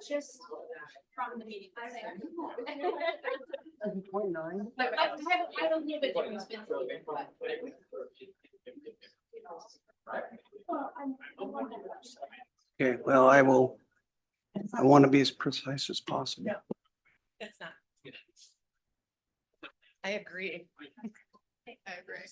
Just from the meeting. 29. I don't know the difference. Okay, well, I want to be as precise as possible. It's not. I agree. I agree.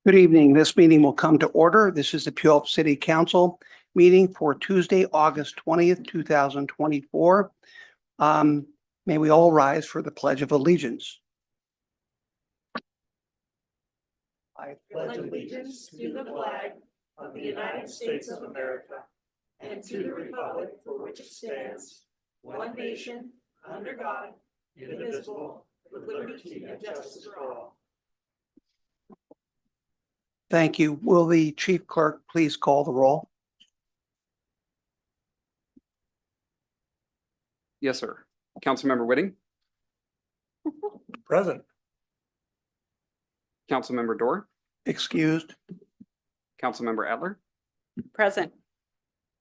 Good evening. This meeting will come to order. This is the Puyallup City Council meeting for Tuesday, August 20th, 2024. May we all rise for the Pledge of Allegiance. I pledge allegiance to the flag of the United States of America and to the republic for which it stands, one nation, under God, indivisible, with liberty and justice for all. Thank you. Will the chief clerk please call the roll? Yes, sir. Councilmember Whitting, Present. Councilmember Dorr, Excused. Councilmember Adler, Present.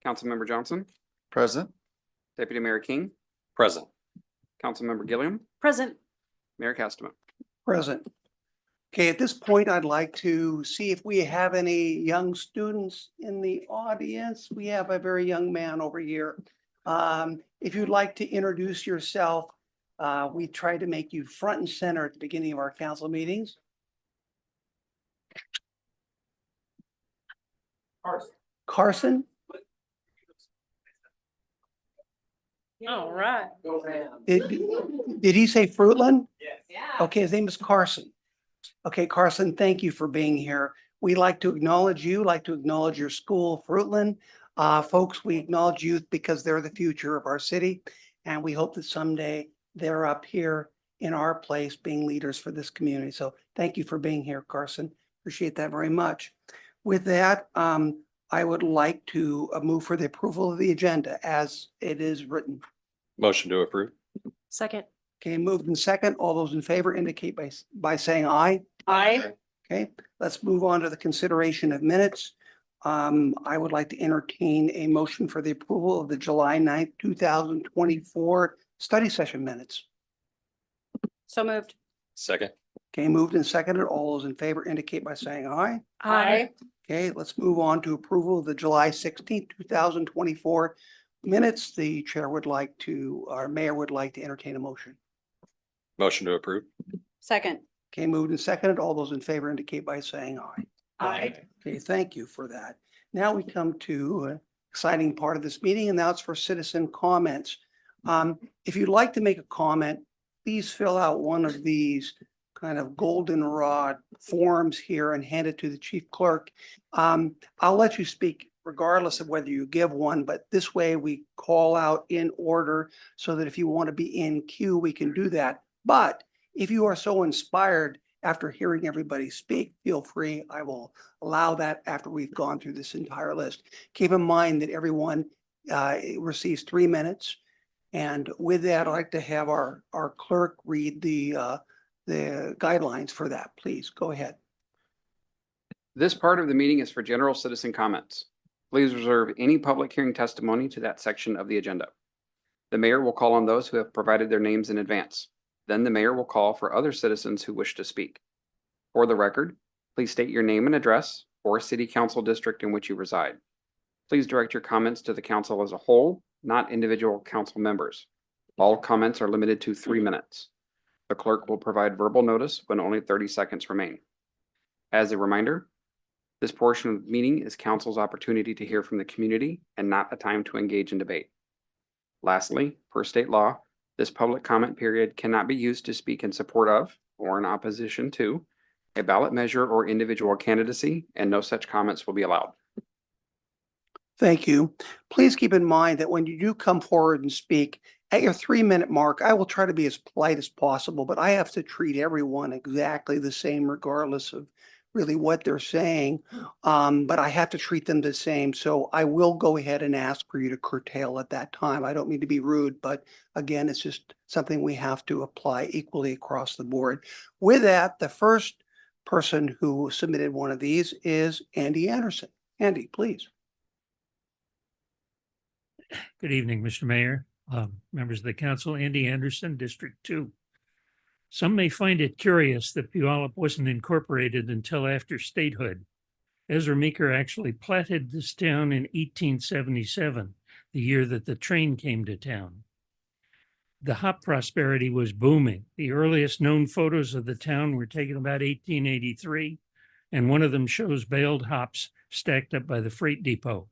Councilmember Johnson, Present. Deputy Mayor King, Present. Councilmember Gilliam, Present. Mayor Castema. Present. Okay, at this point, I'd like to see if we have any young students in the audience. We have a very young man over here. If you'd like to introduce yourself, we try to make you front and center at the beginning of our council meetings. Carson? All right. Did he say Fruitland? Yeah. Okay, his name is Carson. Okay, Carson, thank you for being here. We'd like to acknowledge you, like to acknowledge your school, Fruitland. Folks, we acknowledge youth because they're the future of our city. And we hope that someday they're up here in our place being leaders for this community. So thank you for being here, Carson. Appreciate that very much. With that, I would like to move for the approval of the agenda as it is written. Motion to approve. Second. Okay, moved in second. All those in favor indicate by saying aye. Aye. Okay, let's move on to the consideration of minutes. I would like to entertain a motion for the approval of the July 9th, 2024 study session minutes. So moved. Second. Okay, moved and seconded. All those in favor indicate by saying aye. Aye. Okay, let's move on to approval of the July 16th, 2024 minutes. The chair would like to, our mayor would like to entertain a motion. Motion to approve. Second. Okay, moved and seconded. All those in favor indicate by saying aye. Aye. Okay, thank you for that. Now we come to an exciting part of this meeting, and that's for citizen comments. If you'd like to make a comment, please fill out one of these kind of goldenrod forms here and hand it to the chief clerk. I'll let you speak regardless of whether you give one, but this way we call out in order so that if you want to be in queue, we can do that. But if you are so inspired after hearing everybody speak, feel free. I will allow that after we've gone through this entire list. Keep in mind that everyone receives 3 minutes. And with that, I'd like to have our clerk read the guidelines for that. Please go ahead. This part of the meeting is for general citizen comments. Please reserve any public hearing testimony to that section of the agenda. The mayor will call on those who have provided their names in advance. Then the mayor will call for other citizens who wish to speak. For the record, please state your name and address or city council district in which you reside. Please direct your comments to the council as a whole, not individual council members. All comments are limited to 3 minutes. The clerk will provide verbal notice when only 30 seconds remain. As a reminder, this portion of the meeting is council's opportunity to hear from the community and not a time to engage in debate. Lastly, per state law, this public comment period cannot be used to speak in support of or in opposition to a ballot measure or individual candidacy, and no such comments will be allowed. Thank you. Please keep in mind that when you do come forward and speak, at your 3-minute mark, I will try to be as polite as possible, but I have to treat everyone exactly the same regardless of really what they're saying. But I have to treat them the same. So I will go ahead and ask for you to curtail at that time. I don't mean to be rude, but again, it's just something we have to apply equally across the board. With that, the first person who submitted one of these is Andy Anderson. Andy, please. Good evening, Mr. Mayor, members of the council, Andy Anderson, District 2. Some may find it curious that Puyallup wasn't incorporated until after statehood. Ezra Meeker actually platted this town in 1877, the year that the train came to town. The hop prosperity was booming. The earliest known photos of the town were taken about 1883, and one of them shows baled hops stacked up by the freight depot.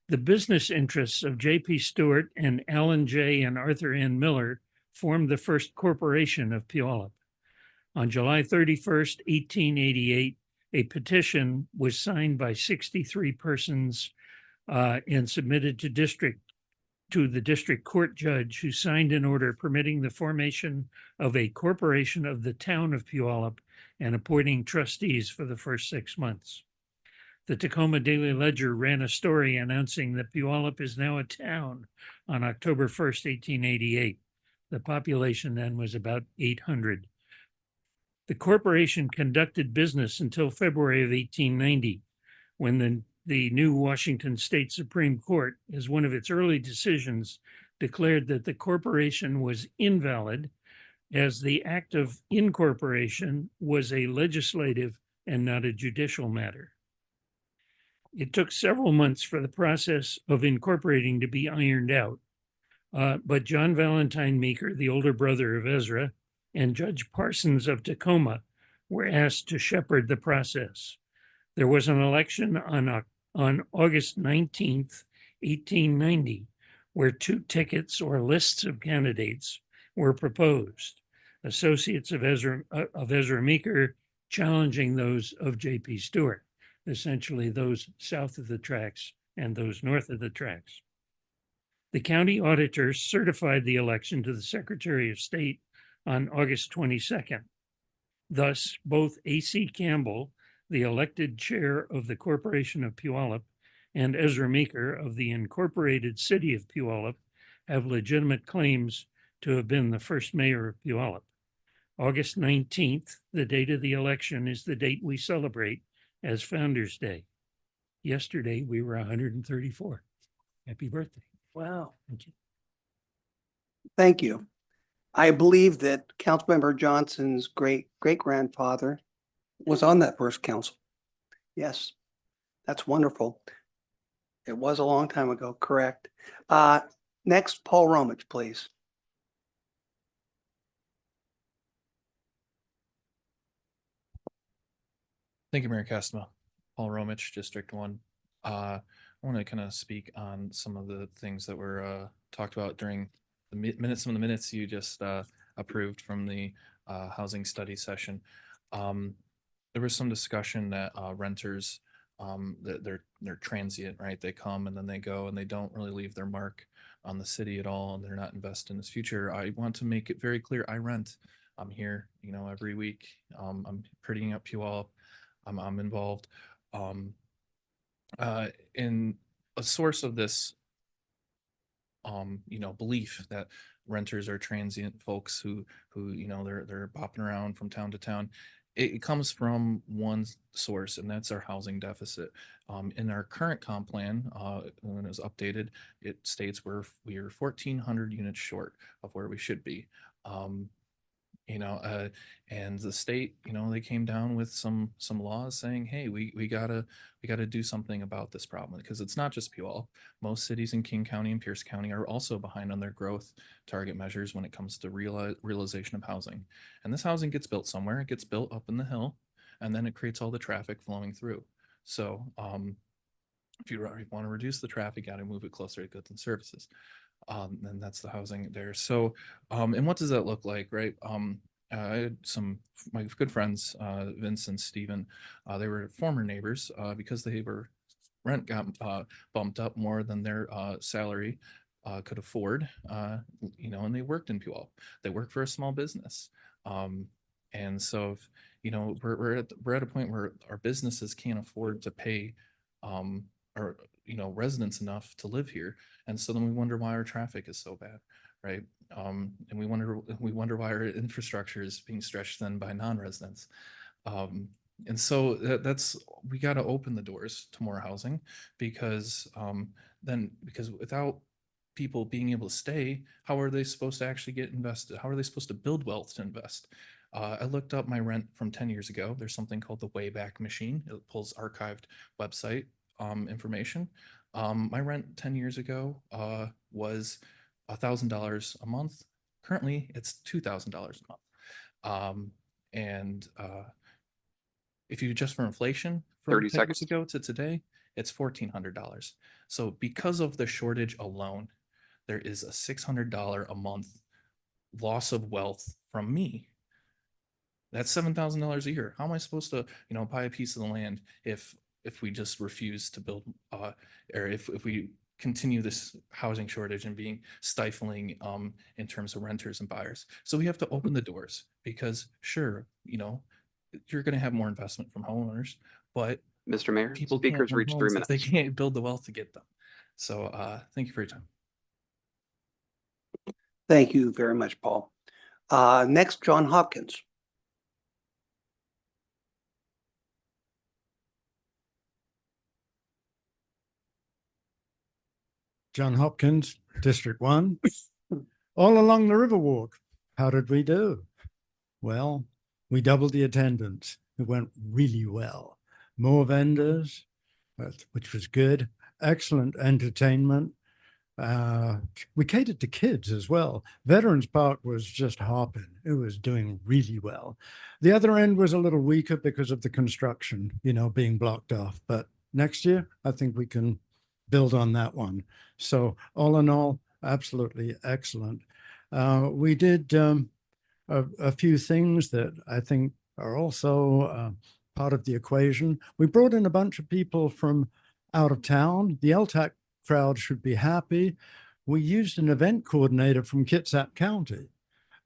The business interests of J.P. Stewart and Allen J. and Arthur N. Miller formed the first corporation of Puyallup. On July 31st, 1888, a petition was signed by 63 persons and submitted to the district court judge, who signed an order permitting the formation of a corporation of the town of Puyallup and appointing trustees for the first 6 months. The Tacoma Daily Ledger ran a story announcing that Puyallup is now a town on October 1st, 1888. The population then was about 800. The corporation conducted business until February of 1890, when the new Washington State Supreme Court, as one of its early decisions, declared that the corporation was invalid, as the act of incorporation was a legislative and not a judicial matter. It took several months for the process of incorporating to be ironed out, but John Valentine Meeker, the older brother of Ezra, and Judge Parsons of Tacoma were asked to shepherd the process. There was an election on August 19th, 1890, where 2 tickets or lists of candidates were proposed, associates of Ezra Meeker challenging those of J.P. Stewart, essentially those south of the tracks and those north of the tracks. The county auditor certified the election to the Secretary of State on August 22nd. Thus, both A.C. Campbell, the elected chair of the Corporation of Puyallup, and Ezra Meeker of the incorporated city of Puyallup have legitimate claims to have been the first mayor of Puyallup. August 19th, the date of the election, is the date we celebrate as Founders Day. Yesterday, we were 134. Happy birthday. Wow. Thank you. Thank you. I believe that Councilmember Johnson's great-grandfather was on that first council. Yes, that's wonderful. It was a long time ago, correct. Next, Paul Romich, please. Thank you, Mayor Castema. Paul Romich, District 1. I want to kind of speak on some of the things that were talked about during the some of the minutes you just approved from the housing study session. There was some discussion that renters, that they're transient, right? They come and then they go and they don't really leave their mark on the city at all, and they're not invested in its future. I want to make it very clear, I rent. I'm here, every week. I'm prettying up Puyallup. I'm involved. In a source of this, belief that renters are transient folks who they're bopping around from town to town. It comes from one source, and that's our housing deficit. In our current comp plan, when it was updated, it states we are 1,400 units short of where we should be. And the state, they came down with some laws saying, hey, we gotta do something about this problem, because it's not just Puyallup. Most cities in King County and Pierce County are also behind on their growth target measures when it comes to realization of housing. And this housing gets built somewhere. It gets built up in the hill, and then it creates all the traffic flowing through. So if you want to reduce the traffic, you got to move it closer to goods and services. And that's the housing there. So, and what does that look like, right? I had my good friends, Vince and Steven, they were former neighbors, because rent got bumped up more than their salary could afford, and they worked in Puyallup. They worked for a small business. And so, if, we're at a point where our businesses can't afford to pay our, residents enough to live here. And so then we wonder why our traffic is so bad, right? And we wonder why our infrastructure is being stretched thin by non-residents. And so that's, we got to open the doors to more housing, because because without people being able to stay, how are they supposed to actually get invested? How are they supposed to build wealth to invest? I looked up my rent from 10 years ago. There's something called the Wayback Machine. It pulls archived website information. My rent 10 years ago was $1,000 a month. Currently, it's $2,000 a month. And if you adjust for inflation from 30 10 years seconds. ago to today, it's $1,400. So because of the shortage alone, there is a $600 a month loss of wealth from me. That's $7,000 a year. How am I supposed to, buy a piece of the land if we just refuse to build, or if we continue this housing shortage and being stifling in terms of renters and buyers? So we have to open the doors, because sure, you're going to have more investment from homeowners, but Mr. Mayor, people can't speakers own reach 3 homes if they minutes. can't build the wealth to get them. So thank you for your time. Thank you very much, Paul. Next, John Hopkins. John Hopkins, District 1. All along the Riverwalk, how did we do? Well, we doubled the attendance. It went really well. More vendors, which was good. Excellent entertainment. We catered to kids as well. Veterans Park was just hopping. It was doing really well. The other end was a little weaker because of the construction, being blocked off. But next year, I think we can build on that one. So all in all, absolutely excellent. We did a few things that I think are also part of the equation. We brought in a bunch of people from out of town. The LTAC crowd should be happy. We used an event coordinator from Kitsap County.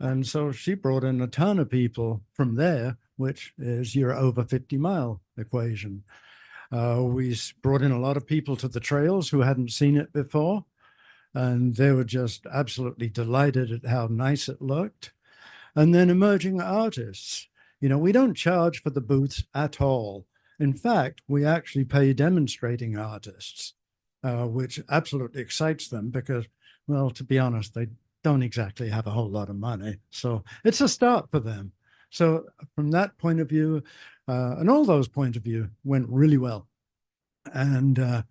And so she brought in a ton of people from there, which is your over 50-mile equation. We brought in a lot of people to the trails who hadn't seen it before, and they were just absolutely delighted at how nice it looked. And then emerging artists. We don't charge for the booths at all. In fact, we actually pay demonstrating artists, which absolutely excites them because, well, to be honest, they don't exactly have a whole lot of money. So it's a start for them. So from that point of view, and all those points of view went really well. And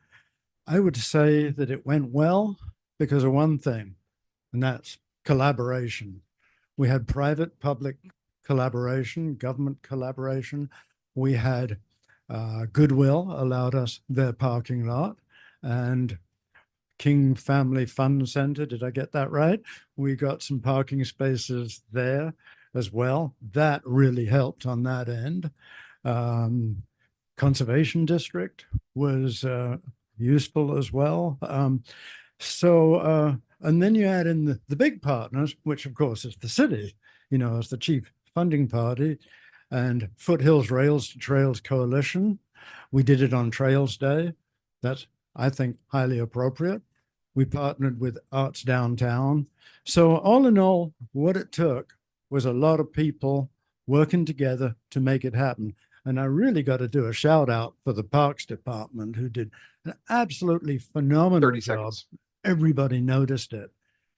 I would say that it went well because of one thing, and that's collaboration. We had private-public collaboration, government collaboration. We had Goodwill allowed us their parking lot, and King Family Fun Center, did I get that right? We got some parking spaces there as well. That really helped on that end. Conservation District was useful as well. And then you add in the big partners, which of course is the city, as the chief funding party, and Foothills Rails to Trails Coalition. We did it on Trails Day. That's, I think, highly appropriate. We partnered with Arts Downtown. So all in all, what it took was a lot of people working together to make it happen. And I really got to do a shout out for the Parks Department, who did an absolutely phenomenal 30 job. seconds. Everybody noticed it.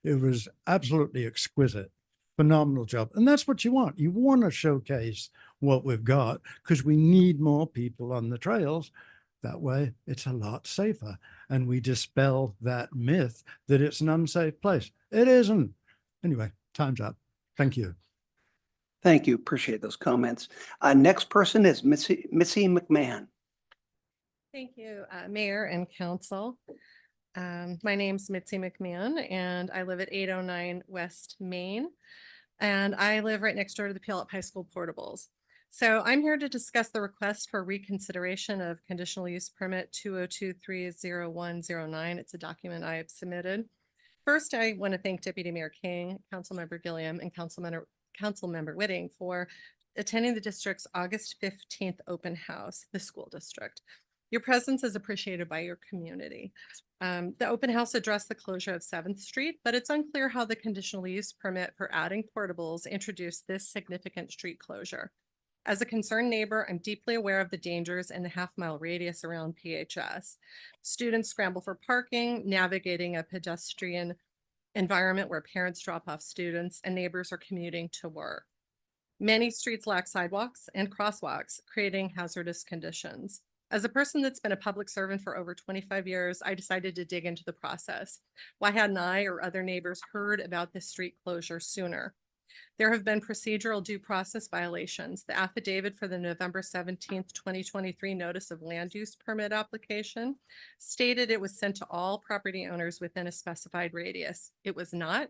It was absolutely exquisite. Phenomenal job. And that's what you want. You want to showcase what we've got because we need more people on the trails. That way it's a lot safer. And we dispel that myth that it's an unsafe place. It isn't. Anyway, time's up. Thank you. Thank you. Appreciate those comments. Next person is Missy McMahon. Thank you, Mayor and Council. My name's Mitzi McMahon, and I live at 809 West Main. And I live right next door to the Puyallup High School portables. So I'm here to discuss the request for reconsideration of conditional use permit 2023-0109. It's a document I have submitted. First, I want to thank Deputy Mayor King, Councilmember Gilliam, and Councilmember Whitting for attending the district's August 15th open house, the school district. Your presence is appreciated by your community. The open house addressed the closure of 7th Street, but it's unclear how the conditional use permit for adding portables introduced this significant street closure. As a concerned neighbor, I'm deeply aware of the dangers in the half-mile radius around PHS. Students scramble for parking, navigating a pedestrian environment where parents drop off students and neighbors are commuting to work. Many streets lack sidewalks and crosswalks, creating hazardous conditions. As a person that's been a public servant for over 25 years, I decided to dig into the process. Why hadn't I or other neighbors heard about this street closure sooner? There have been procedural due process violations. The affidavit for the November 17th, 2023 notice of land use permit application stated it was sent to all property owners within a specified radius. It was not,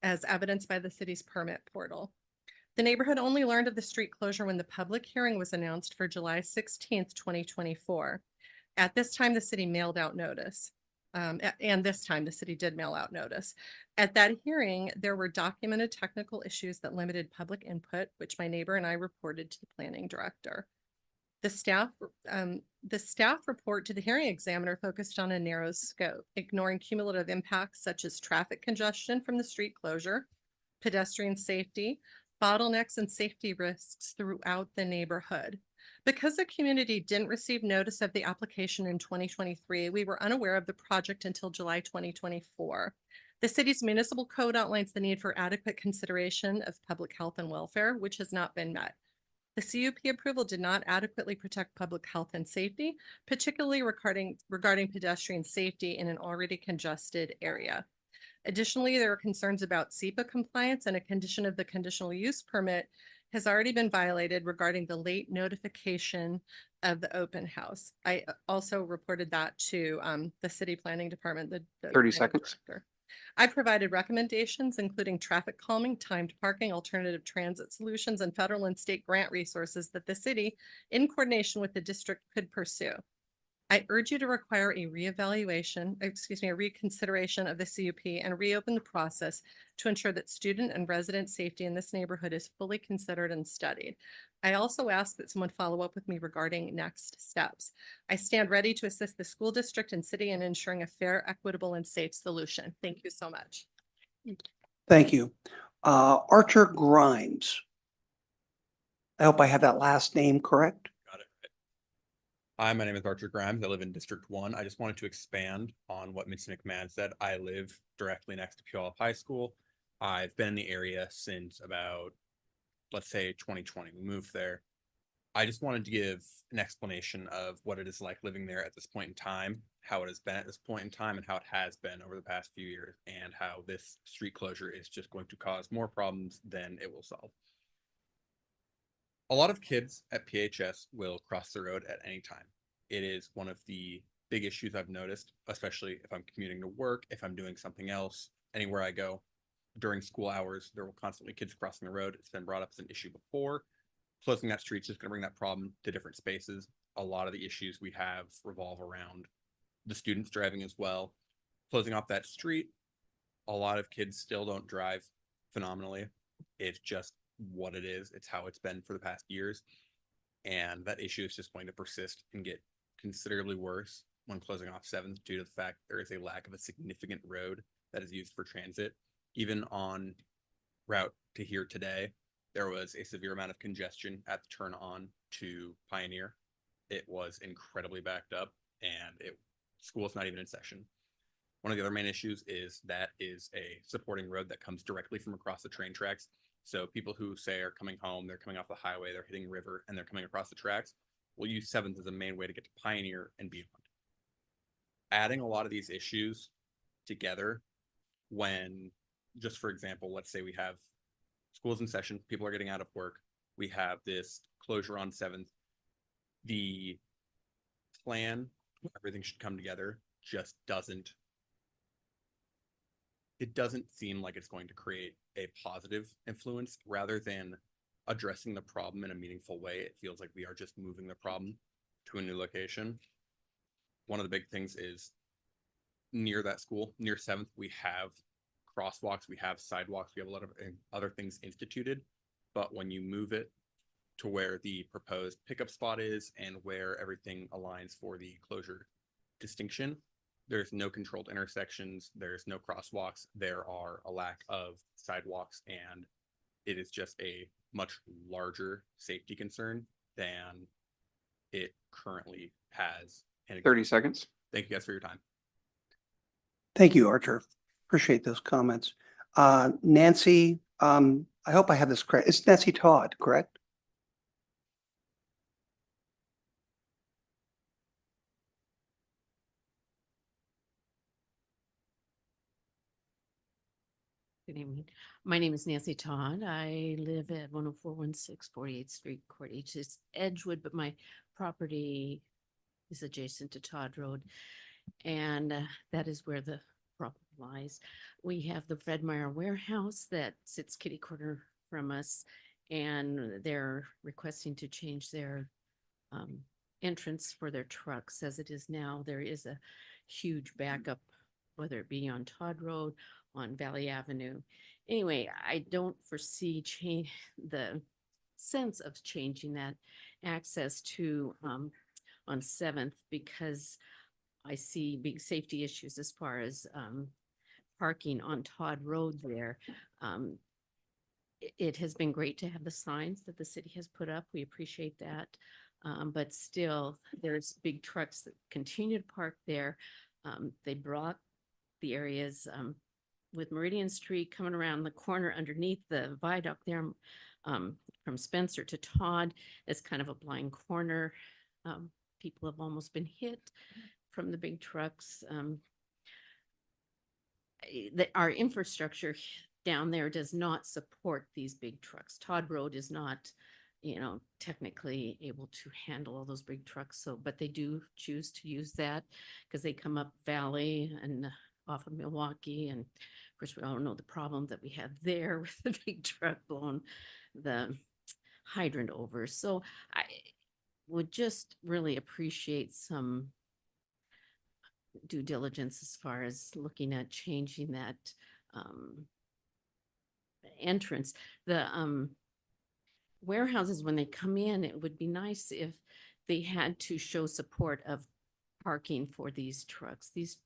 as evidenced by the city's permit portal. The neighborhood only learned of the street closure when the public hearing was announced for July 16th, 2024. At this time, the city mailed out notice. And this time the city did mail out notice. At that hearing, there were documented technical issues that limited public input, which my neighbor and I reported to the planning director. The staff report to the hearing examiner focused on a narrow scope, ignoring cumulative impacts such as traffic congestion from the street closure, pedestrian safety, bottlenecks and safety risks throughout the neighborhood. Because the community didn't receive notice of the application in 2023, we were unaware of the project until July 2024. The city's municipal code outlines the need for adequate consideration of public health and welfare, which has not been met. The CUP approval did not adequately protect public health and safety, particularly regarding pedestrian safety in an already congested area. Additionally, there are concerns about SEPA compliance, and a condition of the conditional use permit has already been violated regarding the late notification of the open house. I also reported that to the city planning department. The 30 planning seconds. director. I provided recommendations, including traffic calming, timed parking, alternative transit solutions, and federal and state grant resources that the city, in coordination with the district, could pursue. I urge you to require a reconsideration of the CUP and reopen the process to ensure that student and resident safety in this neighborhood is fully considered and studied. I also ask that someone follow up with me regarding next steps. I stand ready to assist the school district and city in ensuring a fair, equitable, and safe solution. Thank you so much. Thank you. Archer Grimes. I hope I have that last name correct. Got it. Hi, my name is Archer Grimes. I live in District 1. I just wanted to expand on what Mitzi McMahon said. I live directly next to Puyallup High School. I've been in the area since about, let's say, 2020. We moved there. I just wanted to give an explanation of what it is like living there at this point in time, how it has been at this point in time, and how it has been over the past few years, and how this street closure is just going to cause more problems than it will solve. A lot of kids at PHS will cross the road at any time. It is one of the big issues I've noticed, especially if I'm commuting to work, if I'm doing something else, anywhere I go. During school hours, there will constantly kids crossing the road. It's been brought up as an issue before. Closing that street is just going to bring that problem to different spaces. A lot of the issues we have revolve around the students driving as well. Closing off that street, a lot of kids still don't drive phenomenally. It's just what it is. It's how it's been for the past years. And that issue is just going to persist and get considerably worse when closing off 7th due to the fact there is a lack of a significant road that is used for transit. Even on route to here today, there was a severe amount of congestion at the turn on to Pioneer. It was incredibly backed up, and school is not even in session. One of the other main issues is that is a supporting road that comes directly from across the train tracks. So people who say are coming home, they're coming off the highway, they're hitting river, and they're coming across the tracks, will use 7th as a main way to get to Pioneer and beyond. Adding a lot of these issues together when, just for example, let's say we have schools in session, people are getting out of work, we have this closure on 7th, the plan, everything should come together, just doesn't seem like it's going to create a positive influence. Rather than addressing the problem in a meaningful way, it feels like we are just moving the problem to a new location. One of the big things is near that school, near 7th, we have crosswalks, we have sidewalks, we have a lot of other things instituted. But when you move it to where the proposed pickup spot is and where everything aligns for the closure distinction. There's no controlled intersections, there's no crosswalks, there are a lack of sidewalks, and it is just a much larger safety concern than it currently has. And 30 seconds. thank you guys for your time. Thank you, Archer. Appreciate those comments. Nancy, I hope I have this correct. It's Nancy Todd, correct? Good evening. My name is Nancy Todd. I live at 10416 48th Street, Court H. It's Edgewood, but my property is adjacent to Todd Road. And that is where the problem lies. We have the Fred Meyer warehouse that sits kitty corner from us, and they're requesting to change their entrance for their trucks. As it is now, there is a huge backup, whether it be on Todd Road, on Valley Avenue. Anyway, I don't foresee the sense of changing that access to on 7th, because I see big safety issues as far as parking on Todd Road there. It has been great to have the signs that the city has put up. We appreciate that. But still, there's big trucks that continue to park there. They block the areas with Meridian Street coming around the corner underneath the viaduct there, from Spencer to Todd. It's kind of a blind corner. People have almost been hit from the big trucks. Our infrastructure down there does not support these big trucks. Todd Road is not, technically able to handle all those big trucks. So, but they do choose to use that because they come up Valley and off of Milwaukee. And of course, we all know the problem that we have there with the big truck blowing the hydrant over. So I would just really appreciate some due diligence as far as looking at changing that entrance. The warehouses, when they come in, it would be nice if they had to show support of parking for these trucks. These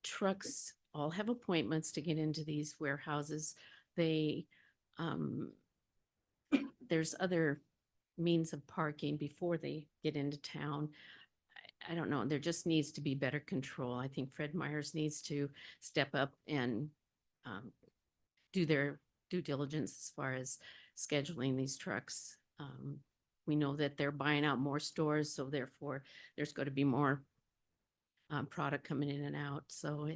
trucks all have appointments to get into these warehouses. They there's other means of parking before they get into town. I don't know. There just needs to be better control. I think Fred Meyers needs to step up and do their due diligence as far as scheduling these trucks. We know that they're buying out more stores, so therefore there's going to be more product coming in and out. So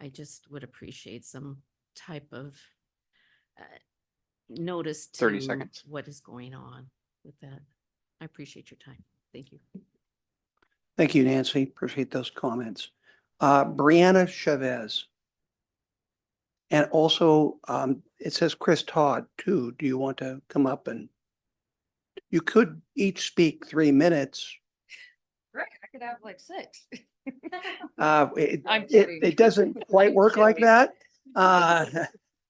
I just would appreciate some type of notice 30 to seconds. what is going on with that. I appreciate your time. Thank you. Thank you, Nancy. Appreciate those comments. Brianna Chavez. And also, it says Chris Todd too. Do you want to come up and you could each speak 3 minutes. Right, I could have like 6. It doesn't quite work like that.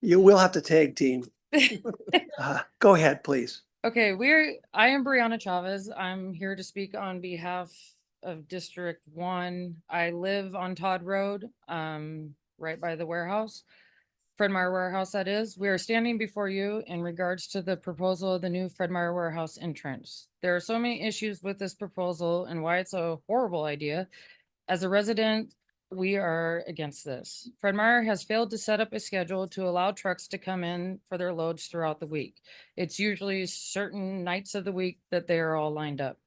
You will have to tag team. Go ahead, please. Okay, I am Brianna Chavez. I'm here to speak on behalf of District 1. I live on Todd Road, right by the warehouse. Fred Meyer warehouse, that is. We are standing before you in regards to the proposal of the new Fred Meyer warehouse entrance. There are so many issues with this proposal and why it's a horrible idea. As a resident, we are against this. Fred Meyer has failed to set up a schedule to allow trucks to come in for their loads throughout the week. It's usually certain nights of the week that they are all lined up.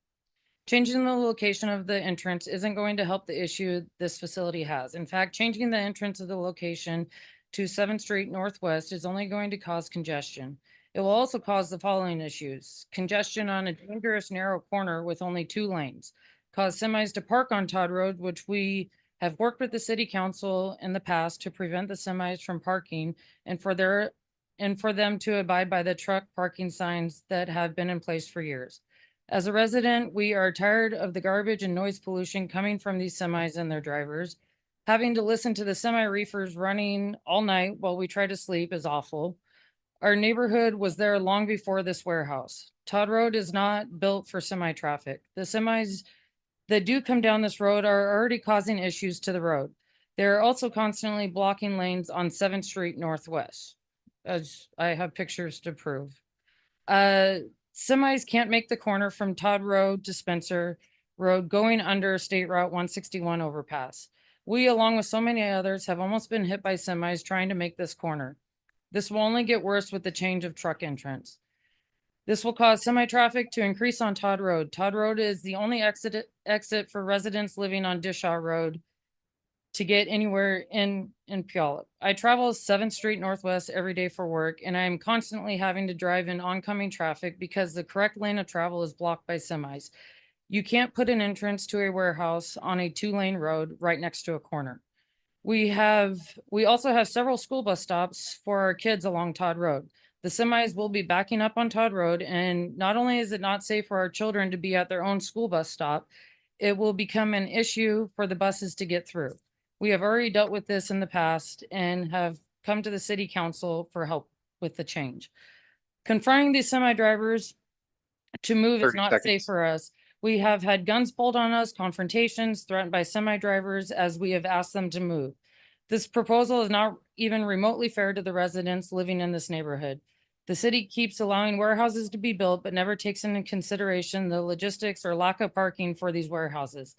Changing the location of the entrance isn't going to help the issue this facility has. In fact, changing the entrance of the location to 7th Street Northwest is only going to cause congestion. It will also cause the following issues: congestion on a dangerous narrow corner with only 2 lanes, cause semis to park on Todd Road, which we have worked with the city council in the past to prevent the semis from parking and for them to abide by the truck parking signs that have been in place for years. As a resident, we are tired of the garbage and noise pollution coming from these semis and their drivers. Having to listen to the semi reefers running all night while we try to sleep is awful. Our neighborhood was there long before this warehouse. Todd Road is not built for semi-traffic. The semis that do come down this road are already causing issues to the road. They're also constantly blocking lanes on 7th Street Northwest, as I have pictures to prove. Semis can't make the corner from Todd Road to Spencer Road going under State Route 161 overpass. We, along with so many others, have almost been hit by semis trying to make this corner. This will only get worse with the change of truck entrance. This will cause semi-traffic to increase on Todd Road. Todd Road is the only exit for residents living on Dishaw Road to get anywhere in Puyallup. I travel 7th Street Northwest every day for work, and I am constantly having to drive in oncoming traffic because the correct lane of travel is blocked by semis. You can't put an entrance to a warehouse on a 2-lane road right next to a corner. We also have several school bus stops for our kids along Todd Road. The semis will be backing up on Todd Road, and not only is it not safe for our children to be at their own school bus stop, it will become an issue for the buses to get through. We have already dealt with this in the past and have come to the city council for help with the change. Confronting these semi drivers to move is 30 not seconds. safe for us. We have had guns pulled on us, confrontations, threatened by semi drivers as we have asked them to move. This proposal is not even remotely fair to the residents living in this neighborhood. The city keeps allowing warehouses to be built, but never takes into consideration the logistics or lack of parking for these warehouses.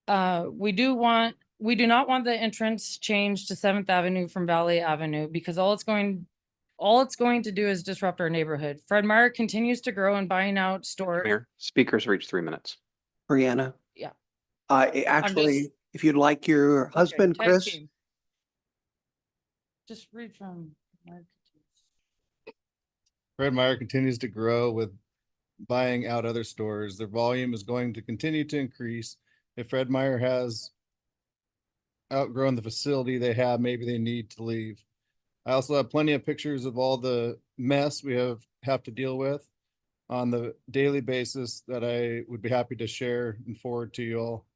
We do not want the entrance changed to 7th Avenue from Valley Avenue because all it's going to do is disrupt our neighborhood. Fred Meyer continues to grow and buying out stores. Mayor, speakers reach 3 minutes. Brianna? Yeah. Actually, if you'd like your husband, tag Chris, team. Just read from. Fred Meyer continues to grow with buying out other stores. Their volume is going to continue to increase. If Fred Meyer has outgrown the facility they have, maybe they need to leave. I also have plenty of pictures of all the mess we have to deal with on the daily basis that I would be happy to share and forward to you all.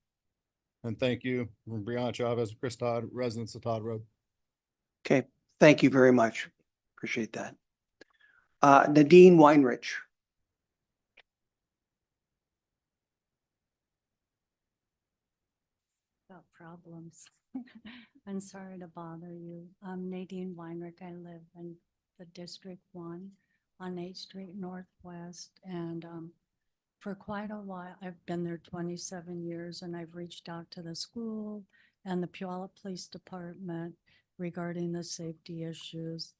And thank you from Brianna Chavez, Chris Todd, residents of Todd Road. okay, thank you very much. Appreciate that. Nadine Weinrich. About problems. I'm sorry to bother you. I'm Nadine Weinrich. I live in the District 1 on 8th Street Northwest. And for quite a while, I've been there 27 years, and I've reached out to the school and the Puyallup Police Department regarding the safety issues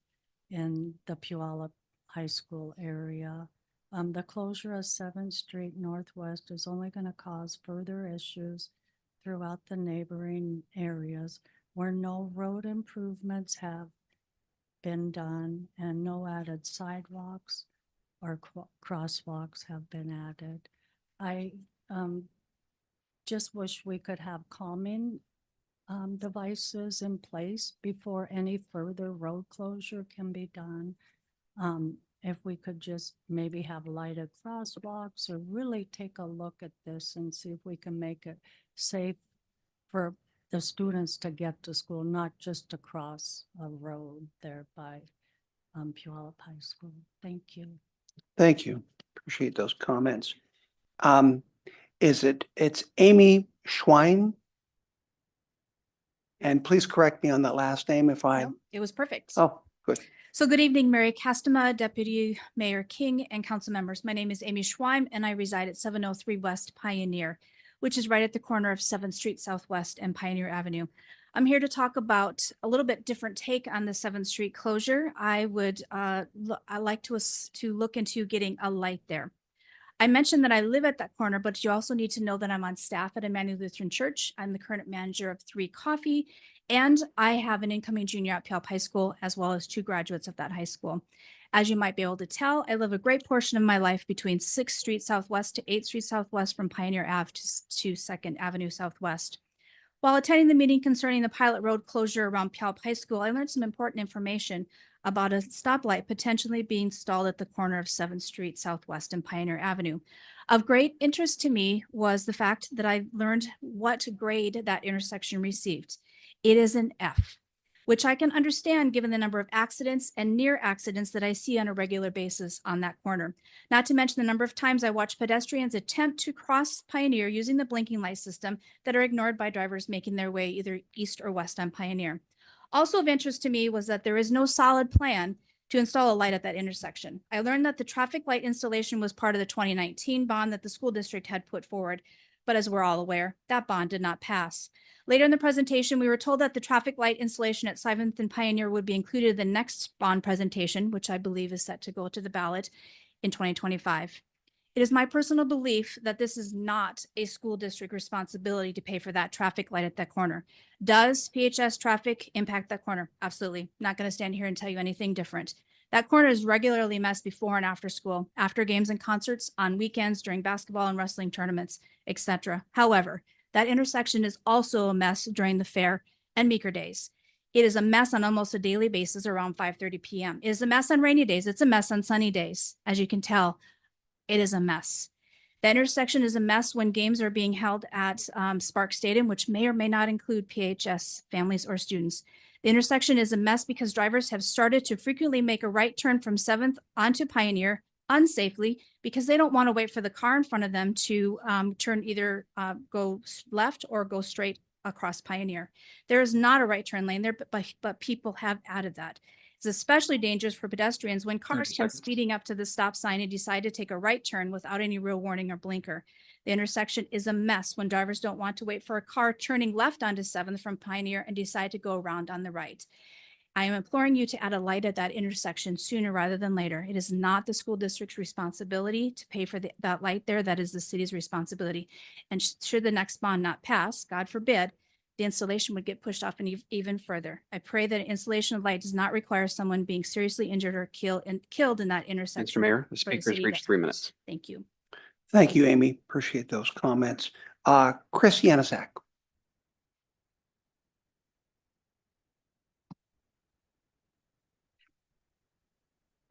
in the Puyallup High School area. The closure of 7th Street Northwest is only going to cause further issues throughout the neighboring areas where no road improvements have been done and no added sidewalks or crosswalks have been added. I just wish we could have calming devices in place before any further road closure can be done. If we could just maybe have lighted crosswalks or really take a look at this and see if we can make it safe for the students to get to school, not just to cross a road there by Puyallup High School. Thank you. Thank you. Appreciate those comments. It's Amy Schwein? And please correct me on that last name if I. No, it was perfect. Oh, good. So good evening, Mary Castema, Deputy Mayor King, and council members. My name is Amy Schweim, and I reside at 703 West Pioneer, which is right at the corner of 7th Street Southwest and Pioneer Avenue. I'm here to talk about a little bit different take on the 7th Street closure. I like to look into getting a light there. I mentioned that I live at that corner, but you also need to know that I'm on staff at Emmanuel Lutheran Church. I'm the current manager of 3 Coffee, and I have an incoming junior at Puyallup High School, as well as 2 graduates of that high school. As you might be able to tell, I live a great portion of my life between 6th Street Southwest to 8th Street Southwest, from Pioneer Ave to 2nd Avenue Southwest. While attending the meeting concerning the Pilot Road closure around Puyallup High School, I learned some important information about a stoplight potentially being installed at the corner of 7th Street Southwest and Pioneer Avenue. Of great interest to me was the fact that I learned what grade that intersection received. It is an F, which I can understand given the number of accidents and near accidents that I see on a regular basis on that corner. Not to mention the number of times I watch pedestrians attempt to cross Pioneer using the blinking light system that are ignored by drivers making their way either east or west on Pioneer. Also of interest to me was that there is no solid plan to install a light at that intersection. I learned that the traffic light installation was part of the 2019 bond that the school district had put forward, but as we're all aware, that bond did not pass. Later in the presentation, we were told that the traffic light installation at 7th and Pioneer would be included in the next bond presentation, which I believe is set to go to the ballot in 2025. It is my personal belief that this is not a school district responsibility to pay for that traffic light at that corner. Does PHS traffic impact that corner? Absolutely. Not going to stand here and tell you anything different. That corner is regularly messed before and after school, after games and concerts, on weekends, during basketball and wrestling tournaments, etc. However, that intersection is also a mess during the fair and Meeker days. It is a mess on almost a daily basis around 5:30 p.m. It is a mess on rainy days. It's a mess on sunny days. As you can tell, it is a mess. The intersection is a mess when games are being held at Spark Stadium, which may or may not include PHS families or students. The intersection is a mess because drivers have started to frequently make a right turn from 7th onto Pioneer unsafely because they don't want to wait for the car in front of them to turn either go left or go straight across Pioneer. There is not a right turn lane there, but people have added that. It's especially dangerous for pedestrians when cars come speeding up to the stop sign and decide to take a right turn without any real warning or blinker. The intersection is a mess when drivers don't want to wait for a car turning left onto 7th from Pioneer and decide to go around on the right. I am imploring you to add a light at that intersection sooner rather than later. It is not the school district's responsibility to pay for that light there. That is the city's responsibility. And should the next bond not pass, God forbid, the installation would get pushed off even further. I pray that installation of light does not require someone being seriously injured or killed in that intersection. Mr. Mayor, the for speaker has city reached 3 residents. minutes. Thank you. Thank you, Amy. Appreciate those comments. Chris Yanezak.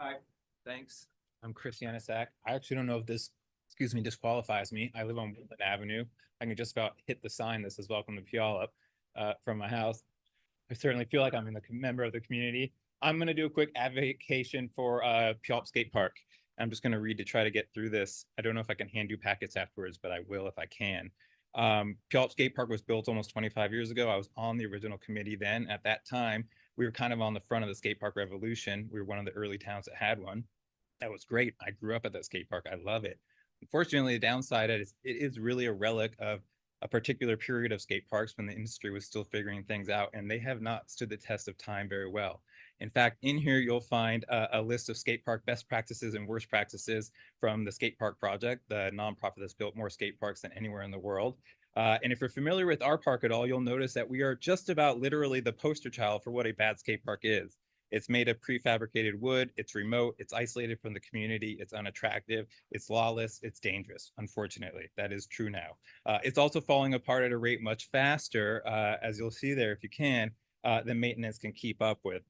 Hi, thanks. I'm Chris Yanisak. I actually don't know if this, disqualifies me. I live on Woodland Avenue. I can just about hit the sign that says "Welcome to Puyallup" from my house. I certainly feel like I'm a member of the community. I'm going to do a quick advocation for Puyallup Skate Park. I'm just going to read to try to get through this. I don't know if I can hand you packets afterwards, but I will if I can. Puyallup Skate Park was built almost 25 years ago. I was on the original committee then. At that time, we were kind of on the front of the skate park revolution. We were one of the early towns that had one. That was great. I grew up at that skate park. I love it. Unfortunately, the downside is it is really a relic of a particular period of skate parks when the industry was still figuring things out, and they have not stood the test of time very well. In fact, in here, you'll find a list of skate park best practices and worst practices from the Skate Park Project, the nonprofit that's built more skate parks than anywhere in the world. And if you're familiar with our park at all, you'll notice that we are just about literally the poster child for what a bad skate park is. It's made of prefabricated wood, it's remote, it's isolated from the community, it's unattractive, it's lawless, it's dangerous. Unfortunately, that is true now. It's also falling apart at a rate much faster, as you'll see there if you can, than maintenance can keep up with.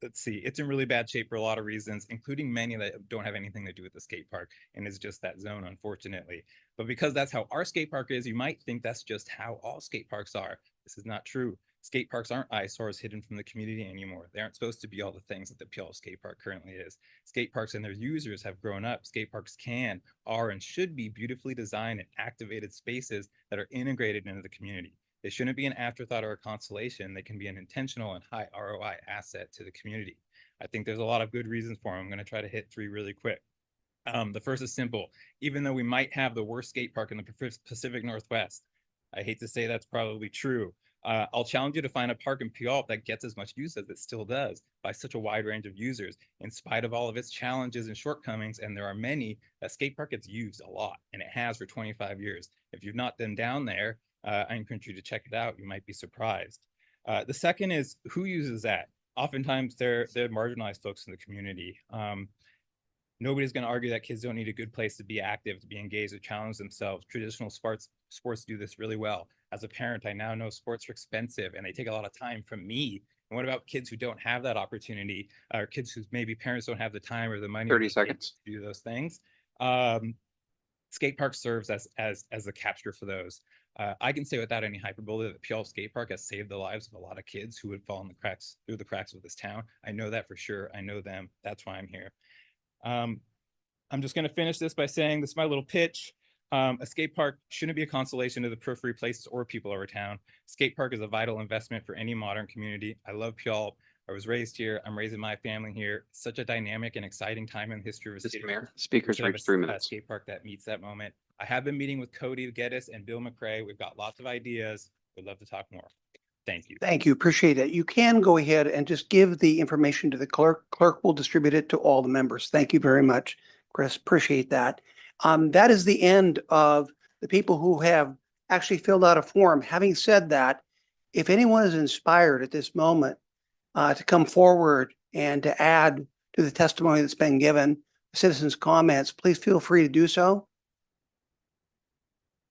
Let's see, it's in really bad shape for a lot of reasons, including many that don't have anything to do with the skate park, and is just that zone, unfortunately. But because that's how our skate park is, you might think that's just how all skate parks are. This is not true. Skate parks aren't eyesores hidden from the community anymore. They aren't supposed to be all the things that the Puyallup skate park currently is. Skate parks and their users have grown up. Skate parks can, are, and should be beautifully designed and activated spaces that are integrated into the community. They shouldn't be an afterthought or a consolation. They can be an intentional and high ROI asset to the community. I think there's a lot of good reasons for them. I'm going to try to hit 3 really quick. The first is simple. Even though we might have the worst skate park in the Pacific Northwest, I hate to say that's probably true. I'll challenge you to find a park in Puyallup that gets as much use as it still does by such a wide range of users, in spite of all of its challenges and shortcomings. And there are many. That skate park gets used a lot, and it has for 25 years. If you've not been down there, I encourage you to check it out. You might be surprised. The second is who uses that. Oftentimes, they're marginalized folks in the community. Nobody's going to argue that kids don't need a good place to be active, to be engaged, to challenge themselves. Traditional sports do this really well. As a parent, I now know sports are expensive and they take a lot of time from me. And what about kids who don't have that opportunity, or kids whose maybe parents don't have the time or the money 30 seconds to do those things? Skate park serves as a capture for those. I can say without any hyperbole that the Puyallup Skate Park has saved the lives of a lot of kids who would fall in the cracks through the cracks of this town. I know that for sure. I know them. That's why I'm here. I'm just going to finish this by saying this is my little pitch. A skate park shouldn't be a consolation to the periphery places or people of our town. Skate park is a vital investment for any modern community. I love Puyallup. I was raised here. I'm raising my family here. Such a dynamic and exciting time in the history of a city. Mr. Mayor, speakers Should have reach 3 a minutes. skate park that meets that moment. I have been meeting with Cody Geddes and Bill McCrae. We've got lots of ideas. We'd love to talk more. Thank you. Thank you. Appreciate it. You can go ahead and just give the information to the clerk. Clerk will distribute it to all the members. Thank you very much, Chris. Appreciate that. That is the end of the people who have actually filled out a form. Having said that, if anyone is inspired at this moment to come forward and to add to the testimony that's been given, citizens' comments, please feel free to do so.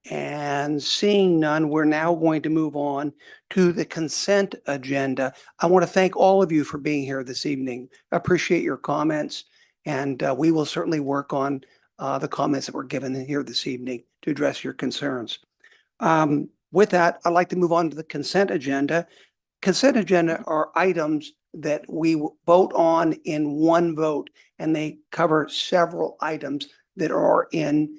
And seeing none, we're now going to move on to the consent agenda. I want to thank all of you for being here this evening. I appreciate your comments, and we will certainly work on the comments that were given here this evening to address your concerns. With that, I'd like to move on to the consent agenda. Consent agenda are items that we vote on in one vote, and they cover several items that are in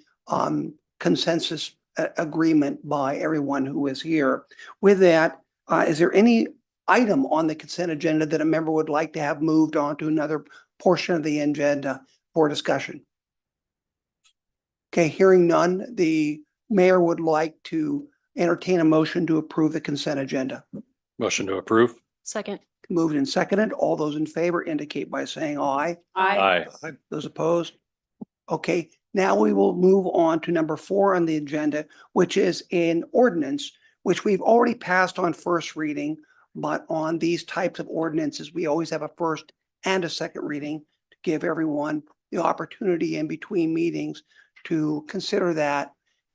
consensus agreement by everyone who is here. With that, is there any item on the consent agenda that a member would like to have moved on to another portion of the agenda for discussion? Okay, hearing none, the mayor would like to entertain a motion to approve the consent agenda. Motion to approve. Second. Moved and seconded. All those in favor indicate by saying aye. Aye. Those opposed? Okay, now we will move on to number 4 on the agenda, which is an ordinance, which we've already passed on first reading, but on these types of ordinances, we always have a first and a second reading to give everyone the opportunity in between meetings to consider that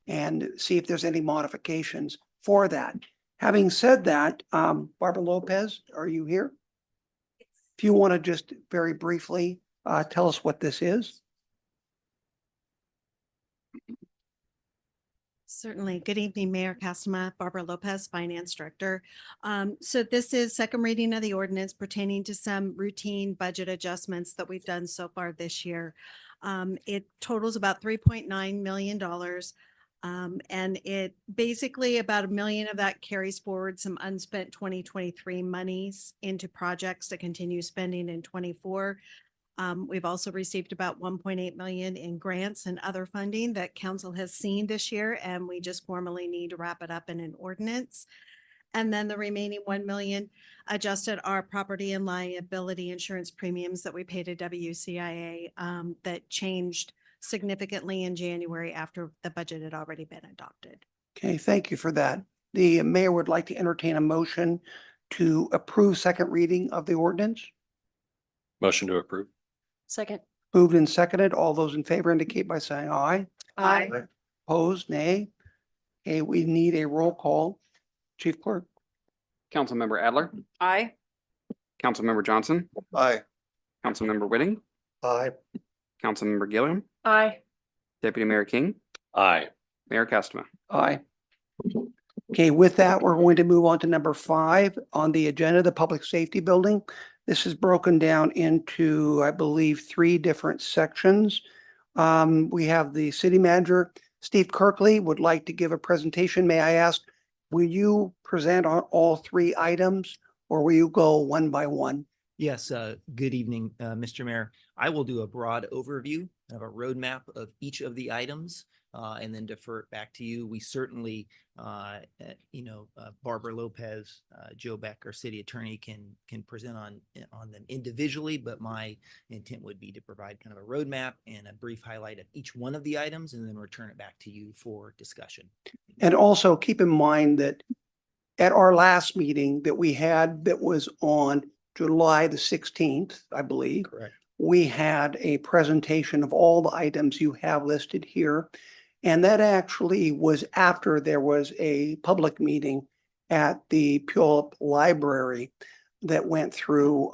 and see if there's any modifications for that. Having said that, Barbara Lopez, are you here? If you want to just very briefly tell us what this is. Certainly. Good evening, Mayor Castama, Barbara Lopez, Finance Director. So this is second reading of the ordinance pertaining to some routine budget adjustments that we've done so far this year. It totals about $3.9 million. And it basically about $1 million of that carries forward some unspent 2023 monies into projects to continue spending in 24. We've also received about 1.8 million in grants and other funding that council has seen this year, and we just formally need to wrap it up in an ordinance. And then the remaining 1 million adjusted our property and liability insurance premiums that we pay to WCIA that changed significantly in January after the budget had already been adopted. Okay, thank you for that. The mayor would like to entertain a motion to approve second reading of the ordinance. Motion to approve. Second. Moved and seconded. All those in favor indicate by saying aye. Aye. Opposed, nay. Okay, we need a roll call. Chief Clerk. Councilmember Adler, Aye. Councilmember Johnson, Aye. Councilmember Whitting, Aye. Councilmember Gilliam, Aye. Deputy Mayor King, Aye. Mayor Castama. Aye. Okay, with that, we're going to move on to number 5 on the agenda, the Public Safety Building. This is broken down into, I believe, 3 different sections. We have the city manager, Steve Kirkley, would like to give a presentation. May I ask, will you present on all 3 items or will you go one by one? Yes, good evening, Mr. Mayor. I will do a broad overview of a roadmap of each of the items and then defer it back to you. We certainly, Barbara Lopez, Joe Beck, our city attorney, can present on them individually, but my intent would be to provide kind of a roadmap and a brief highlight of each one of the items and then return it back to you for discussion. And also keep in mind that at our last meeting that we had that was on July the 16th, I believe. Correct. We had a presentation of all the items you have listed here. And that actually was after there was a public meeting at the Puyallup Library that went through,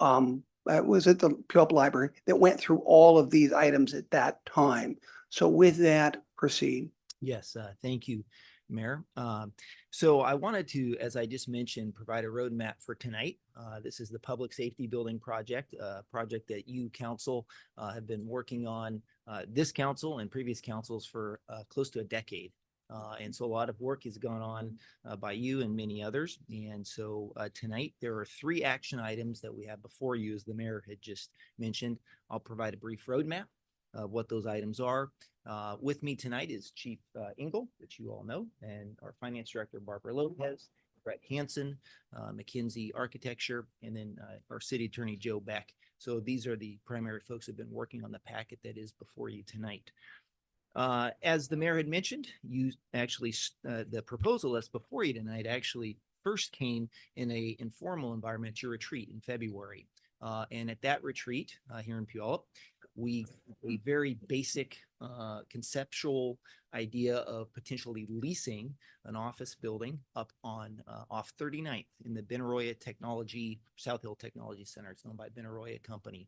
was at the Puyallup Library that went through all of these items at that time. So with that, proceed. Yes, thank you. Mayor. So I wanted to, as I just mentioned, provide a roadmap for tonight. This is the Public Safety Building Project, a project that you, council, have been working on, this council and previous councils for close to a decade. And so a lot of work has gone on by you and many others. And so tonight, there are 3 action items that we have before you, as the mayor had just mentioned. I'll provide a brief roadmap of what those items are. With me tonight is Chief Engel, that you all know, and our Finance Director, Barbara Lopez, Brett Hansen, McKinsey Architecture, and then our City Attorney, Joe Beck. So these are the primary folks who have been working on the packet that is before you tonight. As the mayor had mentioned, you actually, the proposal that's before you tonight actually first came in a informal environment at your retreat in February. And at that retreat here in Puyallup, a very basic conceptual idea of potentially leasing an office building up on off 39th in the Benaroya Technology, South Hill Technology Center. It's owned by Benaroya Company.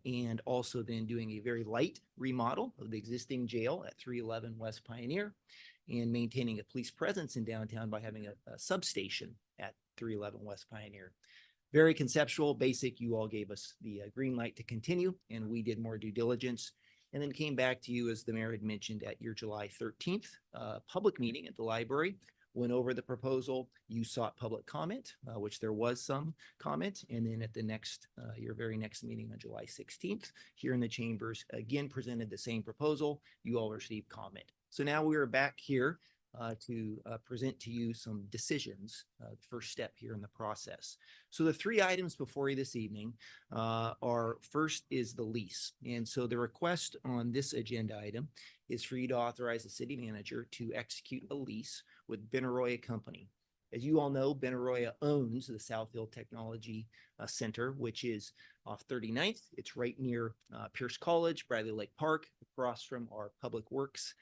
And also then doing a very light remodel of the existing jail at 311 West Pioneer and maintaining a police presence in downtown by having a substation at 311 West Pioneer. Very conceptual, basic. You all gave us the green light to continue, and we did more due diligence and then came back to you, as the mayor had mentioned, at your July 13th public meeting at the library. Went over the proposal. You sought public comment, which there was some comment. And then at the next, your very next meeting on July 16th, here in the chambers, again presented the same proposal. You all received comment. So now we are back here to present to you some decisions, the first step here in the process. So the 3 items before you this evening are, first is the lease. And so the request on this agenda item is for you to authorize the city manager to execute a lease with Benaroya Company. As you all know, Benaroya owns the South Hill Technology Center, which is off 39th. It's right near Pierce College, Bradley Lake Park, across from our Public Works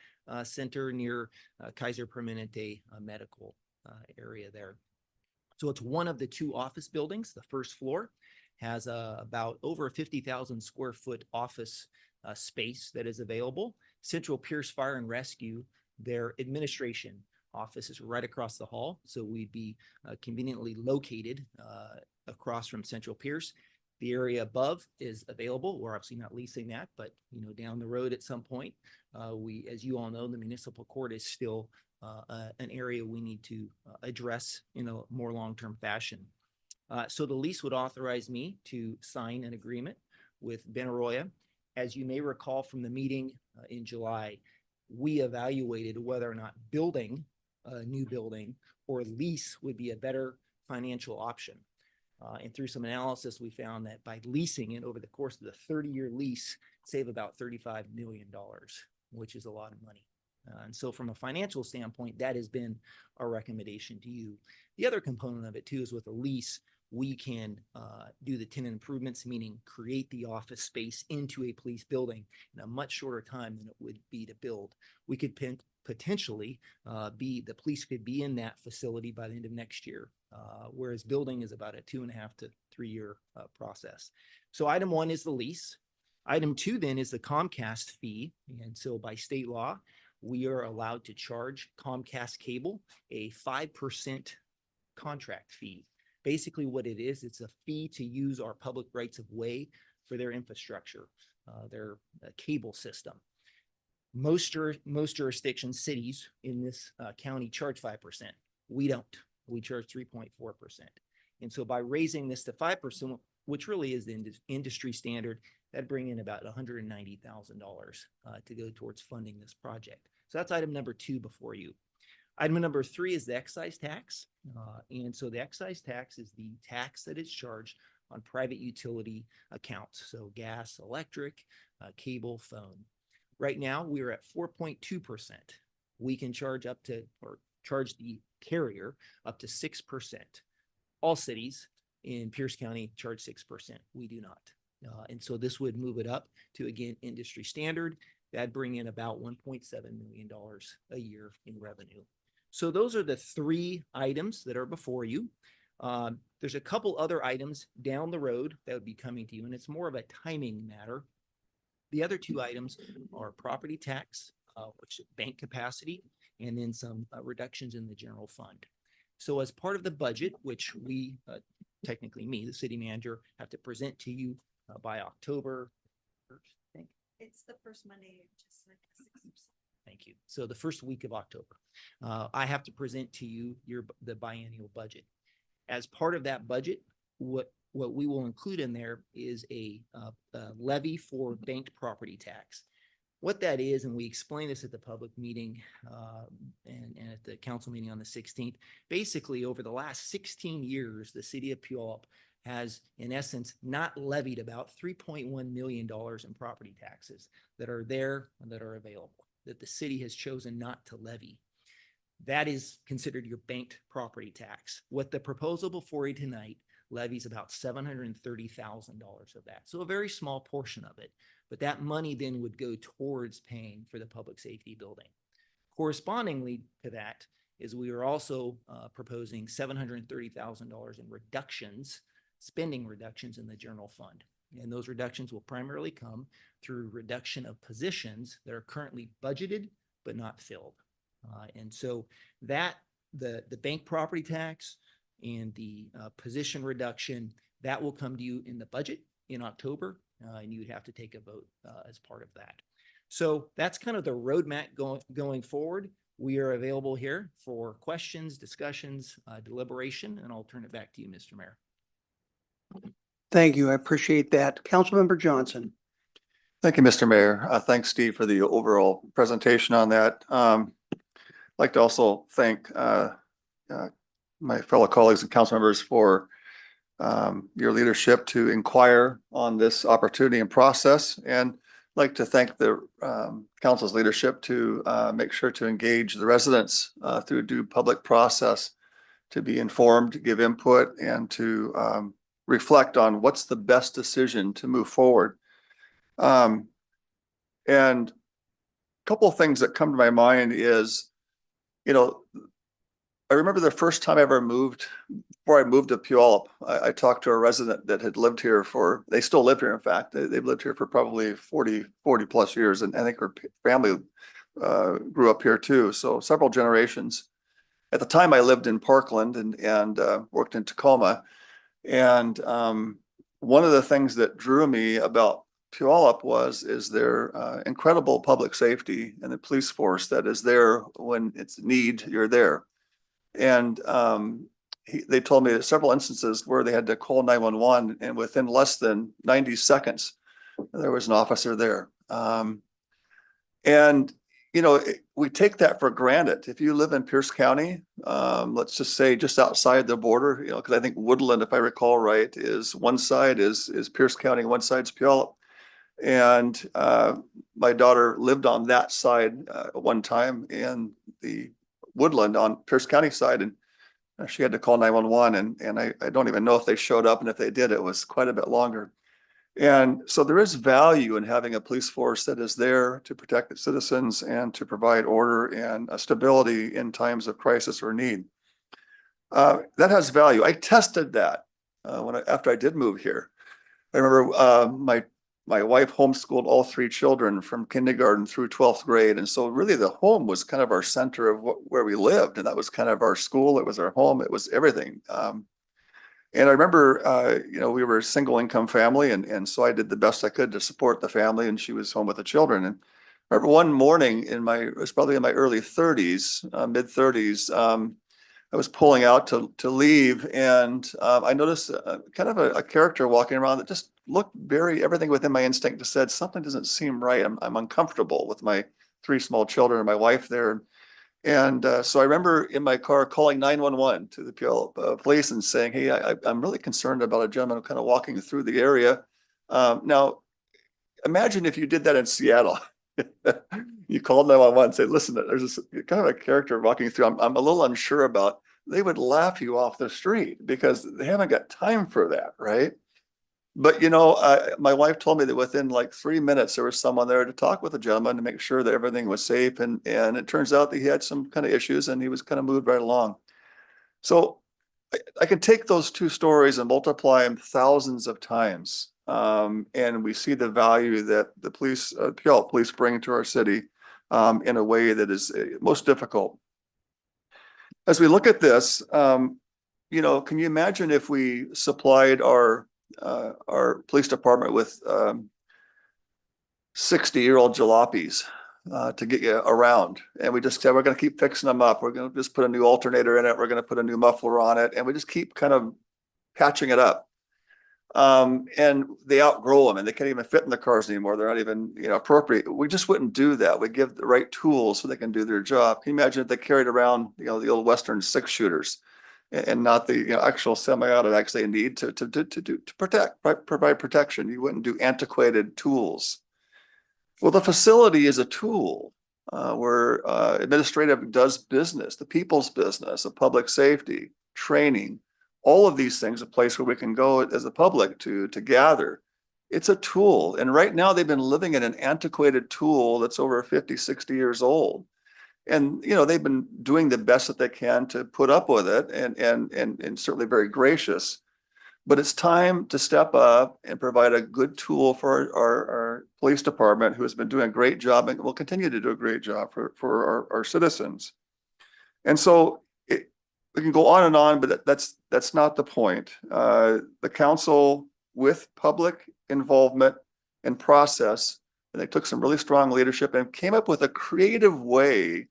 Center near Kaiser Permanente Medical area there. So it's one of the 2 office buildings. The first floor has about over 50,000 square foot office space that is available. Central Pierce Fire and Rescue, their administration office is right across the hall. So we'd be conveniently located across from Central Pierce. The area above is available. We're obviously not leasing that, but down the road at some point, as you all know, the municipal court is still an area we need to address in a more long-term fashion. So the lease would authorize me to sign an agreement with Benaroya. As you may recall from the meeting in July, we evaluated whether or not building a new building or lease would be a better financial option. And through some analysis, we found that by leasing it over the course of the 30-year lease, save about $35 million, which is a lot of money. And so from a financial standpoint, that has been our recommendation to you. The other component of it too is with a lease, we can do the tenant improvements, meaning create the office space into a police building in a much shorter time than it would be to build. We could potentially the police could be in that facility by the end of next year, whereas building is about a 2.5 to 3 year process. So item 1 is the lease. Item 2 then is the Comcast fee. And so by state law, we are allowed to charge Comcast Cable a 5% contract fee. Basically what it is, it's a fee to use our public rights of way for their infrastructure, their cable system. Most jurisdictions, cities in this county charge 5%. We don't. We charge 3.4%. And so by raising this to 5%, which really is the industry standard, that'd bring in about $190,000 to go towards funding this project. So that's item number 2 before you. Item number 3 is the excise tax. And so the excise tax is the tax that is charged on private utility accounts. So gas, electric, cable, phone. Right now, we're at 4.2%. We can charge up to, or charge the carrier up to 6%. All cities in Pierce County charge 6%. We do not. And so this would move it up to, again, industry standard. That'd bring in about $1.7 million a year in revenue. So those are the 3 items that are before you. There's a couple other items down the road that would be coming to you, and it's more of a timing matter. The other 2 items are property tax, which is bank capacity, and then some reductions in the general fund. So as part of the budget, which we, technically me, the city manager, have to present to you by October 1st, I think. It's the first Monday, just like the 6th. Thank you. So the first week of October, I have to present to you the biennial budget. As part of that budget, what we will include in there is a levy for banked property tax. What that is, and we explained this at the public meeting and at the council meeting on the 16th, basically over the last 16 years, the city of Puyallup has in essence not levied about $3.1 million in property taxes that are there and that are available, that the city has chosen not to levy. That is considered your banked property tax. What the proposal before you tonight levies about $730,000 of that. So a very small portion of it, but that money then would go towards paying for the public safety building. Correspondingly to that is we are also proposing $730,000 in reductions, spending reductions in the general fund. And those reductions will primarily come through reduction of positions that are currently budgeted but not filled. And so that the bank property tax and the position reduction, that will come to you in the budget in October, and you'd have to take a vote as part of that. So that's kind of the roadmap going forward. We are available here for questions, discussions, deliberation, and I'll turn it back to you, Mr. Mayor. Thank you. I appreciate that. Councilmember Johnson. Thank you, Mr. Mayor. Thanks, Steve, for the overall presentation on that. I'd like to also thank my fellow colleagues and council members for your leadership to inquire on this opportunity and process. And I'd like to thank the council's leadership to make sure to engage the residents through due public process, to be informed, to give input, and to reflect on what's the best decision to move forward. And a couple of things that come to my mind is, you know, I remember the first time I ever moved, before I moved to Puyallup, I talked to a resident that had lived here they still live here, in fact. They've lived here for probably 40 plus years, and I think her family grew up here too, so several generations. At the time, I lived in Parkland and worked in Tacoma. And one of the things that drew me about Puyallup is their incredible public safety and the police force that is there when it's need, you're there. And they told me several instances where they had to call 911, and within less than 90 seconds, there was an officer there. And, you know, we take that for granted. If you live in Pierce County, let's just say just outside the border, you know, because I think Woodland, if I recall right, is one side is Pierce County, one side's Puyallup. And my daughter lived on that side one time in the Woodland on Pierce County side, and she had to call 911, and I don't even know if they showed up, and if they did, it was quite a bit longer. And so there is value in having a police force that is there to protect the citizens and to provide order and stability in times of crisis or need. That has value. I tested that after I did move here. I remember my wife homeschooled all three children from kindergarten through 12th grade. And so really the home was kind of our center of where we lived. And that was kind of our school. It was our home. It was everything. And I remember, you know, we were a single income family. And so I did the best I could to support the family. And she was home with the children. And I remember one morning it was probably in my early 30s, mid 30s, I was pulling out to leave, and I noticed kind of a character walking around that just looked everything within my instinct just said, something doesn't seem right. I'm uncomfortable with my three small children and my wife there. And so I remember in my car calling 911 to the Puyallup police and saying, hey, I'm really concerned about a gentleman kind of walking through the area. Now, imagine if you did that in Seattle. You called 911 and say, listen, there's this kind of a character walking through. I'm a little unsure about. They would laugh you off the street because they haven't got time for that, right? But, you know, my wife told me that within like 3 minutes, there was someone there to talk with the gentleman to make sure that everything was safe. And it turns out that he had some kind of issues and he was kind of moved right along. So I can take those two stories and multiply them thousands of times. And we see the value that the Puyallup police bring to our city. in a way that is most difficult. As we look at this, you know, can you imagine if we supplied our police department with 60-year-old jalopies to get you around, and we just said we're going to keep fixing them up. We're going to just put a new alternator in it. We're going to put a new muffler on it, and we just keep kind of patching it up. And they outgrow them, and they can't even fit in the cars anymore. They're not even, you know, appropriate. We just wouldn't do that. We give the right tools so they can do their job. Can you imagine if they carried around, you know, the old Western 6-shooters and not the, you know, actual semi-automatics they need to protect, provide protection? You wouldn't do antiquated tools. Well, the facility is a tool where administrative does business, the people's business of public safety, training, all of these things, a place where we can go as a public to gather. It's a tool. And right now they've been living in an antiquated tool that's over 50, 60 years old. And, you know, they've been doing the best that they can to put up with it, and certainly very gracious. But it's time to step up and provide a good tool for our police department, who has been doing a great job and will continue to do a great job for our citizens. And so we can go on, but that's not the point. The council, with public involvement and process, and they took some really strong leadership and came up with a creative way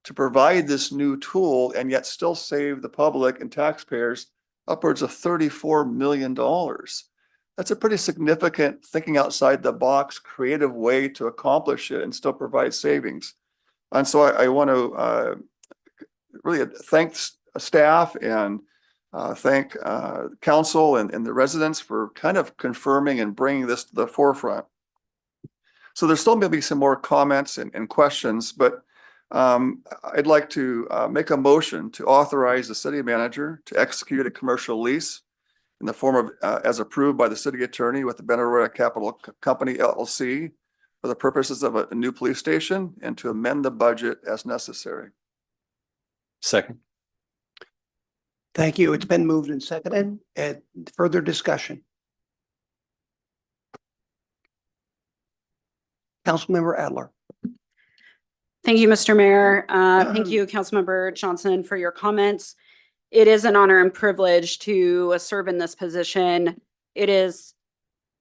to provide this new tool and yet still save the public and taxpayers upwards of $34 million. That's a pretty significant thinking outside the box, creative way to accomplish it and still provide savings. And so I want to really thank staff and thank council and the residents for kind of confirming and bringing this to the forefront. So there's still maybe some more comments and questions, but I'd like to make a motion to authorize the city manager to execute a commercial lease in the form of as approved by the city attorney with the Benaroya Capital Company LLC for the purposes of a new police station, and to amend the budget as necessary. Second. Thank you. It's been moved and seconded. And further discussion. Councilmember Adler. Thank you, Mr. Mayor. Thank you, Councilmember Johnson, for your comments. It is an honor and privilege to serve in this position. It is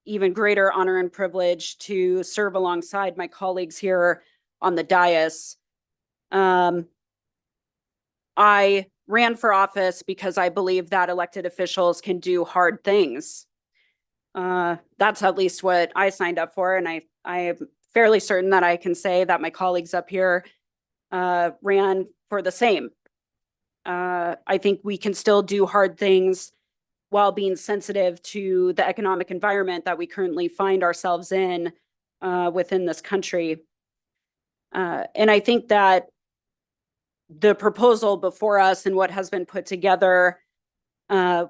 even greater honor and privilege to serve alongside my colleagues here on the dais. I ran for office because I believe that elected officials can do hard things. That's at least what I signed up for, and I am fairly certain that I can say that my colleagues up here ran for the same. I think we can still do hard things while being sensitive to the economic environment that we currently find ourselves in within this country. And I think that the proposal before us and what has been put together,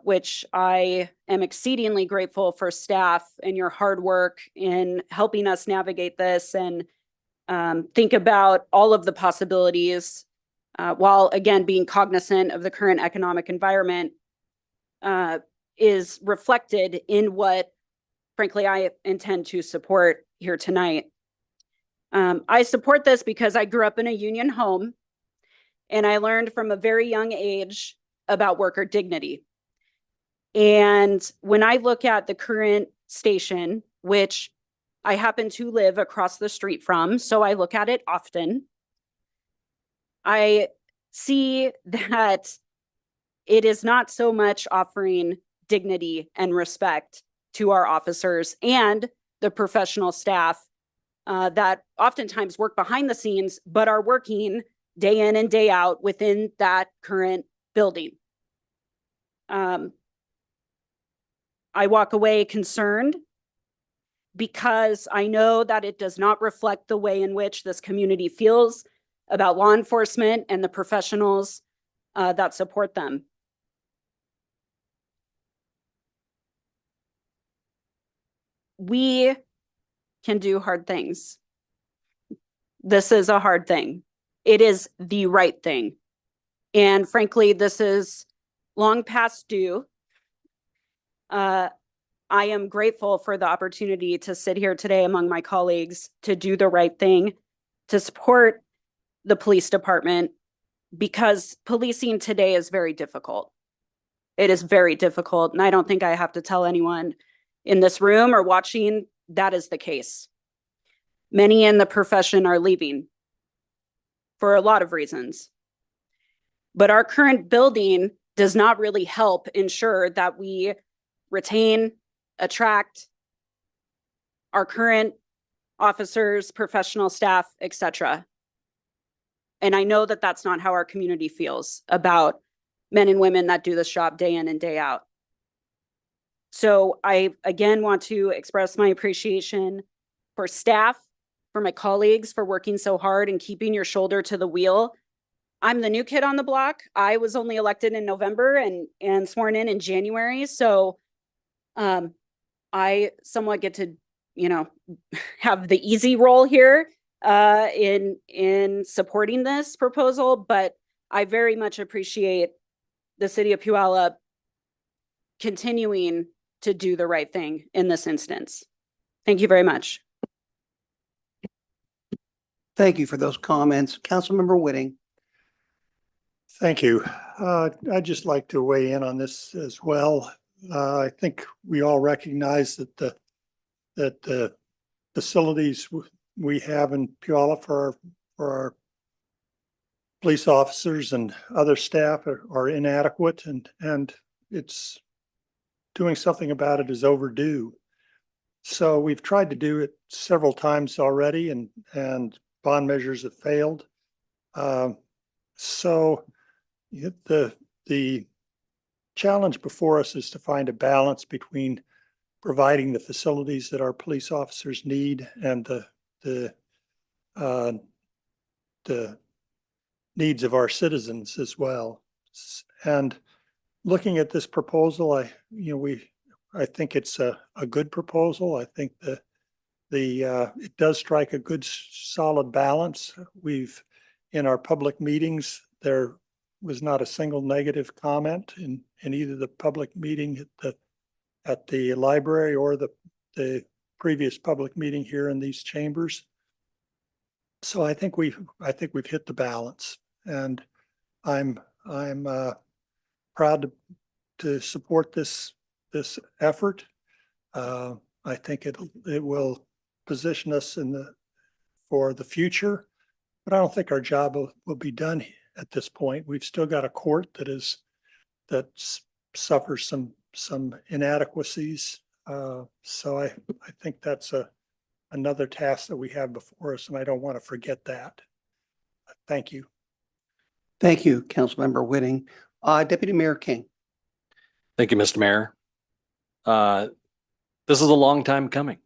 which I am exceedingly grateful for staff and your hard work in helping us navigate this and think about all of the possibilities while again being cognizant of the current economic environment, is reflected in what, frankly, I intend to support here tonight. I support this because I grew up in a union home, and I learned from a very young age about worker dignity. And when I look at the current station, which I happen to live across the street from, so I look at it often, I see that it is not so much offering dignity and respect to our officers and the professional staff that oftentimes work behind the scenes, but are working day in and day out within that current building. I walk away concerned because I know that it does not reflect the way in which this community feels about law enforcement and the professionals that support them. We can do hard things. This is a hard thing. It is the right thing. And frankly, this is long past due. I am grateful for the opportunity to sit here today among my colleagues to do the right thing, to support the police department because policing today is very difficult. It is very difficult. And I don't think I have to tell anyone in this room or watching that is the case. Many in the profession are leaving for a lot of reasons. But our current building does not really help ensure that we retain, attract our current officers, professional staff, etc. And I know that that's not how our community feels about men and women that do this job day in and day out. So I, again, want to express my appreciation for staff, for my colleagues, for working so hard and keeping your shoulder to the wheel. I'm the new kid on the block. I was only elected in November and sworn in January. So I somewhat get to, have the easy role here in supporting this proposal, but I very much appreciate the city of Puyallup continuing to do the right thing in this instance. Thank you very much. Thank you for those comments. Councilmember Whitting. Thank you. I'd just like to weigh in on this as well. I think we all recognize that the facilities we have in Puyallup for our police officers and other staff are inadequate, and it's doing something about it is overdue. So we've tried to do it several times already, and bond measures have failed. So the challenge before us is to find a balance between providing the facilities that our police officers need and the needs of our citizens as well. And looking at this proposal, I think it's a good proposal. I think it does strike a good solid balance. In our public meetings, there was not a single negative comment in either the public meeting at the library or the previous public meeting here in these chambers. So I think we've hit the balance, and I'm proud to support this effort. I think it will position us for the future, but I don't think our job will be done at this point. We've still got a court that suffers some inadequacies. So I think that's another task that we have before us, and I don't want to forget that. Thank you. Thank you, Councilmember Whitting. Deputy Mayor King. Thank you, Mr. Mayor. This is a long time coming.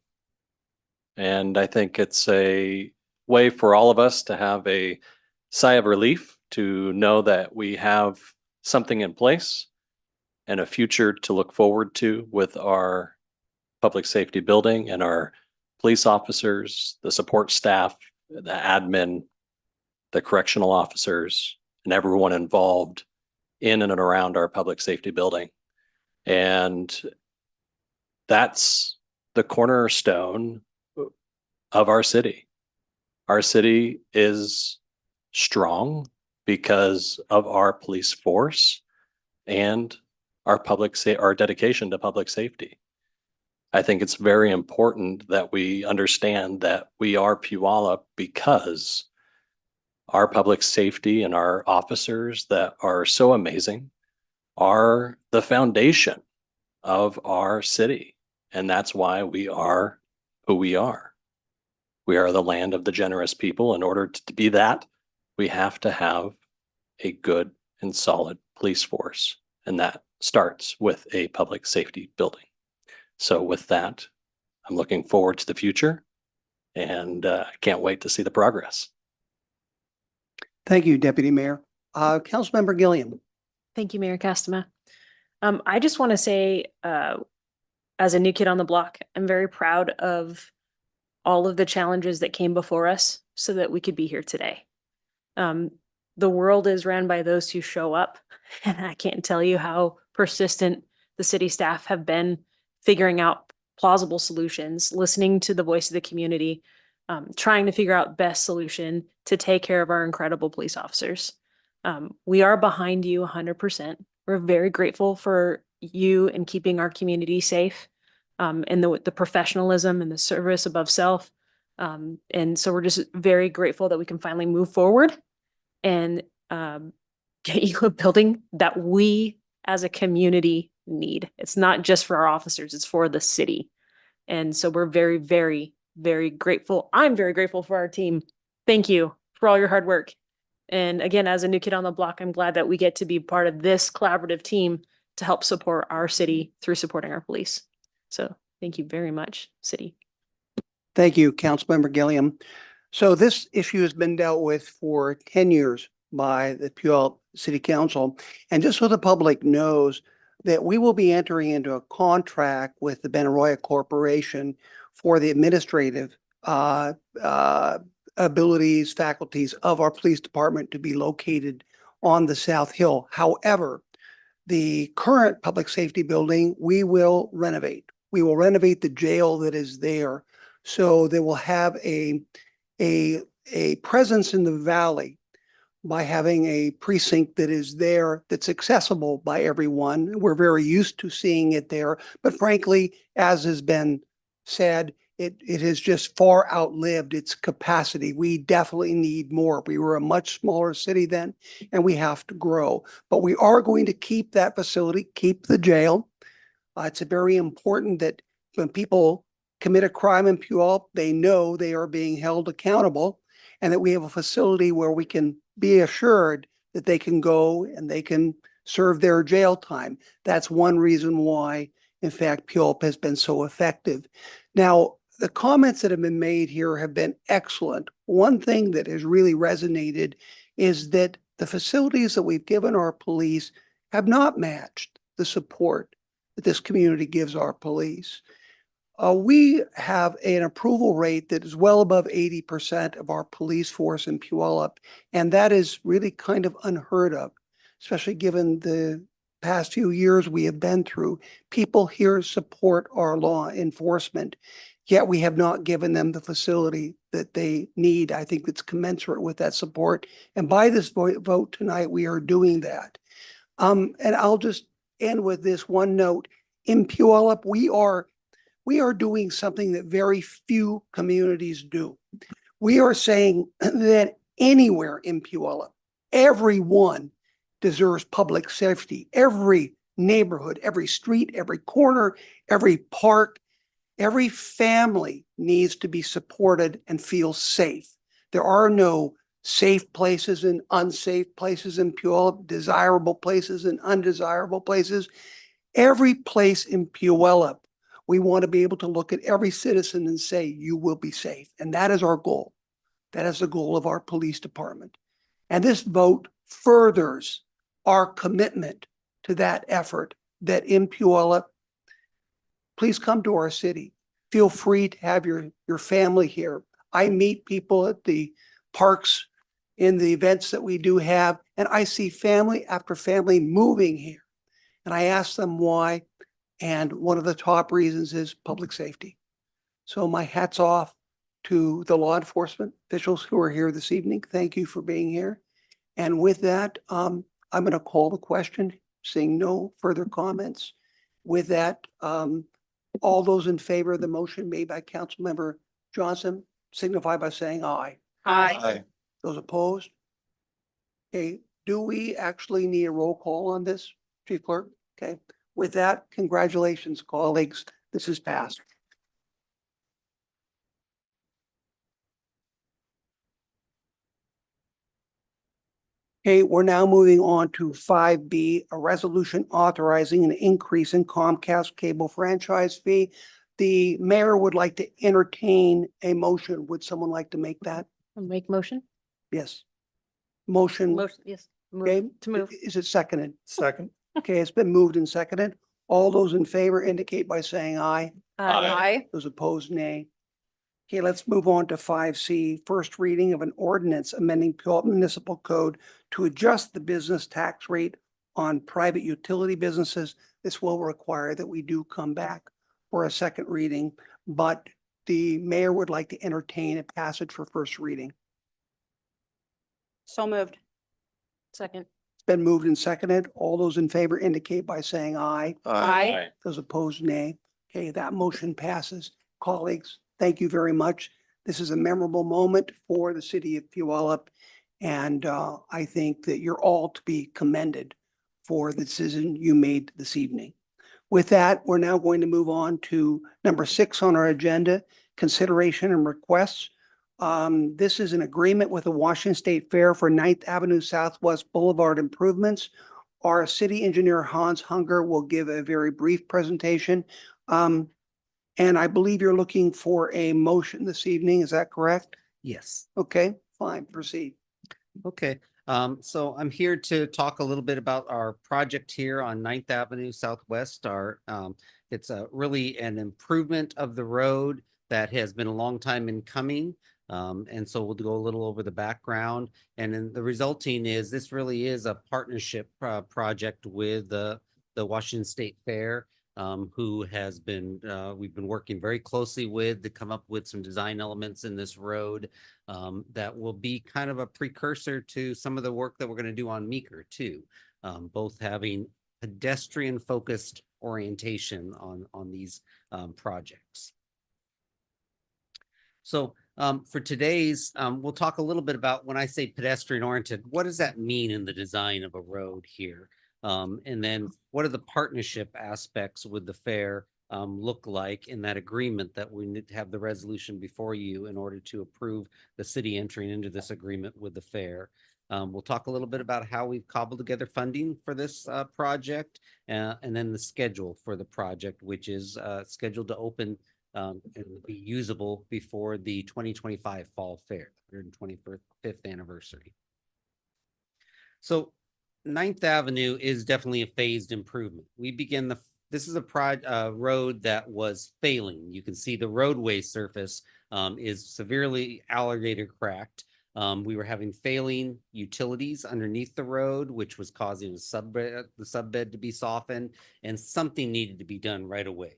And I think it's a way for all of us to have a sigh of relief to know that we have something in place and a future to look forward to with our public safety building and our police officers, the support staff, the admin, the correctional officers, and everyone involved in and around our public safety building. And that's the cornerstone of our city. Our city is strong because of our police force and our our dedication to public safety. I think it's very important that we understand that we are Puyallup because our public safety and our officers that are so amazing are the foundation of our city. And that's why we are who we are. We are the land of the generous people. In order to be that, we have to have a good and solid police force. And that starts with a public safety building. So with that, I'm looking forward to the future, and I can't wait to see the progress. Thank you, Deputy Mayor. Councilmember Gilliam. Thank you, Mayor Castema. I just want to say, as a new kid on the block, I'm very proud of all of the challenges that came before us so that we could be here today. The world is ran by those who show up, and I can't tell you how persistent the city staff have been figuring out plausible solutions, listening to the voice of the community, trying to figure out best solution to take care of our incredible police officers. We are behind you 100%. We're very grateful for you and keeping our community safe, and the professionalism and the service above self. And so we're just very grateful that we can finally move forward and get you a building that we as a community need. It's not just for our officers, it's for the city. And so we're very, very, very grateful. I'm very grateful for our team. Thank you for all your hard work. And again, as a new kid on the block, I'm glad that we get to be part of this collaborative team to help support our city through supporting our police. So thank you very much, city. Thank you, Councilmember Gilliam. So this issue has been dealt with for 10 years by the Puyallup City Council. And just so the public knows that we will be entering into a contract with the Benaroya Corporation for the administrative abilities, faculties of our police department to be located on the South Hill. However, the current public safety building, we will renovate. We will renovate the jail that is there. So they will have a presence in the valley by having a precinct that is there, that's accessible by everyone. We're very used to seeing it there, but frankly, as has been said, it has just far outlived its capacity. We definitely need more. We were a much smaller city then, and we have to grow. But we are going to keep that facility, keep the jail. It's very important that when people commit a crime in Puyallup, they know they are being held accountable, and that we have a facility where we can be assured that they can go and they can serve their jail time. That's one reason why, in fact, Puyallup has been so effective. Now, the comments that have been made here have been excellent. One thing that has really resonated is that the facilities that we've given our police have not matched the support that this community gives our police. We have an approval rate that is well above 80% of our police force in Puyallup, and that is really kind of unheard of, especially given the past few years we have been through. People here support our law enforcement, yet we have not given them the facility that they need. I think that's commensurate with that support. And by this vote tonight, we are doing that. And I'll just end with this one note. In Puyallup, we are doing something that very few communities do. We are saying that anywhere in Puyallup, everyone deserves public safety. Every neighborhood, every street, every corner, every park, every family needs to be supported and feel safe. There are no safe places and unsafe places in Puyallup, desirable places and undesirable places. Every place in Puyallup, we want to be able to look at every citizen and say, you will be safe. And that is our goal. That is the goal of our police department. And this vote furthers our commitment to that effort, that in Puyallup, please come to our city. Feel free to have your family here. I meet people at the parks in the events that we do have, and I see family after family moving here. And I ask them why. And one of the top reasons is public safety. So my hat's off to the law enforcement officials who are here this evening. Thank you for being here. And with that, I'm going to call the question, seeing no further comments. With that, all those in favor of the motion made by Councilmember Johnson signify by saying aye. Aye. Those opposed? Okay, do we actually need a roll call on this, Chief Clerk? Okay. With that, congratulations, colleagues. This is passed. Okay, we're now moving on to 5B, a resolution authorizing an increase in Comcast cable franchise fee. The mayor would like to entertain a motion. Would someone like to make that? I'll make motion. Yes. Motion. Motion, yes. Okay, Move to move. Is it seconded? Second. Okay, it's been moved and seconded. All those in favor indicate by saying aye. Aye. Those opposed, nay. Okay, let's move on to 5C, first reading of an ordinance amending Puyallup Municipal Code to adjust the business tax rate on private utility businesses. This will require that we do come back for a second reading, but the mayor would like to entertain a passage for first reading. So moved. Second. It's been moved and seconded. All those in favor indicate by saying aye. Aye. Those opposed, nay. Okay, that motion passes. Colleagues, thank you very much. This is a memorable moment for the city of Puyallup. And I think that you're all to be commended for the decision you made this evening. With that, we're now going to move on to number 6 on our agenda, consideration and requests. This is an agreement with the Washington State Fair for 9th Avenue Southwest Boulevard improvements. Our city engineer, Hans Hunger, will give a very brief presentation. And I believe you're looking for a motion this evening. Is that correct? Yes. Okay, fine, proceed. Okay. So I'm here to talk a little bit about our project here on 9th Avenue Southwest. It's really an improvement of the road that has been a long time in coming. And so we'll go a little over the background. And then the resulting is this really is a partnership project with the Washington State Fair, who has been, we've been working very closely with to come up with some design elements in this road that will be kind of a precursor to some of the work that we're going to do on Meeker too, both having pedestrian focused orientation on these projects. So for today's, we'll talk a little bit about when I say pedestrian oriented, what does that mean in the design of a road here? And then what are the partnership aspects with the fair look like in that agreement that we need to have the resolution before you in order to approve the city entering into this agreement with the fair. We'll talk a little bit about how we've cobbled together funding for this project and then the schedule for the project, which is scheduled to open and be usable before the 2025 Fall Fair, 125th anniversary. So 9th Avenue is definitely a phased improvement. We begin this is a road that was failing. You can see the roadway surface is severely alligator cracked. We were having failing utilities underneath the road, which was causing the subbed to be softened, and something needed to be done right away.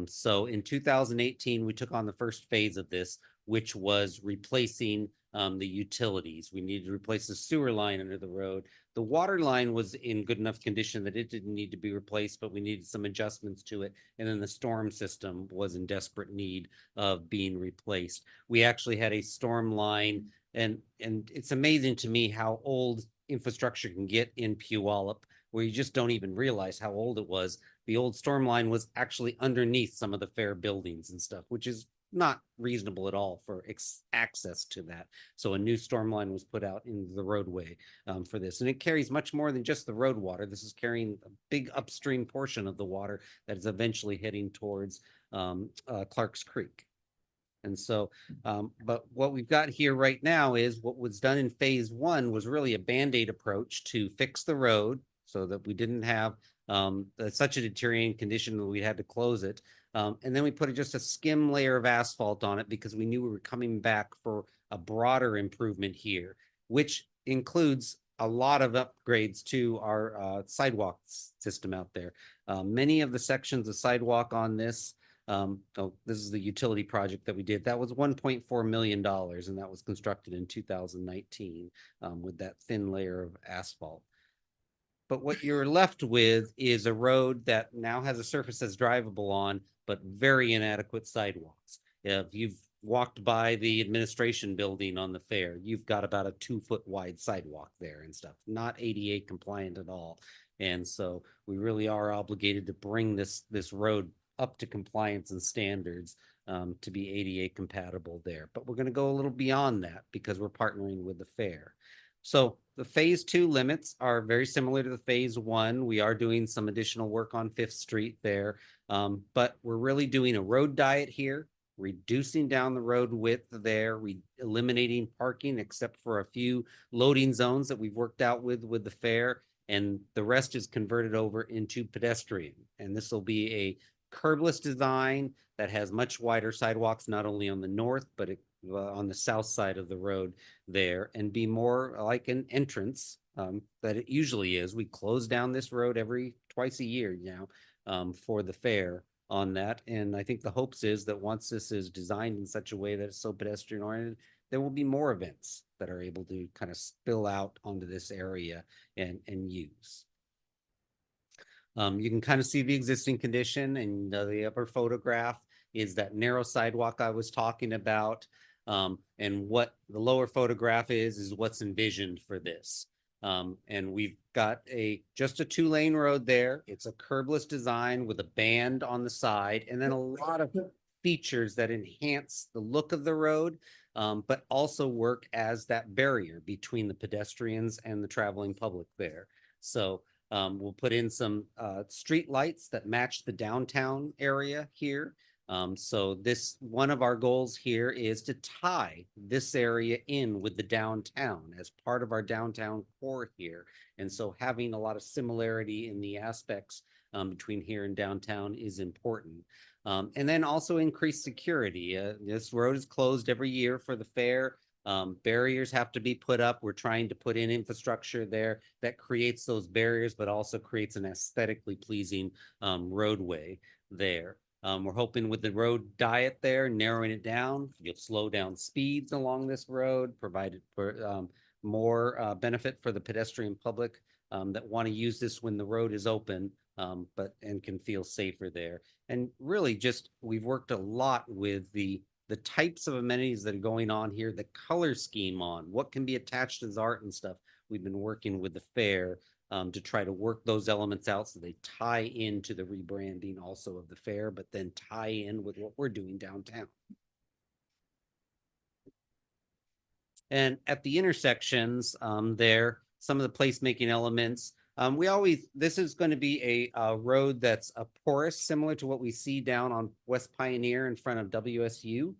So in 2018, we took on the first phase of this, which was replacing the utilities. We needed to replace the sewer line under the road. The water line was in good enough condition that it didn't need to be replaced, but we needed some adjustments to it. And then the storm system was in desperate need of being replaced. We actually had a storm line, and it's amazing to me how old infrastructure can get in Puyallup, where you just don't even realize how old it was. The old storm line was actually underneath some of the fair buildings and stuff, which is not reasonable at all for access to that. So a new storm line was put out into the roadway for this. And it carries much more than just the road water. This is carrying a big upstream portion of the water that is eventually heading towards Clark's Creek. And so, but what we've got here right now is what was done in phase 1 was really a Band-Aid approach to fix the road so that we didn't have such a deteriorating condition that we had to close it. And then we put just a skim layer of asphalt on it because we knew we were coming back for a broader improvement here, which includes a lot of upgrades to our sidewalk system out there. Many of the sections of sidewalk on this, this is the utility project that we did. That was $1.4 million, and that was constructed in 2019 with that thin layer of asphalt. But what you're left with is a road that now has a surface that's drivable on, but very inadequate sidewalks. If you've walked by the administration building on the fair, you've got about a 2-foot wide sidewalk there and stuff, not ADA compliant at all. And so we really are obligated to bring this road up to compliance and standards to be ADA compatible there. But we're going to go a little beyond that because we're partnering with the fair. So the phase 2 limits are very similar to the phase 1. We are doing some additional work on 5th Street there, but we're really doing a road diet here, reducing down the road width there, eliminating parking except for a few loading zones that we've worked out with the fair, and the rest is converted over into pedestrian. And this will be a curbless design that has much wider sidewalks, not only on the north, but on the south side of the road there, and be more like an entrance that it usually is. We close down this road twice a year now for the fair on that. And I think the hopes is that once this is designed in such a way that it's so pedestrian oriented, there will be more events that are able to kind of spill out onto this area and use. You can kind of see the existing condition, and the upper photograph is that narrow sidewalk I was talking about. And what the lower photograph is what's envisioned for this. And we've got just a 2-lane road there. It's a curbless design with a band on the side, and then a lot of features that enhance the look of the road, but also work as that barrier between the pedestrians and the traveling public there. So we'll put in some street lights that match the downtown area here. So one of our goals here is to tie this area in with the downtown as part of our downtown core here. And so having a lot of similarity in the aspects between here and downtown is important. And then also increase security. This road is closed every year for the fair. Barriers have to be put up. We're trying to put in infrastructure there that creates those barriers, but also creates an aesthetically pleasing roadway there. We're hoping with the road diet there, narrowing it down, you'll slow down speeds along this road, provide more benefit for the pedestrian public that want to use this when the road is open, and can feel safer there. And really just, we've worked a lot with the types of amenities that are going on here, the color scheme on what can be attached as art and stuff. We've been working with the fair to try to work those elements out so they tie into the rebranding also of the fair, but then tie in with what we're doing downtown. And at the intersections there, some of the placemaking elements, this is going to be a road that's a porous, similar to what we see down on West Pioneer in front of WSU.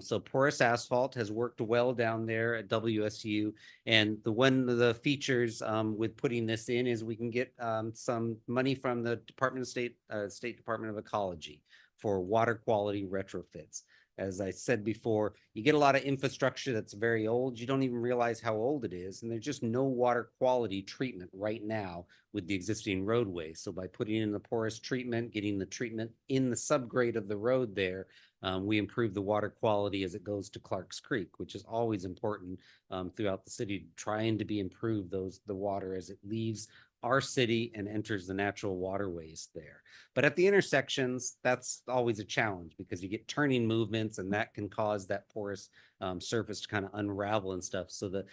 So porous asphalt has worked well down there at WSU. And one of the features with putting this in is we can get some money from the State Department of Ecology for water quality retrofits. As I said before, you get a lot of infrastructure that's very old. You don't even realize how old it is. And there's just no water quality treatment right now with the existing roadway. So by putting in the porous treatment, getting the treatment in the subgrade of the road there, we improve the water quality as it goes to Clark's Creek, which is always important throughout the city, trying to be improved the water as it leaves our city and enters the natural waterways there. But at the intersections, that's always a challenge because you get turning movements and that can cause that porous surface to kind of unravel and stuff. So the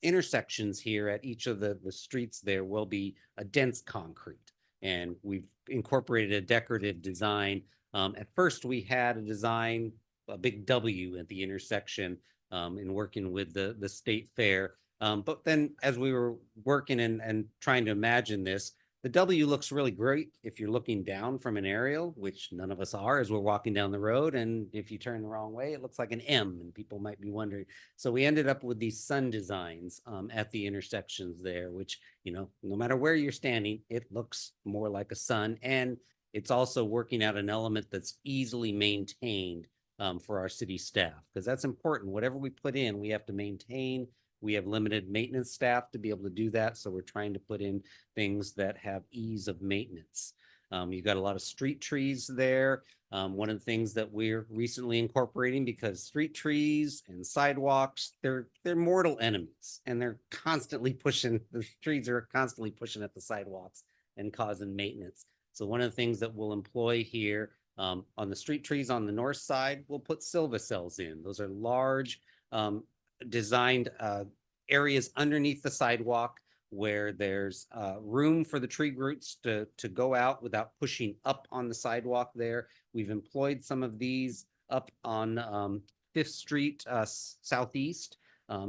intersections here at each of the streets there will be a dense concrete. And we've incorporated a decorative design. At first we had a design, a big W at the intersection in working with the state fair. But then as we were working and trying to imagine this, the W looks really great if you're looking down from an aerial, which none of us are as we're walking down the road. And if you turn the wrong way, it looks like an M and people might be wondering. So we ended up with these sun designs at the intersections there, which, no matter where you're standing, it looks more like a sun. And it's also working out an element that's easily maintained for our city staff, because that's important. Whatever we put in, we have to maintain. We have limited maintenance staff to be able to do that. So we're trying to put in things that have ease of maintenance. You've got a lot of street trees there. One of the things that we're recently incorporating, because street trees and sidewalks, they're mortal enemies, and they're constantly pushing, the trees are constantly pushing at the sidewalks and causing maintenance. So one of the things that we'll employ here on the street trees on the north side, we'll put Silva cells in. Those are large designed areas underneath the sidewalk where there's room for the tree roots to go out without pushing up on the sidewalk there. We've employed some of these up on 5th Street Southeast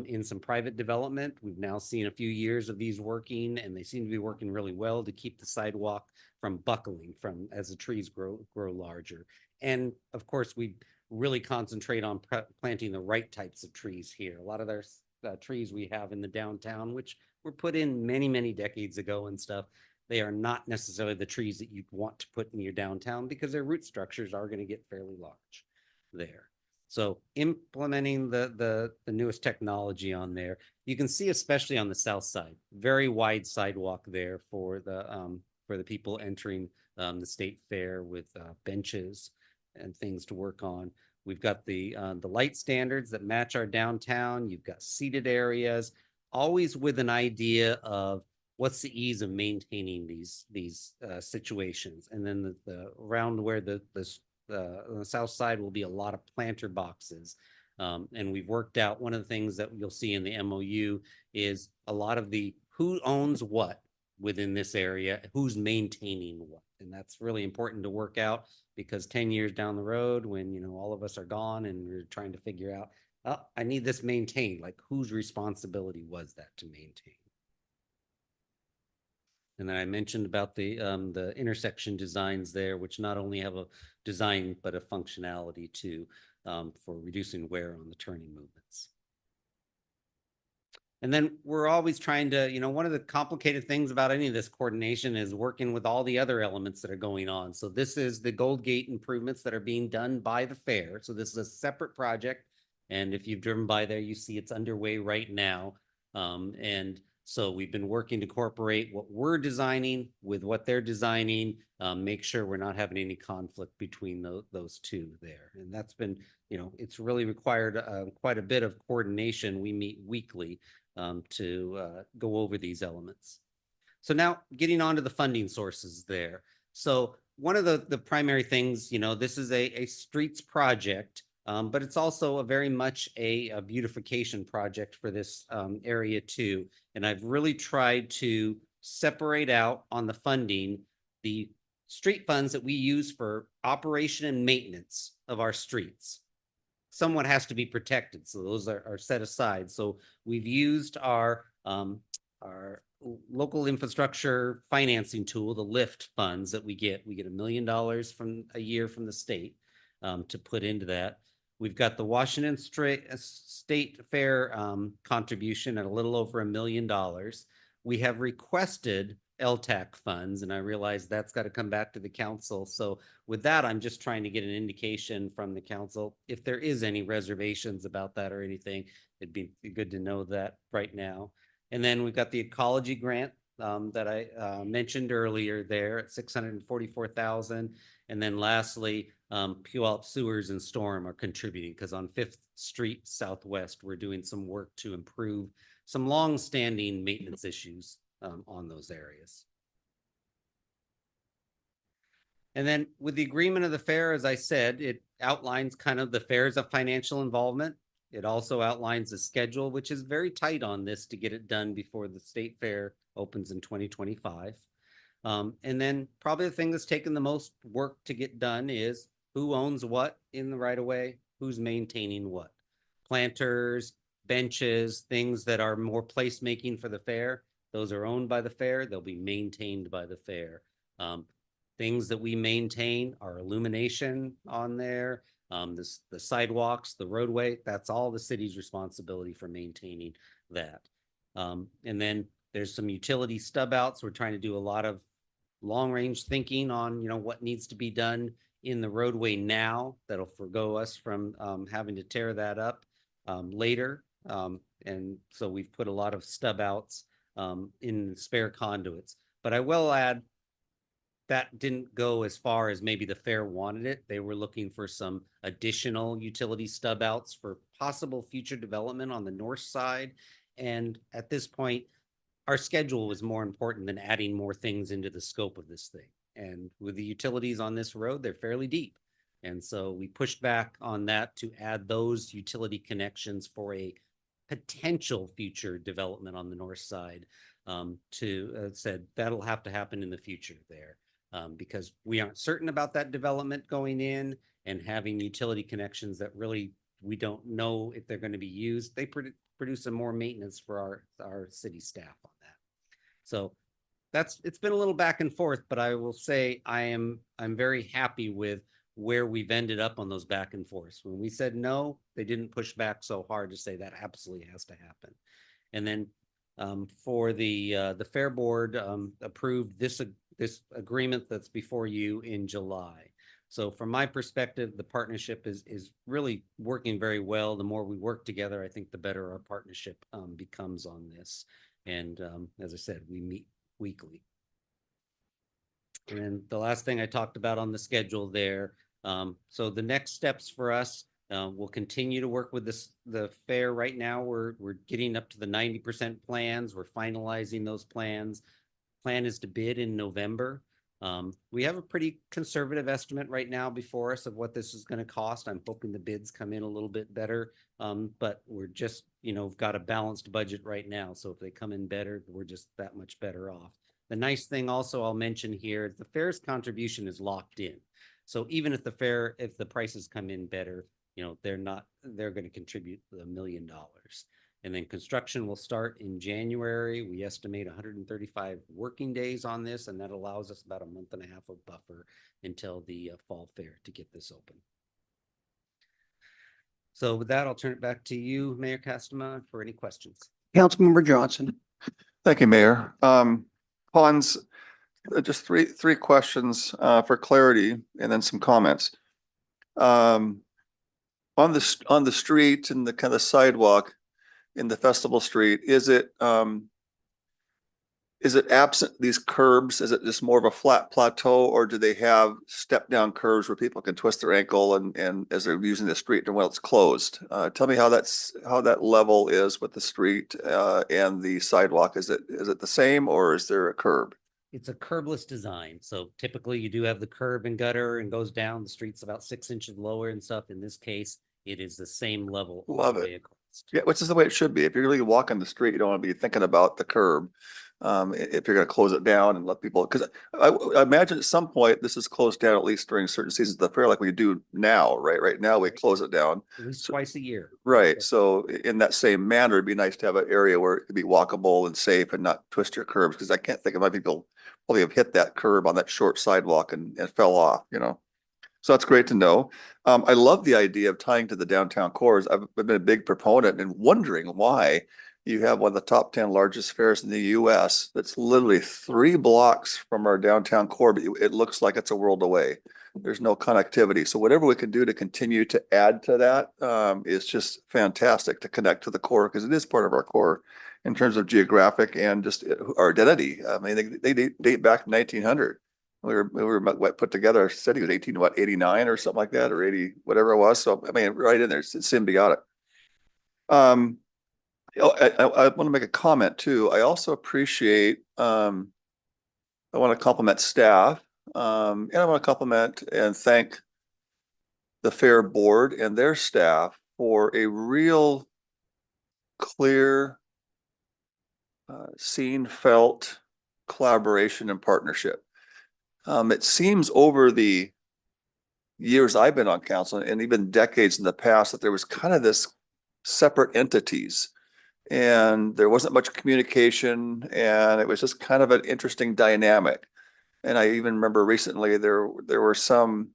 in some private development. We've now seen a few years of these working, and they seem to be working really well to keep the sidewalk from buckling as the trees grow larger. And of course, we really concentrate on planting the right types of trees here. A lot of their trees we have in the downtown, which were put in many, many decades ago and stuff, they are not necessarily the trees that you'd want to put in your downtown because their root structures are going to get fairly large there. So implementing the newest technology on there, you can see, especially on the south side, very wide sidewalk there for the for the people entering the state fair with benches and things to work on. We've got the light standards that match our downtown. You've got seated areas, always with an idea of what's the ease of maintaining these situations. And then the around where the on the south side will be a lot of planter boxes. And we've worked out, one of the things that you'll see in the MOU is a lot of the who owns what within this area, who's maintaining what. And that's really important to work out, because 10 years down the road, when, you know, all of us are gone and we're trying to figure out, oh, I need this maintained, like whose responsibility was that to maintain? And then I mentioned about the intersection designs there, which not only have a design, but a functionality too, for reducing wear on the turning movements. And then we're always trying to, you know, one of the complicated things about any of this coordination is working with all the other elements that are going on. So this is the Gold Gate improvements that are being done by the fair. So this is a separate project. And if you've driven by there, you see it's underway right now. And so we've been working to incorporate what we're designing with what they're designing, make sure we're not having any conflict between those two there. And that's been, you know, it's really required quite a bit of coordination. We meet weekly to go over these elements. So now getting on to the funding sources there. So one of the primary things, you know, this is a streets project, but it's also a very much a beautification project for this area too. And I've really tried to separate out on the funding the street funds that we use for operation and maintenance of our streets. Someone has to be protected, so those are set aside. So we've used our local infrastructure financing tool, the LIFT funds that we get. We get $1 million from a year from the state to put into that. We've got the Washington State Fair contribution at a little over $1 million. We have requested LTAC funds, and I realize that's got to come back to the council. So with that, I'm just trying to get an indication from the council if there is any reservations about that or anything. It'd be good to know that right now. And then we've got the ecology grant that I mentioned earlier there at $644,000. And then lastly, Puyallup Sewers and Storm are contributing, because on 5th Street Southwest, we're doing some work to improve some long-standing maintenance issues on those areas. And then with the agreement of the fair, as I said, it outlines kind of the fair's of financial involvement. It also outlines the schedule, which is very tight on this to get it done before the state fair opens in 2025. And then probably the thing that's taken the most work to get done is who owns what in the right of way, who's maintaining what. Planters, benches, things that are more placemaking for the fair, those are owned by the fair. They'll be maintained by the fair. Things that we maintain are illumination on there, the sidewalks, the roadway, that's all the city's responsibility for maintaining that. And then there's some utility stub outs. We're trying to do a lot of long range thinking on, you know, what needs to be done in the roadway now that'll forgo us from having to tear that up later. And so we've put a lot of stub outs in spare conduits. But I will add, that didn't go as far as maybe the fair wanted it. They were looking for some additional utility stub outs for possible future development on the north side. And at this point, our schedule was more important than adding more things into the scope of this thing. And with the utilities on this road, they're fairly deep. And so we pushed back on that to add those utility connections for a potential future development on the north side. Said that'll have to happen in the future there. Because we aren't certain about that development going in, and having utility connections that really we don't know if they're going to be used. They produce some more maintenance for our city staff on that. So it's been a little back and forth, but I will say I'm very happy with where we've ended up on those back and forths. When we said no, they didn't push back so hard to say that absolutely has to happen. And then for the fair board approved this agreement that's before you in July. So from my perspective, the partnership is really working very well. The more we work together, I think the better our partnership becomes on this. And as I said, we meet weekly. And then the last thing I talked about on the schedule there. So the next steps for us, we'll continue to work with the fair. Right now, we're getting up to the 90% plans. We're finalizing those plans. Plan is to bid in November. We have a pretty conservative estimate right now before us of what this is going to cost. I'm hoping the bids come in a little bit better. But we're just, got a balanced budget right now. So if they come in better, we're just that much better off. The nice thing also I'll mention here, the fair's contribution is locked in. So even if the prices come in better, they're going to contribute $1 million. And then construction will start in January. We estimate 135 working days on this, and that allows us about a month and a half of buffer until the fall fair to get this open. So with that, I'll turn it back to you, Mayor Castema, for any questions. Councilmember Johnson. Thank you, Mayor. Hans, just three questions for clarity and then some comments. On the street and the kind of sidewalk in the Festival Street, is it absent these curbs? Is it just more of a flat plateau, or do they have step down curves where people can twist their ankle and as they're using the street and while it's closed? Tell me how that level is with the street and the sidewalk. Is it the same, or is there a curb? It's a curbless design. So typically you do have the curb and gutter and goes down. The street's about 6 inches lower and stuff. In this case, it is the same level. Love it. Yeah, which is the way it should be. If you're really walking the street, you don't want to be thinking about the curb. If you're going to close it down and let people, because I imagine at some point this is closed down, at least during certain seasons of the fair, like we do now, right? Right now we close it down. At least twice a year. Right. So in that same manner, it'd be nice to have an area where it could be walkable and safe and not twist your curbs, because I can't think of my people probably have hit that curb on that short sidewalk and fell off, So that's great to know. I love the idea of tying to the downtown cores. I've been a big proponent and wondering why you have one of the top 10 largest fairs in the US that's literally 3 blocks from our downtown core, but it looks like it's a world away. There's no connectivity. So whatever we can do to continue to add to that is just fantastic to connect to the core, because it is part of our core in terms of geographic and just our identity. I mean, they date back to 1900. We were put together. Our city was 89 or something like that, or 80, whatever it was. So I mean, right in there, it's symbiotic. I want to make a comment too. I also appreciate. I want to compliment staff, and I want to compliment and thank the fair board and their staff for a real clear, seen, felt collaboration and partnership. It seems over the years I've been on council and even decades in the past that there was kind of this separate entities and there wasn't much communication, and it was just kind of an interesting dynamic. And I even remember recently there were some,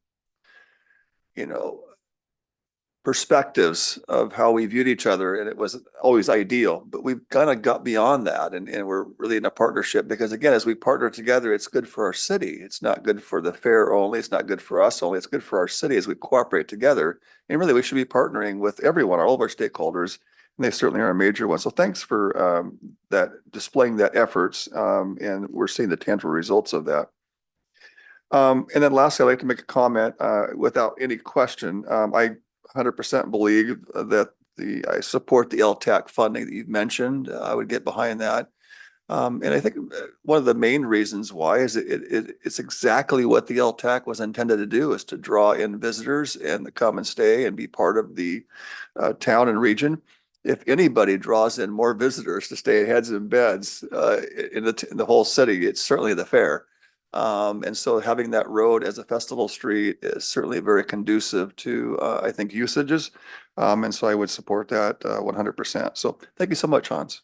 perspectives of how we viewed each other, and it wasn't always ideal, but we've kind of got beyond that, and we're really in a partnership, because again, as we partner together, it's good for our city. It's not good for the fair only, it's not good for us only, it's good for our city as we cooperate together. And really we should be partnering with everyone, all of our stakeholders, and they certainly are a major one. So thanks for displaying that efforts, and we're seeing the tangible results of that. And then lastly, I'd like to make a comment without any question. I 100% believe that I support the LTAC funding that you've mentioned. I would get behind that. And I think one of the main reasons why is it's exactly what the LTAC was intended to do, is to draw in visitors and to come and stay and be part of the town and region. If anybody draws in more visitors to stay heads in beds in the whole city, it's certainly the fair. And so having that road as a festival street is certainly very conducive to, I think, usages. And so I would support that 100%. So thank you so much, Hans.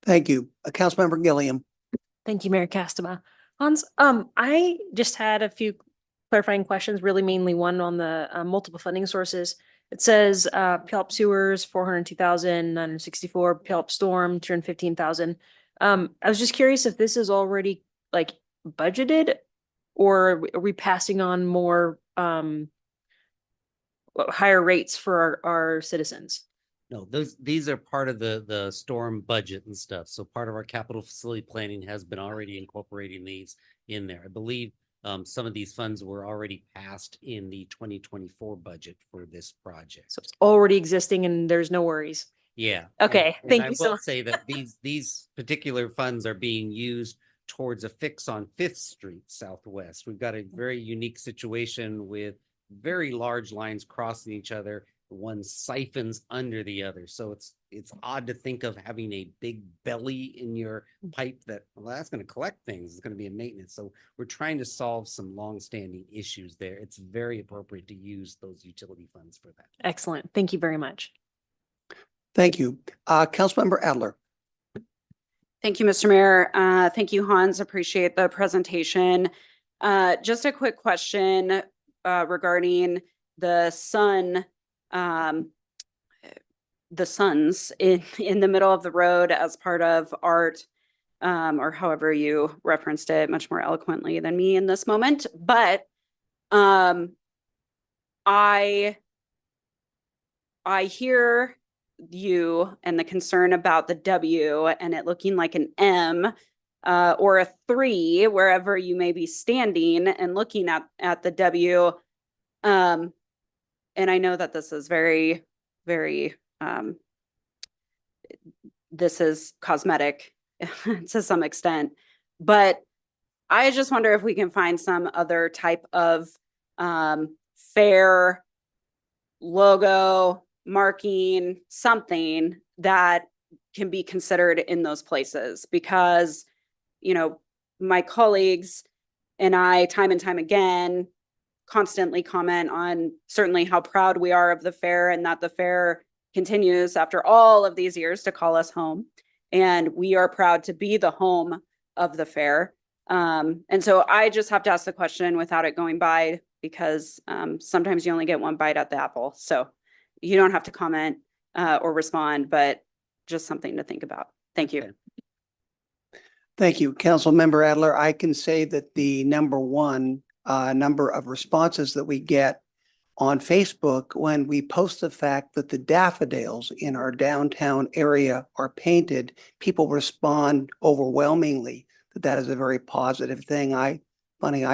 Thank you. Councilmember Gilliam. Thank you, Mayor Castema. Hans, I just had a few clarifying questions, really mainly one on the multiple funding sources. It says Puyallup sewers, 402,964, Puyallup storm, 215,000. I was just curious if this is already like budgeted, or are we passing on more higher rates for our citizens? No, these are part of the storm budget and stuff. So part of our capital facility planning has been already incorporating these. in there. I believe some of these funds were already passed in the 2024 budget for this project. So it's already existing and there's no worries. Yeah. Okay, and thank I you so will much. say that these particular funds are being used towards a fix on Fifth Street Southwest. We've got a very unique situation with very large lines crossing each other. One siphons under the other. So it's odd to think of having a big belly in your pipe that, well, that's going to collect things. It's going to be a maintenance. So we're trying to solve some longstanding issues there. It's very appropriate to use those utility funds for that. Excellent. Thank you very much. Thank you. Councilmember Adler. Thank you, Mr. Mayor. Thank you, Hans. Appreciate the presentation. Just a quick question regarding the suns in the middle of the road as part of art, or however you referenced it much more eloquently than me in this moment. But I hear you and the concern about the W and it looking like an M or a 3 wherever you may be standing and looking at the W. And I know that this is very, very, this is cosmetic to some extent, but I just wonder if we can find some other type of fair logo, marking, something that can be considered in those places, because, you know, my colleagues and I, time and time again, constantly comment on certainly how proud we are of the fair and that the fair continues after all of these years to call us home. And we are proud to be the home of the fair. And so I just have to ask the question without it going by, because sometimes you only get one bite at the apple. So you don't have to comment or respond, but just something to think about. Thank you. Thank you, Councilmember Adler. I can say that the #1 number of responses that we get on Facebook when we post the fact that the daffodils in our downtown area are painted, people respond overwhelmingly that that is a very positive thing. I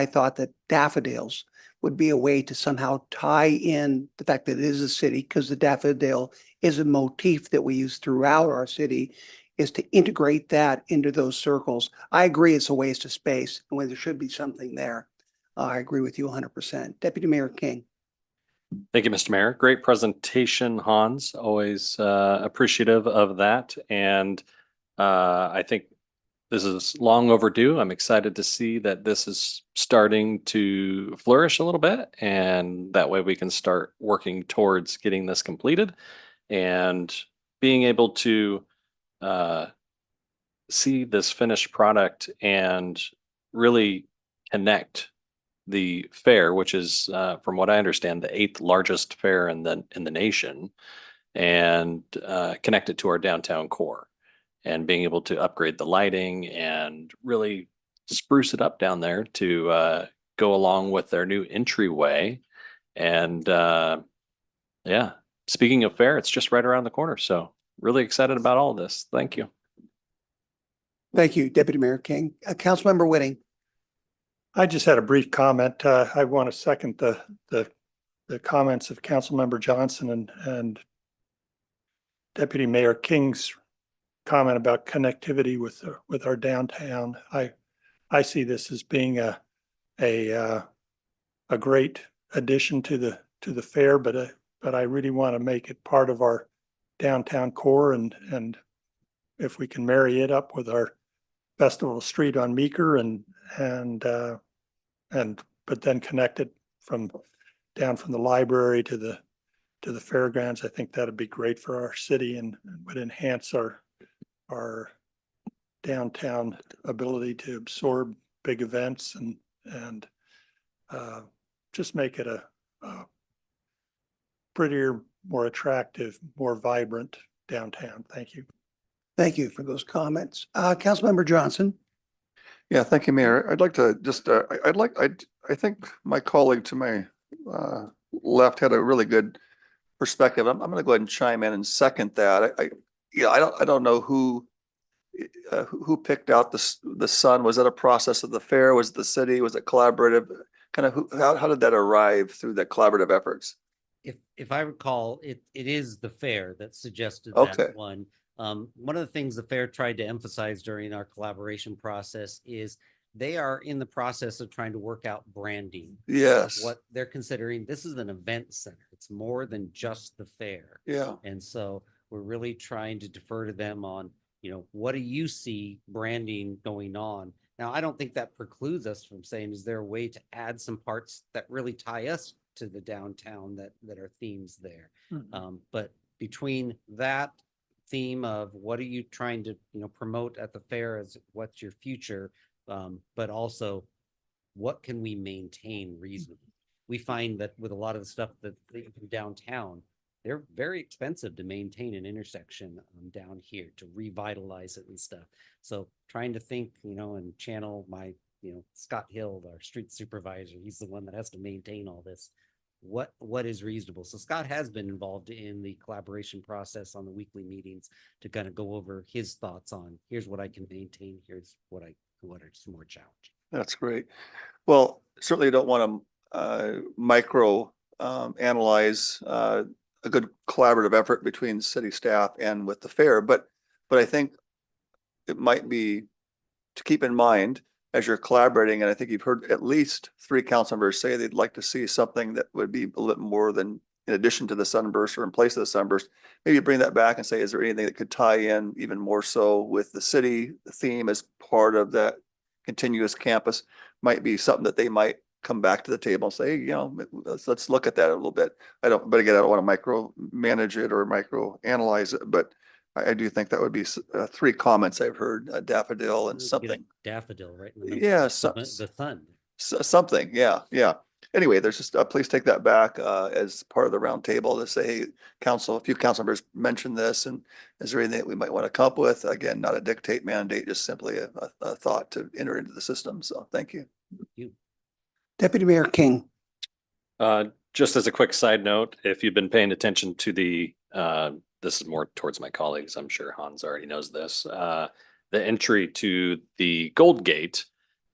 thought that daffodils would be a way to somehow tie in the fact that it is a city, because the daffodil is a motif that we use throughout our city, is to integrate that into those circles. I agree it's a waste of space and when there should be something there. I agree with you 100%. Deputy Mayor King. Thank you, Mr. Mayor. Great presentation, Hans. Always appreciative of that. And I think this is long overdue. I'm excited to see that this is starting to flourish a little bit, and that way we can start working towards getting this completed and being able to see this finished product and really connect the fair, which is, from what I understand, the 8th largest fair in the nation, and connect it to our downtown core, and being able to upgrade the lighting and really spruce it up down there to go along with their new entryway. And yeah, speaking of fair, it's just right around the corner. So really excited about all of this. Thank you. Thank you, Deputy Mayor King. Councilmember Whitting. I just had a brief comment. I want to second the comments of Councilmember Johnson and Deputy Mayor King's comment about connectivity with our downtown. I see this as being a great addition to the fair, but I really want to make it part of our downtown core, and if we can marry it up with our Festival Street on Meeker but then connect it down from the library to the fairgrounds, I think that'd be great for our city and would enhance our downtown ability to absorb big events and just make it a prettier, more attractive, more vibrant downtown. Thank you. Thank you for those comments. Councilmember Johnson. Yeah, thank you, Mayor. I'd like to just, I think my colleague to my left had a really good perspective. I'm going to go ahead and chime in and second that. I don't know who who picked out the sun? Was that a process of the fair? Was it the city? Was it collaborative? Kind of how did that arrive through the collaborative efforts? If I recall, it is the fair that suggested Okay. that one. One of the things the fair tried to emphasize during our collaboration process is they are in the process of trying to work out branding. Yes. What they're considering, this is an event center. It's more than just the fair. Yeah. And so we're really trying to defer to them on, what do you see branding going on? Now, I don't think that precludes us from saying, is there a way to add some parts that really tie us to the downtown that are themes there? But between that theme of what are you trying to, promote at the fair as what's your future, but also what can we maintain reasonably? We find that with a lot of the stuff that downtown, they're very expensive to maintain an intersection down here, to revitalize it and stuff. So trying to think, and channel my, Scott Hill, our street supervisor, he's the one that has to maintain all this. What is reasonable? So Scott has been involved in the collaboration process on the weekly meetings to kind of go over his thoughts on, here's what I can maintain, here's what are some more challenging. That's great. Well, certainly don't want to micro analyze a good collaborative effort between city staff and with the fair, but I think it might be to keep in mind as you're collaborating, and I think you've heard at least 3 council members say they'd like to see something that would be a little more than in addition to the sunburst or in place of the sunburst. Maybe bring that back and say, is there anything that could tie in even more so with the city theme as part of that continuous campus? Might be something that they might come back to the table and say, let's look at that a little bit. But again, I don't want to micro manage it or micro analyze it, but I do think that would be 3 comments I've heard, daffodil and something. Daffodil, right? In the middle. Yeah, The sun. Something. Yeah. Anyway, there's just, please take that back as part of the round table to say, hey, a few council members mentioned this, and is there anything that we might want to come up with? Again, not a dictate mandate, just simply a thought to enter into the system. So thank you. Deputy Mayor King. Just as a quick side note, if you've been paying attention to this is more towards my colleagues, I'm sure Hans already knows this. The entry to the Gold Gate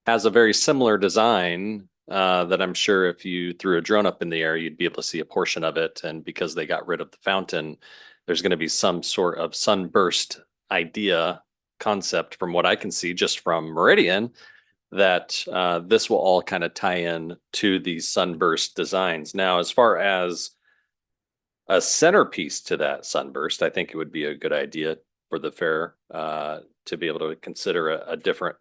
has a very similar design that I'm sure if you threw a drone up in the air, you'd be able to see a portion of it. And because they got rid of the fountain, there's going to be some sort of sunburst concept from what I can see just from Meridian, that this will all kind of tie in to these sunburst designs. Now, as far as a centerpiece to that sunburst, I think it would be a good idea for the fair to be able to consider a different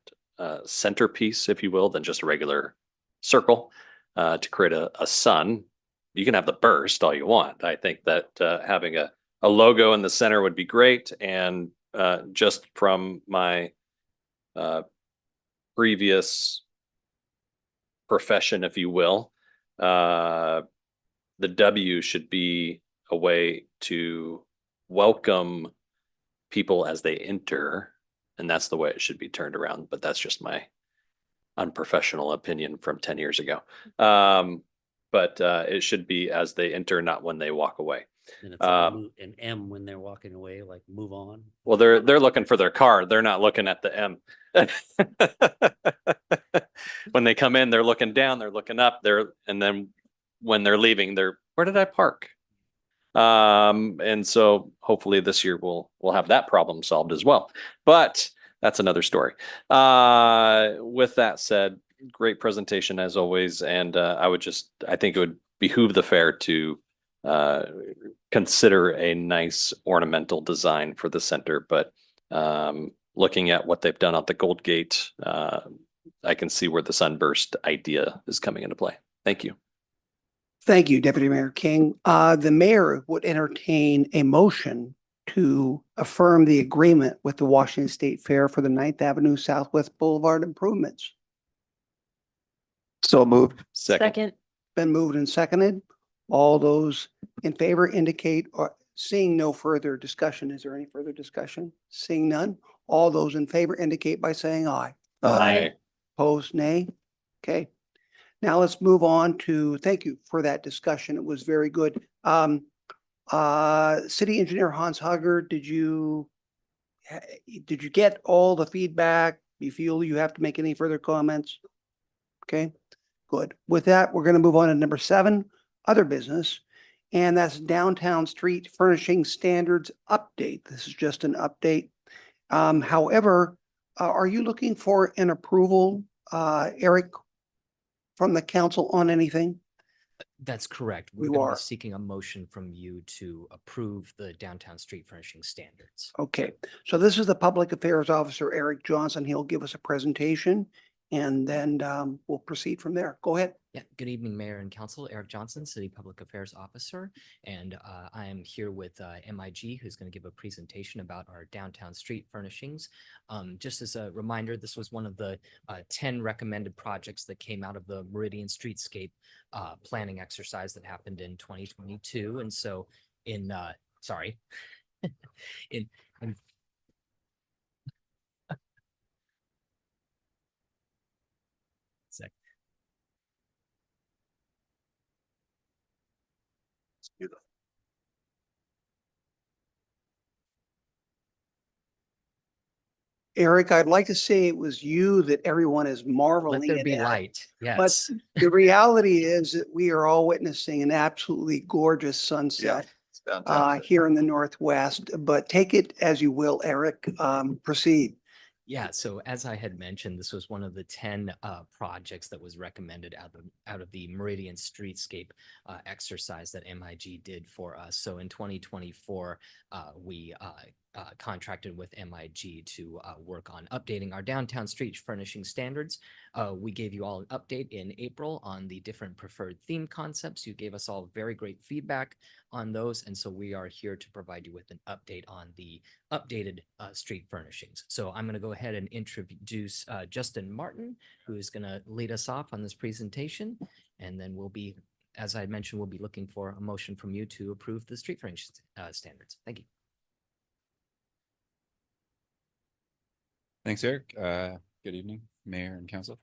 centerpiece, if you will, than just a regular circle to create a sun. You can have the burst all you want. I think that having a logo in the center would be great. And just from my previous profession, if you will, the W should be a way to welcome people as they enter, and that's the way it should be turned around. But that's just my unprofessional opinion from 10 years ago. But it should be as they enter, not when they walk away. And it's an M when they're walking away, like move on. Well, they're looking for their car. They're not looking at the M. When they come in, they're looking down, they're looking up, and then when they're leaving, where did I park? And so hopefully this year we'll have that problem solved as well. But that's another story. With that said, great presentation as always. And I think it would behoove the fair to consider a nice ornamental design for the center. But looking at what they've done at the Gold Gate, I can see where the sunburst idea is coming into play. Thank you. Thank you, Deputy Mayor King. The mayor would entertain a motion to affirm the agreement with the Washington State Fair for the 9th Avenue Southwest Boulevard improvements. So moved. Second. Been moved and seconded. All those in favor indicate, or seeing no further discussion. Is there any further discussion? Seeing none. All those in favor indicate by saying aye. Aye. Opposed, nay. Okay. Now let's move on to, thank you for that discussion. It was very good. City Engineer Hans Hugger, did you Did you get all the feedback? Do you feel you have to make any further comments? Okay, good. With that, we're going to move on to number 7, other business. And that's downtown street furnishing standards update. This is just an update. However, are you looking for an approval, Eric, from the council on anything? That's correct. We're You going to are. be seeking a motion from you to approve the downtown street furnishing standards. Okay, so this is the Public Affairs Officer, Eric Johnson. He'll give us a presentation and then we'll proceed from there. Go ahead. Yeah, good evening, Mayor and Council. Eric Johnson, City Public Affairs Officer. And I am here with MIG, who's going to give a presentation about our downtown street furnishings. Just as a reminder, this was one of the 10 recommended projects that came out of the Meridian Streetscape planning exercise that happened in 2022. And so in, sorry, in sec. Eric, I'd like to say it was you that everyone is marveling Let there be at. light. But Yes. the reality is that we are all witnessing an absolutely gorgeous sunset here in the Northwest. But take it as you will, Eric. Proceed. Yeah, so as I had mentioned, this was one of the 10 projects that was recommended out of the Meridian Streetscape exercise that MIG did for us. So in 2024, we contracted with MIG to work on updating our downtown street furnishing standards. We gave you all an update in April on the different preferred theme concepts. You gave us all very great feedback on those. And so we are here to provide you with an update on the updated street furnishings. So I'm going to go ahead and introduce Justin Martin, who is going to lead us off on this presentation. And then we'll be, as I mentioned, we'll be looking for a motion from you to approve the street furnishing standards. Thank you. Thanks, Eric. Good evening, Mayor and Council.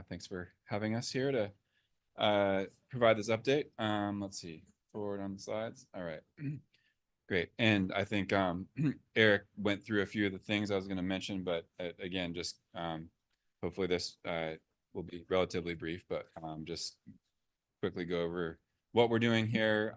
Thanks for having us here to provide this update. Let's see, forward on the slides. All right, great. And I think Eric went through a few of the things I was going to mention, but again, just hopefully this will be relatively brief, but just quickly go over what we're doing here.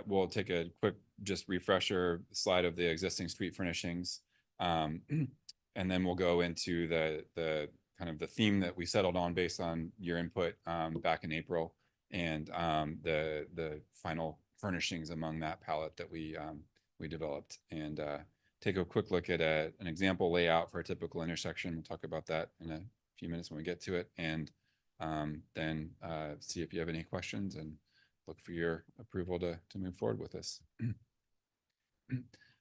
We'll take a quick just refresher slide of the existing street furnishings. And then we'll go into the kind of the theme that we settled on based on your input back in April, and the final furnishings among that palette that we developed, and take a quick look at an example layout for a typical intersection. We'll talk about that in a few minutes when we get to it, and then see if you have any questions and look for your approval to move forward with this.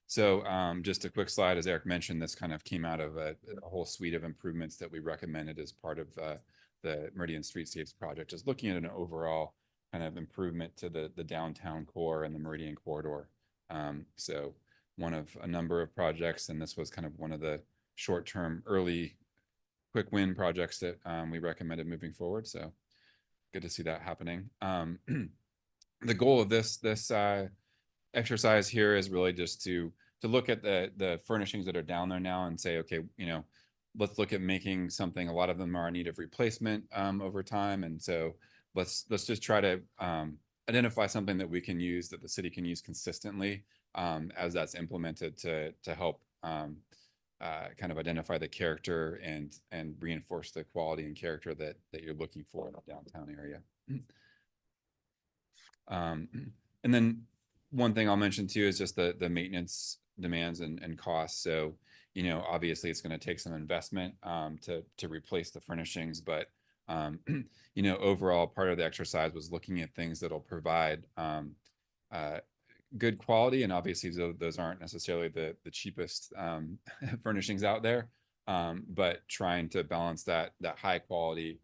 So just a quick slide, as Eric mentioned, this kind of came out of a whole suite of improvements that we recommended as part of the Meridian Streetscapes project, just looking at an overall kind of improvement to the downtown core and the Meridian corridor. So one of a number of projects, and this was kind of one of the short-term early quick win projects that we recommended moving forward. So good to see that happening. The goal of this exercise here is really just to look at the furnishings that are down there now and say, okay, you know, let's look at making something. A lot of them are in need of replacement over time, and so let's just try to identify something that we can use, that the city can use consistently as that's implemented to help kind of identify the character and reinforce the quality and character that you're looking for in the downtown area. And then one thing I'll mention too is just the maintenance demands and costs. So, you know, obviously it's going to take some investment to replace the furnishings, but you know, overall part of the exercise was looking at things that'll provide good quality, and obviously those aren't necessarily the cheapest furnishings out there, but trying to balance that high quality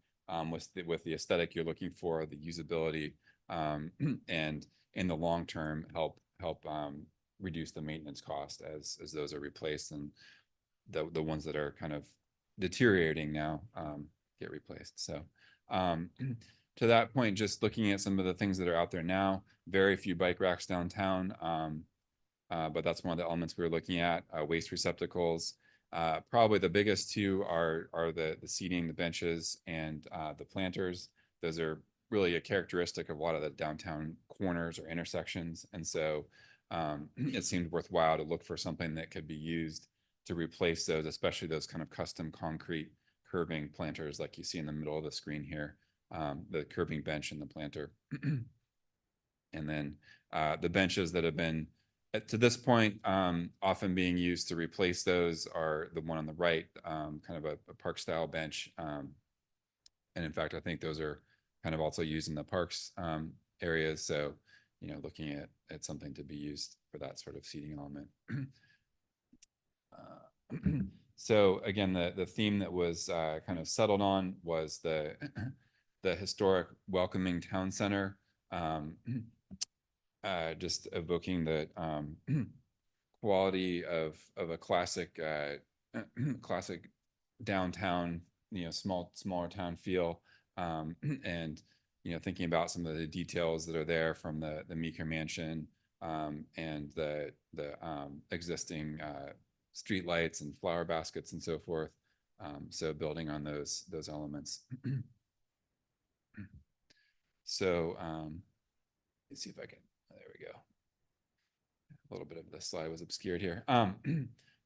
with the aesthetic you're looking for, the usability, and in the long term help reduce the maintenance cost as those are replaced, and the ones that are kind of deteriorating now get replaced. So to that point, just looking at some of the things that are out there now, very few bike racks downtown. but that's one of the elements we were looking at. Waste receptacles. Probably the biggest two are the seating, the benches, and the planters. Those are really a characteristic of a lot of the downtown corners or intersections, and so it seemed worthwhile to look for something that could be used to replace those, especially those kind of custom concrete curving planters like you see in the middle of the screen here, the curving bench and the planter. And then the benches that have been, to this point, often being used to replace those are the one on the right, kind of a park style bench. And in fact, I think those are kind of also used in the parks areas. So, looking at something to be used for that sort of seating element. So again, the theme that was kind of settled on was the historic welcoming town center. Just evoking the quality of a classic classic downtown, smaller town feel, and thinking about some of the details that are there from the Meeker Mansion, and the existing street lights and flower baskets and so forth. So building on those elements. So let's see if I can. There we go. A little bit of the slide was obscured here.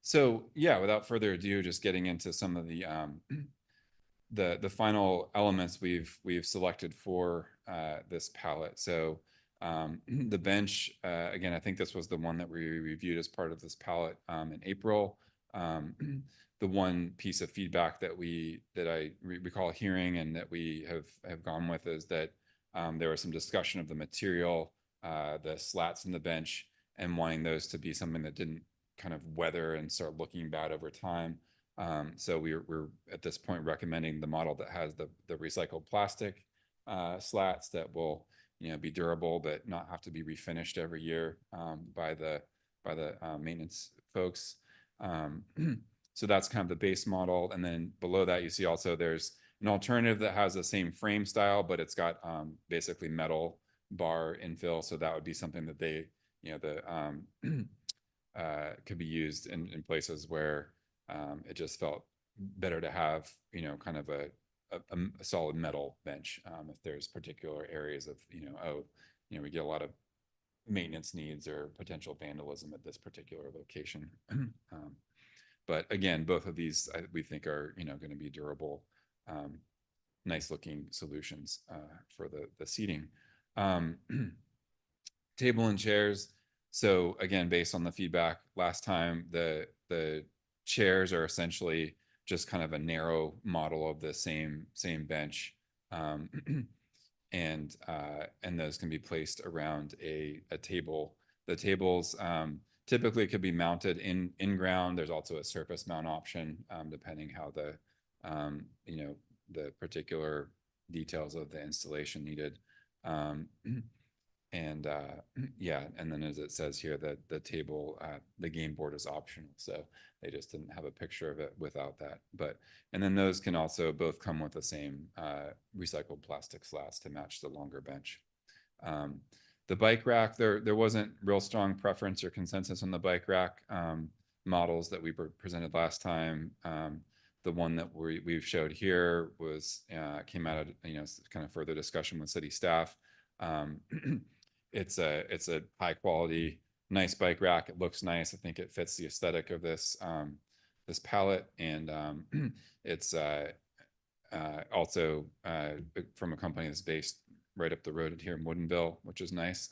So yeah, without further ado, just getting into some of the final elements we've selected for this palette. So the bench, again, I think this was the one that we reviewed as part of this palette in April. The one piece of feedback that I recall hearing and that we have gone with is that there was some discussion of the material, the slats in the bench, and wanting those to be something that didn't kind of weather and start looking bad over time. So we're at this point recommending the model that has the recycled plastic slats that will be durable but not have to be refinished every year by the maintenance folks. So that's kind of the base model, and then below that you see also there's an alternative that has the same frame style, but it's got basically metal bar infill. So that would be something that they could be used in places where it just felt better to have kind of a solid metal bench if there's particular areas of we get a lot of maintenance needs or potential vandalism at this particular location. But again, both of these we think are going to be durable, nice looking solutions for the seating. Table and chairs. So again, based on the feedback last time, the chairs are essentially just kind of a narrow model of the same bench, and those can be placed around a table. The tables typically could be mounted in ground. There's also a surface mount option depending how the particular details of the installation needed. And yeah, and then as it says here, that the table, the game board is optional. So they just didn't have a picture of it without that. And then those can also both come with the same recycled plastic slats to match the longer bench. The bike rack, there wasn't real strong preference or consensus on the bike rack models that we presented last time. The one that we've showed here came out of kind of further discussion with city staff. It's a high quality, nice bike rack. It looks nice. I think it fits the aesthetic of this palette, and it's also from a company that's based right up the road here in Woodinville, which is nice.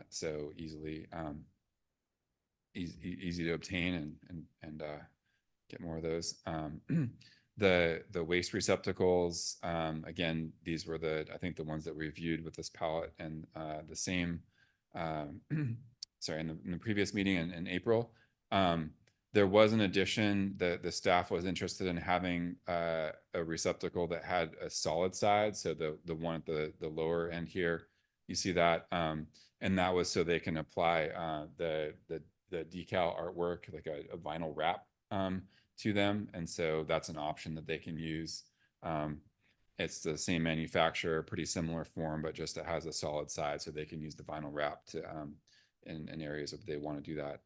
So easy to obtain and get more of those. The waste receptacles, again, these were I think the ones that we reviewed with this palette, and the same, sorry, in the previous meeting in April. There was an addition that the staff was interested in having a receptacle that had a solid side. So the one at the lower end here, you see that, and that was so they can apply the decal artwork, like a vinyl wrap to them, and so that's an option that they can use. It's the same manufacturer, pretty similar form, but just it has a solid side, so they can use the vinyl wrap to in areas if they want to do that.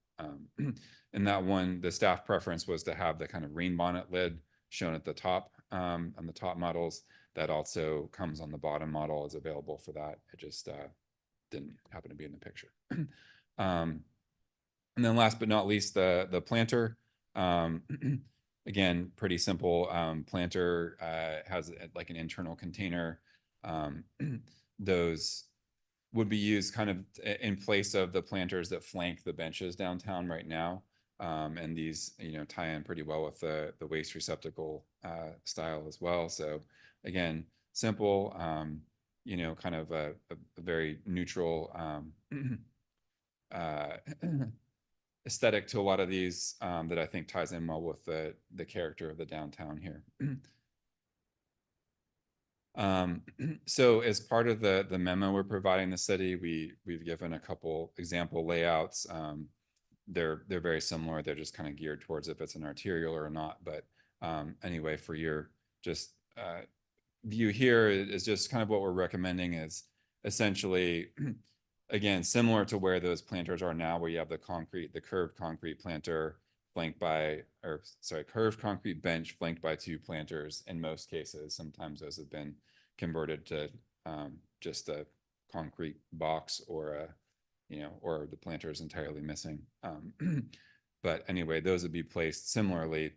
And that one, the staff preference was to have the kind of rain bonnet lid shown at the top on the top models. That also comes on the bottom model, is available for that. It just didn't happen to be in the picture. And then last but not least, the planter. Again, pretty simple. Planter has like an internal container. Those would be used kind of in place of the planters that flank the benches downtown right now. And these, tie in pretty well with the waste receptacle style as well. So again, simple, kind of a very neutral aesthetic to a lot of these that I think ties in well with the character of the downtown here. So as part of the memo we're providing the city, we've given a couple example layouts. They're very similar. They're just kind of geared towards if it's an arterial or not. But anyway, for your just view here is just kind of what we're recommending is essentially, again, similar to where those planters are now, where you have the curved concrete planter flanked by, curved concrete bench flanked by two planters in most cases. Sometimes those have been converted to just a concrete box or or the planter is entirely missing. But anyway, those would be placed similarly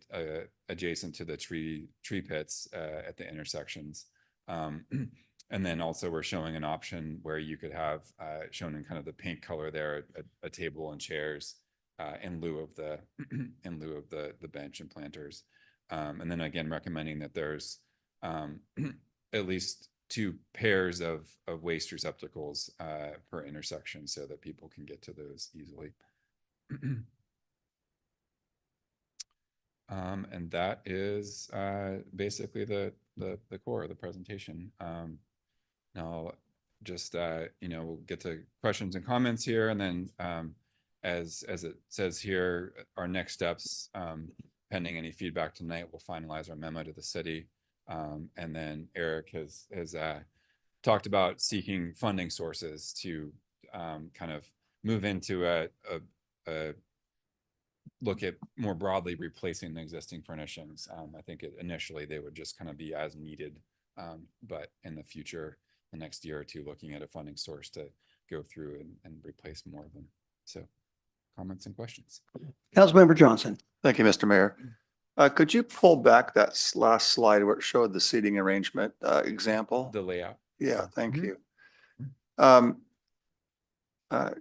adjacent to the tree pits at the intersections. And then also we're showing an option where you could have shown in kind of the pink color there, a table and chairs in lieu of the bench and planters. And then again, recommending that there's at least 2 pairs of waste receptacles per intersection so that people can get to those easily. And that is basically the core of the presentation. Now, just we'll get to questions and comments here, and then as it says here, our next steps, pending any feedback tonight, we'll finalize our memo to the city, and then Eric has talked about seeking funding sources to kind of move into a look at more broadly replacing the existing furnishings. I think initially they would just kind of be as needed, but in the future, the next year or two, looking at a funding source to go through and replace more of them. So comments and questions. Councilmember Johnson. Thank you, Mr. Mayor. Could you pull back that last slide where it showed the seating arrangement example? The layout. Yeah, thank you.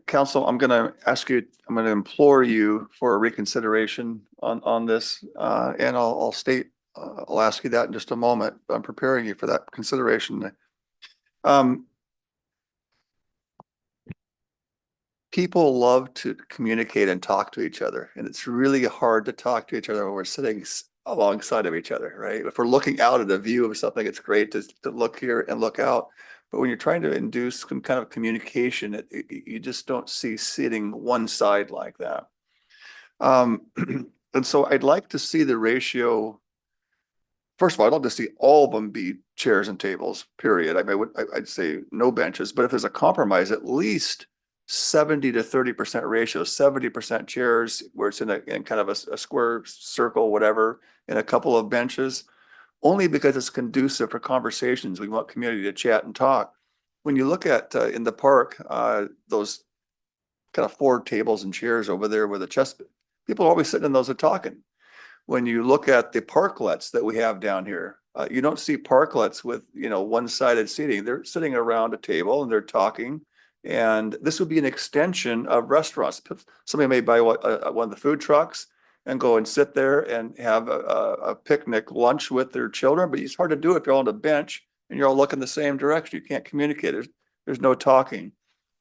Council, I'm going to implore you for a reconsideration on this, and I'll ask you that in just a moment. I'm preparing you for that consideration. People love to communicate and talk to each other, and it's really hard to talk to each other when we're sitting alongside of each other, right? If we're looking out at a view of something, it's great to look here and look out. But when you're trying to induce some kind of communication, you just don't see sitting one side like that. And so I'd like to see the ratio. First of all, I'd love to see all of them be chairs and tables, period. I mean, I'd say no benches, but if there's a compromise, at least 70 to 30% ratio, 70% chairs where it's in kind of a square circle, whatever, and a couple of benches, only because it's conducive for conversations. We want community to chat and talk. When you look at in the park, those kind of 4 tables and chairs over there with the chess, people are always sitting in those and talking. When you look at the parklets that we have down here, you don't see parklets with, one-sided seating. They're sitting around a table and they're talking. And this would be an extension of restaurants. Somebody may buy one of the food trucks and go and sit there and have a picnic lunch with their children, but it's hard to do if you're on a bench and you're all looking the same direction. You can't communicate. There's no talking.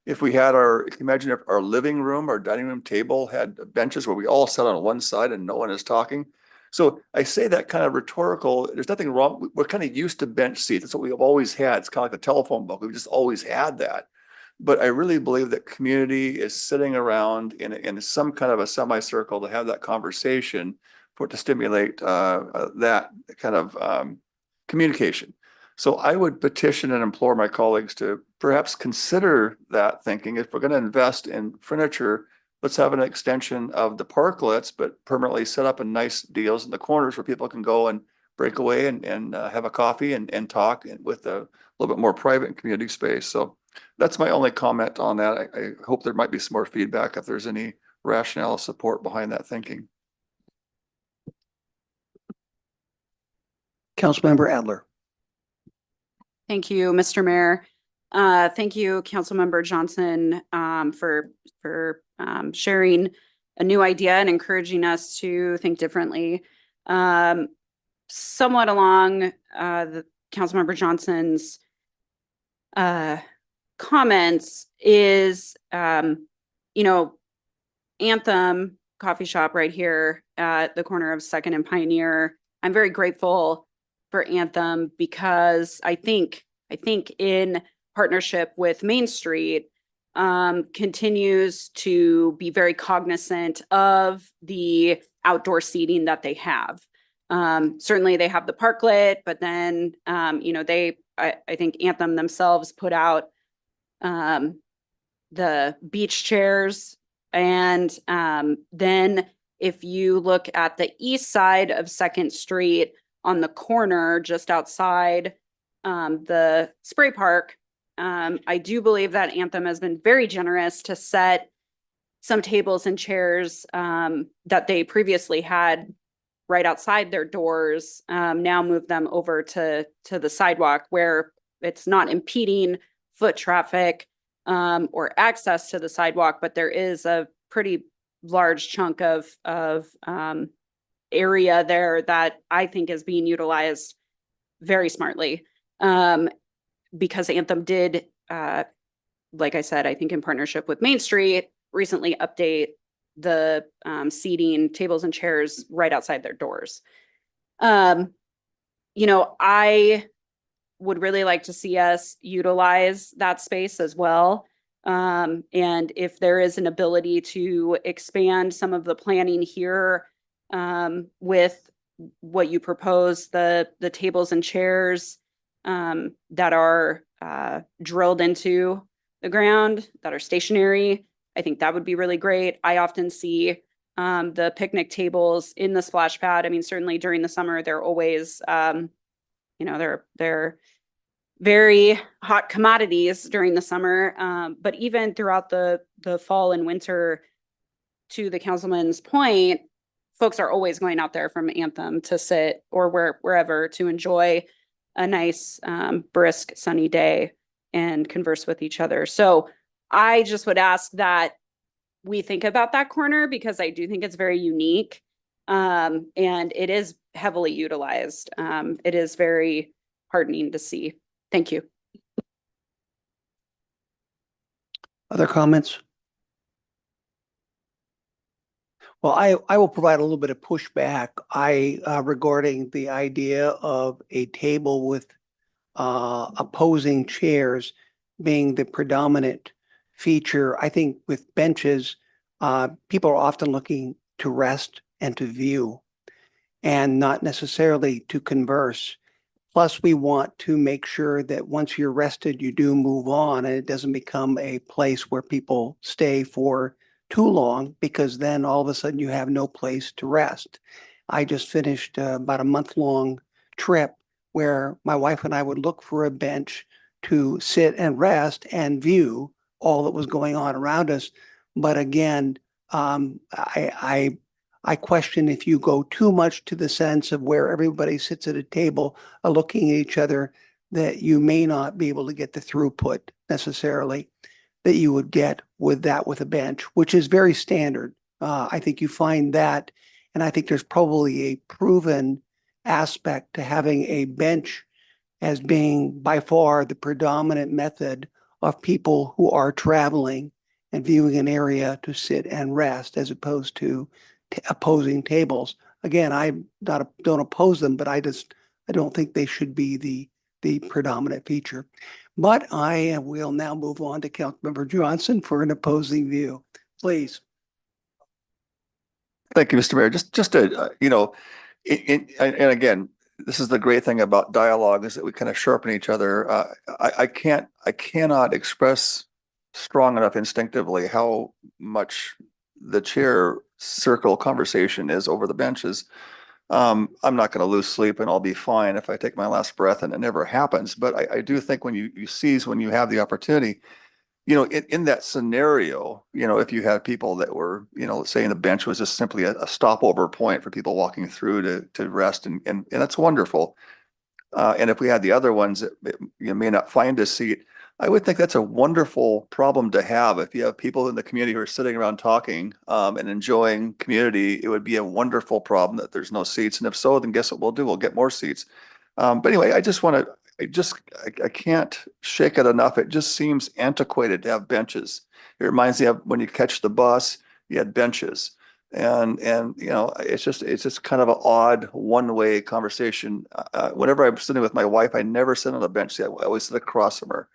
If we had imagine if our living room, our dining room table had benches where we all sat on one side and no one is talking. So I say that kind of rhetorical, there's nothing wrong. We're kind of used to bench seats. That's what we've always had. It's kind of like the telephone book. We've just always had that. But I really believe that community is sitting around in some kind of a semicircle to have that conversation to stimulate that kind of communication. So I would petition and implore my colleagues to perhaps consider that thinking. If we're going to invest in furniture, let's have an extension of the parklets, but permanently set up in nice deals in the corners where people can go and break away and have a coffee and talk with a little bit more private and community space. So that's my only comment on that. I hope there might be some more feedback if there's any rationale support behind that thinking. Councilmember Adler. Thank you, Mr. Mayor. Thank you, Councilmember Johnson, for sharing a new idea and encouraging us to think differently. Somewhat along the Councilmember Johnson's comments is, Anthem Coffee Shop right here at the corner of Second and Pioneer. I'm very grateful for Anthem because I think in partnership with Main Street, continues to be very cognizant of the outdoor seating that they have. Certainly they have the parklet, but then, I think Anthem themselves put out the beach chairs. And then if you look at the east side of Second Street on the corner, just outside the spray park, I do believe that Anthem has been very generous to set some tables and chairs that they previously had right outside their doors, now move them over to the sidewalk where it's not impeding foot traffic or access to the sidewalk, but there is a pretty large chunk of area there that I think is being utilized very smartly. Because Anthem did, like I said, I think in partnership with Main Street, recently update the seating tables and chairs right outside their doors. I would really like to see us utilize that space as well. And if there is an ability to expand some of the planning here with what you propose, the tables and chairs that are drilled into the ground, that are stationary, I think that would be really great. I often see the picnic tables in the splash pad. I mean, certainly during the summer, they're always, they're very hot commodities during the summer. But even throughout the fall and winter, to the councilman's point, folks are always going out there from Anthem to sit or wherever to enjoy a nice, brisk, sunny day and converse with each other. So I just would ask that we think about that corner because I do think it's very unique. And it is heavily utilized. It is very heartening to see. Thank you. Other comments? Well, I will provide a little bit of pushback. Regarding the idea of a table with opposing chairs being the predominant feature. I think with benches, people are often looking to rest and to view and not necessarily to converse. Plus, we want to make sure that once you're rested, you do move on and it doesn't become a place where people stay for too long because then all of a sudden you have no place to rest. I just finished about a month-long trip where my wife and I would look for a bench to sit and rest and view all that was going on around us. But again, I question if you go too much to the sense of where everybody sits at a table looking at each other, that you may not be able to get the throughput necessarily that you would get with a bench, which is very standard. I think you find that, and I think there's probably a proven aspect to having a bench as being by far the predominant method of people who are traveling and viewing an area to sit and rest as opposed to opposing tables. Again, I don't oppose them, but I don't think they should be the predominant feature. But I will now move on to Councilmember Johnson for an opposing view. Please. Thank you, Mr. Mayor. Just to, and again, this is the great thing about dialogue, is that we kind of sharpen each other. I cannot express strong enough instinctively how much the chair circle conversation is over the benches. I'm not going to lose sleep and I'll be fine if I take my last breath, and it never happens. But I do think when you seize, when you have the opportunity, you know, in that scenario, you know, if you had people that were, you know, let's say the bench was just simply a stopover point for people walking through to rest, and that's wonderful. And if we had the other ones that you may not find a seat, I would think that's a wonderful problem to have. If you have people in the community who are sitting around talking and enjoying community, it would be a wonderful problem that there's no seats. And if so, then guess what we'll do? We'll get more seats. But anyway, I can't shake it enough. It just seems antiquated to have benches. It reminds me of when you catch the bus, you had benches. And you know, it's just kind of an odd one-way conversation. Whenever I'm sitting with my wife, I never sit on a bench. I always sit across from her.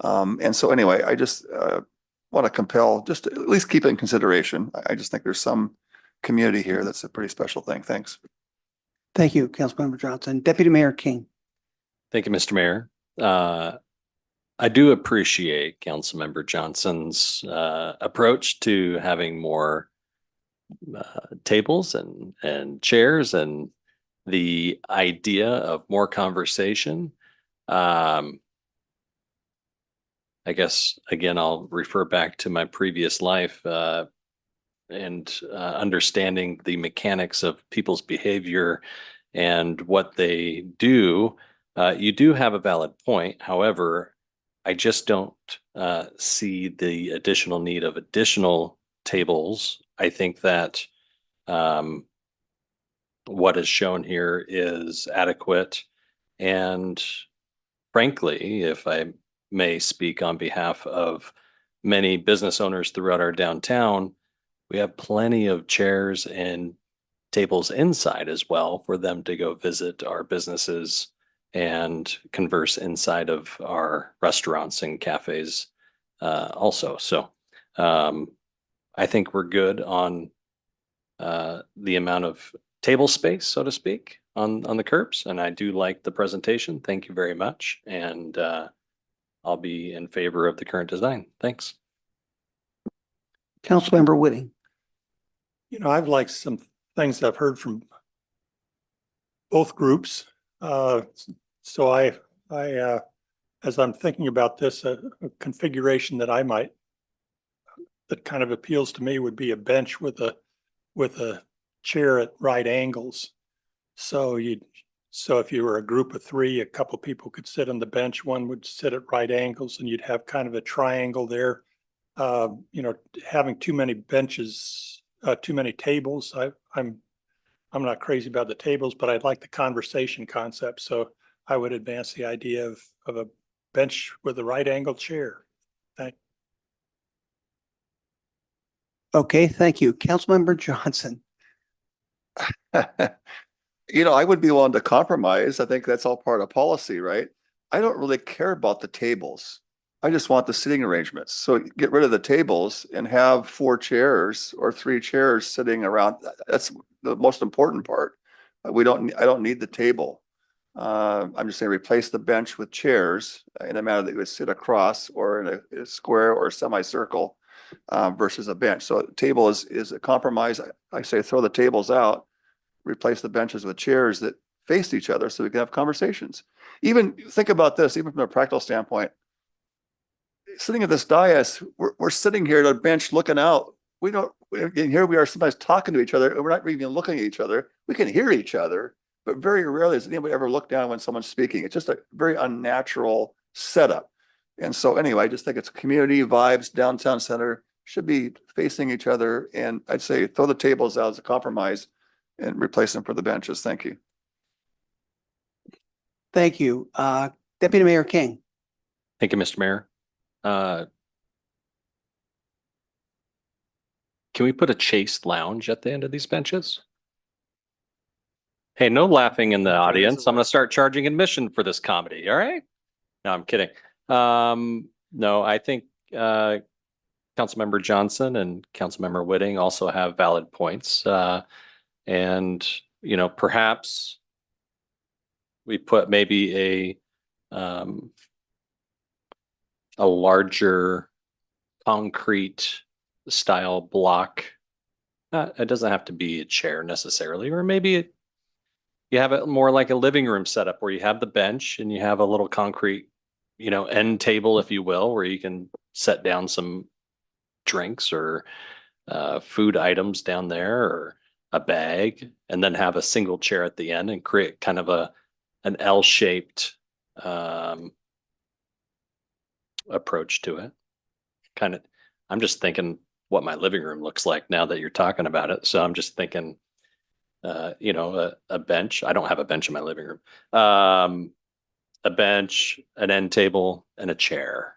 And so anyway, I just want to compel, just to at least keep it in consideration. I just think there's some community here that's a pretty special thing. Thanks. Thank you, Councilmember Johnson. Deputy Mayor King. Thank you, Mr. Mayor. I do appreciate Councilmember Johnson's approach to having more tables and chairs, and the idea of more conversation. I guess, again, I'll refer back to my previous life and understanding the mechanics of people's behavior and what they do. You do have a valid point. However, I just don't see the additional need of additional tables. I think that what is shown here is adequate. And frankly, if I may speak on behalf of many business owners throughout our downtown, we have plenty of chairs and tables inside as well for them to go visit our businesses and converse inside of our restaurants and cafes also. So I think we're good on the amount of table space, so to speak, on the curbs. And I do like the presentation. Thank you very much. And I'll be in favor of the current design. Thanks. Councilmember Whitting. You know, I've liked some things I've heard from both groups. So as I'm thinking about this, a configuration that that kind of appeals to me would be a bench with a chair at right angles. So if you were a group of three, a couple of people could sit on the bench, one would sit at right angles, and you'd have kind of a triangle there. You know, having too many benches, too many tables. I'm not crazy about the tables, but I'd like the conversation concept. So I would advance the idea of a bench with a right angle chair. Okay, thank you. Councilmember Johnson. You know, I would be willing to compromise. I think that's all part of policy, right? I don't really care about the tables. I just want the sitting arrangements. So get rid of the tables and have 4 chairs or 3 chairs sitting around. That's the most important part. I don't need the table. I'm just saying replace the bench with chairs in a manner that you would sit across or in a square or semicircle versus a bench. So a table is a compromise. I say throw the tables out, replace the benches with chairs that face each other so we can have conversations. Even think about this, even from a practical standpoint, sitting at this dais, we're sitting here at a bench looking out. And here we are sometimes talking to each other, and we're not even looking at each other. We can hear each other, but very rarely does anybody ever look down when someone's speaking. It's just a very unnatural setup. And so anyway, I just think it's community vibes, downtown center should be facing each other. And I'd say throw the tables out as a compromise and replace them for the benches. Thank you. Thank you. Deputy Mayor King. Thank you, Mr. Mayor. Can we put a chaste lounge at the end of these benches? Hey, no laughing in the audience. I'm going to start charging admission for this comedy. All right. No, I'm kidding. No, I think Councilmember Johnson and Councilmember Whitting also have valid points. And, you know, perhaps we put maybe a larger concrete style block. It doesn't have to be a chair necessarily, or maybe you have it more like a living room setup where you have the bench and you have a little concrete, end table, if you will, where you can set down some drinks or food items down there, or a bag, and then have a single chair at the end and create kind of an L-shaped approach to it. I'm just thinking what my living room looks like now that you're talking about it. So I'm just thinking, a bench. I don't have a bench in my living room. A bench, an end table, and a chair.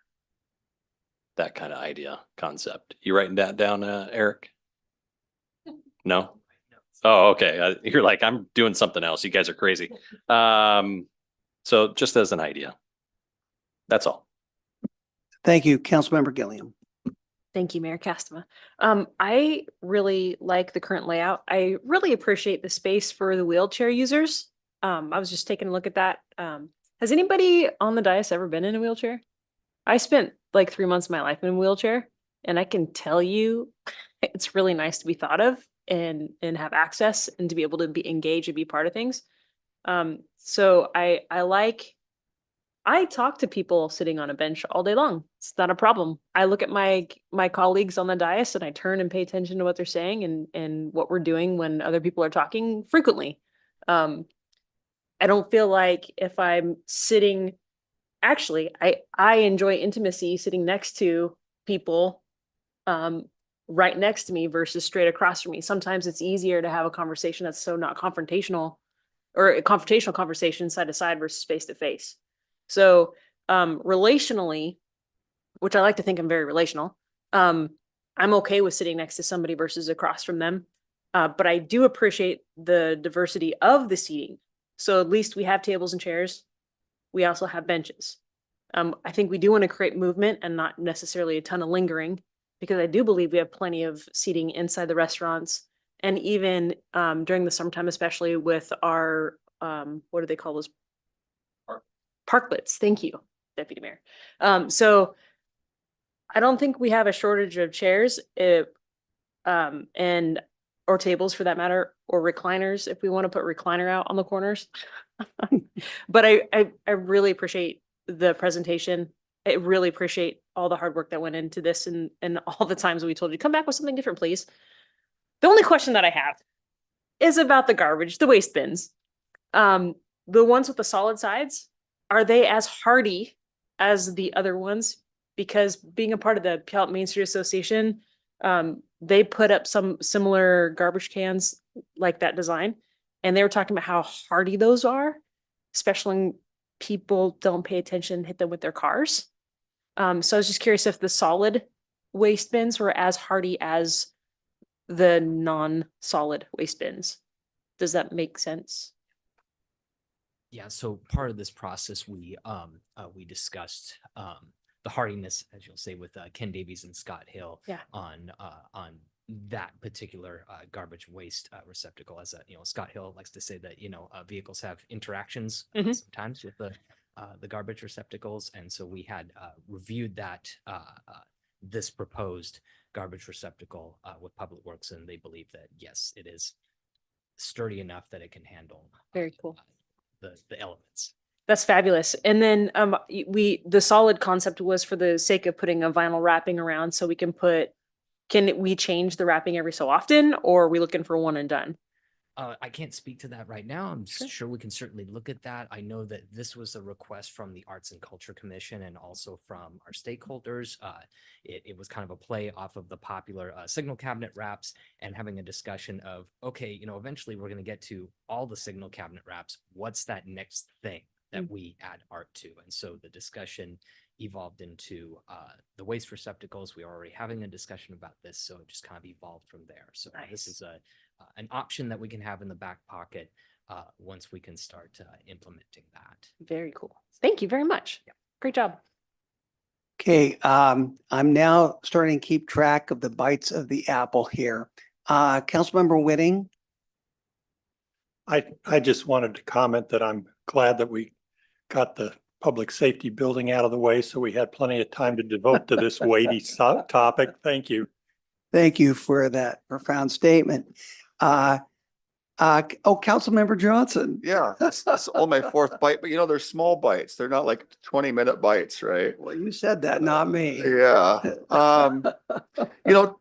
That kind of idea, concept. You writing that down, Eric? No? Oh, okay. You're like, I'm doing something else. You guys are crazy. So just as an idea. That's all. Thank you, Councilmember Gilliam. Thank you, Mayor Castema. I really like the current layout. I really appreciate the space for the wheelchair users. I was just taking a look at that. Has anybody on the dais ever been in a wheelchair? I spent like 3 months of my life in a wheelchair, and I can tell you it's really nice to be thought of and have access and to be able to be engaged and be part of things. So I talk to people sitting on a bench all day long. It's not a problem. I look at my colleagues on the dais and I turn and pay attention to what they're saying and what we're doing when other people are talking frequently. I don't feel like if I'm sitting, actually, I enjoy intimacy sitting next to people right next to me versus straight across from me. Sometimes it's easier to have a conversation that's so not confrontational, or a confrontational conversation side to side versus face to face. So relationally, which I like to think I'm very relational, I'm okay with sitting next to somebody versus across from them. But I do appreciate the diversity of the seating. So at least we have tables and chairs. We also have benches. I think we do want to create movement and not necessarily a ton of lingering, because I do believe we have plenty of seating inside the restaurants, and even during the summertime, especially with our, what do they call those? Parklets. Thank you, Deputy Mayor. So I don't think we have a shortage of chairs, and or tables for that matter, or recliners if we want to put recliner out on the corners. But I really appreciate the presentation. I really appreciate all the hard work that went into this, and all the times we told you come back with something different, please. The only question that I have is about the garbage, the waste bins. The ones with the solid sides, are they as hardy as the other ones? Because being a part of the Puyallup Main Street Association, they put up some similar garbage cans like that design, and they were talking about how hardy those are, especially when people don't pay attention, hit them with their cars. So I was just curious if the solid waste bins were as hardy as the non-solid waste bins. Does that make sense? Yeah, so part of this process, we discussed the hardiness, as you'll say, with Ken Davies and Scott Hill, Yeah. on that particular garbage waste receptacle. As Scott Hill likes to say that vehicles have interactions sometimes with the garbage receptacles, and so we had reviewed that this proposed garbage receptacle with Public Works, and they believe that yes, it is sturdy enough that it can handle Very cool. The elements. That's fabulous. And then the solid concept was for the sake of putting a vinyl wrapping around, so can we change the wrapping every so often, or are we looking for one and done? I can't speak to that right now. I'm sure we can certainly look at that. I know that this was a request from the Arts and Culture Commission and also from our stakeholders. It was kind of a play off of the popular signal cabinet wraps, and having a discussion of, okay, eventually we're going to get to all the signal cabinet wraps. What's that next thing that we add art to? And so the discussion evolved into the waste receptacles. We are already having a discussion about this, so it just kind of evolved from there. So this is an option that we can have in the back pocket once we can start implementing that. Very cool. Thank you very much. Yeah. Great job. Okay, I'm now starting to keep track of the bites of the apple here. Councilmember Whitting. I just wanted to comment that I'm glad that we got the public safety building out of the way, so we had plenty of time to devote to this weighty topic. Thank you. Thank you for that profound statement. Councilmember Johnson. Yeah, that's only my fourth bite, but they're small bites. They're not like 20-minute bites, right? Well, you said that, not me. Yeah.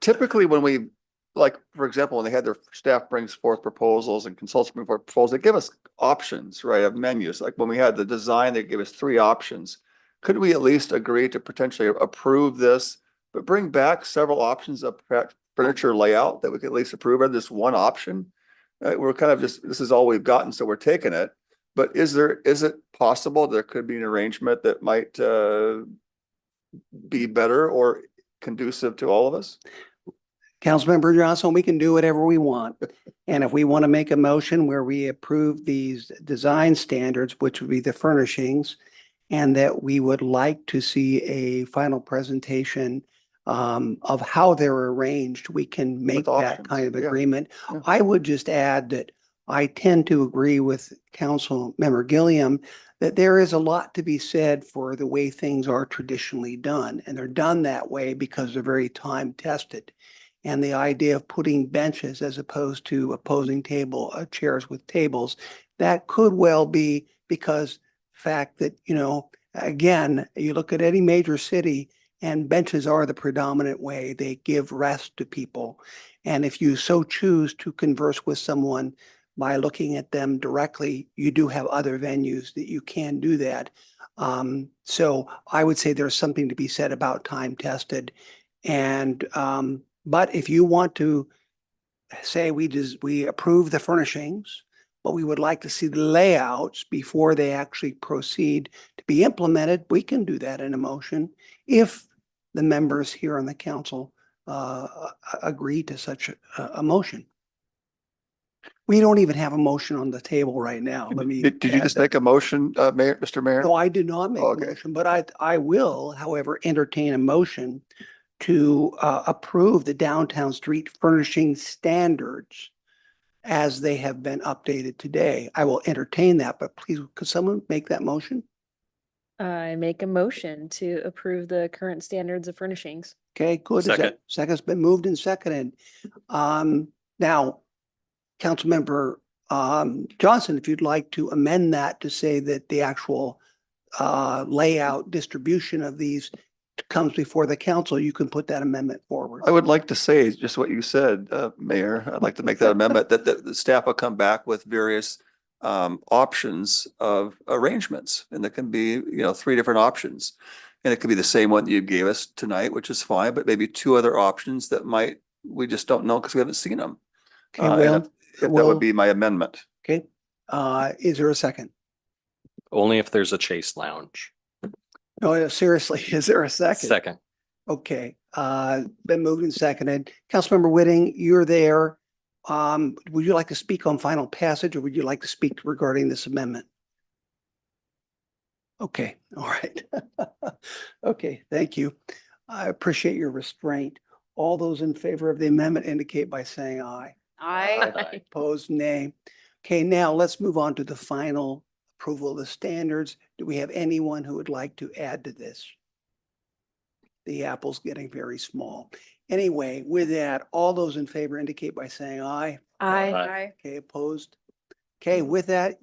Typically when we, like, for example, when they had their staff brings forth proposals and consultants bring forth proposals, they give us options, right, of menus. Like when we had the design, they gave us 3 options. Could we at least agree to potentially approve this, but bring back several options of furniture layout that we could at least approve of this one option? We're kind of this is all we've gotten, so we're taking it. But is it possible there could be an arrangement that might be better or conducive to all of us? Councilmember Johnson, we can do whatever we want. And if we want to make a motion where we approve these design standards, which would be the furnishings, and that we would like to see a final presentation of how they're arranged, we can make that kind of agreement. Yeah. I would just add that I tend to agree with Councilmember Gilliam that there is a lot to be said for the way things are traditionally done. And they're done that way because they're very time tested. And the idea of putting benches as opposed to opposing chairs with tables, that could well be because fact that, again, you look at any major city and benches are the predominant way they give rest to people. And if you so choose to converse with someone by looking at them directly, you do have other venues that you can do that. So I would say there's something to be said about time tested. And, but if you want to say we approve the furnishings, but we would like to see the layouts before they actually proceed to be implemented, we can do that in a motion if the members here on the council agree to such a motion. We don't even have a motion on the table right now. Did you just make a motion, Mr. Mayor? No, I did not make a motion, but I will, however, entertain a motion to approve the downtown street furnishing standards as they have been updated today. I will entertain that, but please, could someone make that motion? I make a motion to approve the current standards of furnishings. Okay, good. Second. Second's been moved and seconded. Now, Councilmember Johnson, if you'd like to amend that to say that the actual layout distribution of these comes before the council, you can put that amendment forward. I would like to say just what you said, Mayor. I'd like to make that amendment that the staff will come back with various options of arrangements. And there can be, 3 different options. And it could be the same one that you gave us tonight, which is fine, but maybe 2 other options that we just don't know because we haven't seen them. Okay, that would be my amendment. Okay, is there a second? Only if there's a Chase Lounge. No, seriously, is there a second? Second. Okay, been moved and seconded. Councilmember Whitting, you're there. Would you like to speak on final passage or would you like to speak regarding this amendment? Okay, all right. Okay, thank you. I appreciate your restraint. All those in favor of the amendment indicate by saying aye. Aye. Opposed, nay. Okay, now let's move on to the final approval of the standards. Do we have anyone who would like to add to this? The apple's getting very small. Anyway, with that, all those in favor indicate by saying aye. Aye. Aye. Okay, opposed? Okay, with that,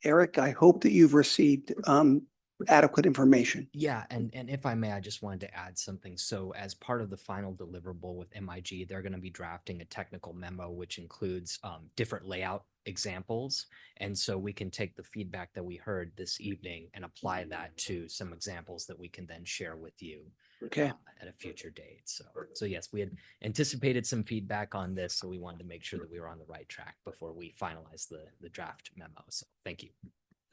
Eric, I hope that you've received adequate information. Yeah, and if I may, I just wanted to add something. So as part of the final deliverable with MIG, they're going to be drafting a technical memo, which includes different layout examples. And so we can take the feedback that we heard this evening and apply that to some examples that we can then share with you. Okay. At a future date. So yes, we had anticipated some feedback on this, so we wanted to make sure that we were on the right track before we finalize the draft memo. So thank you.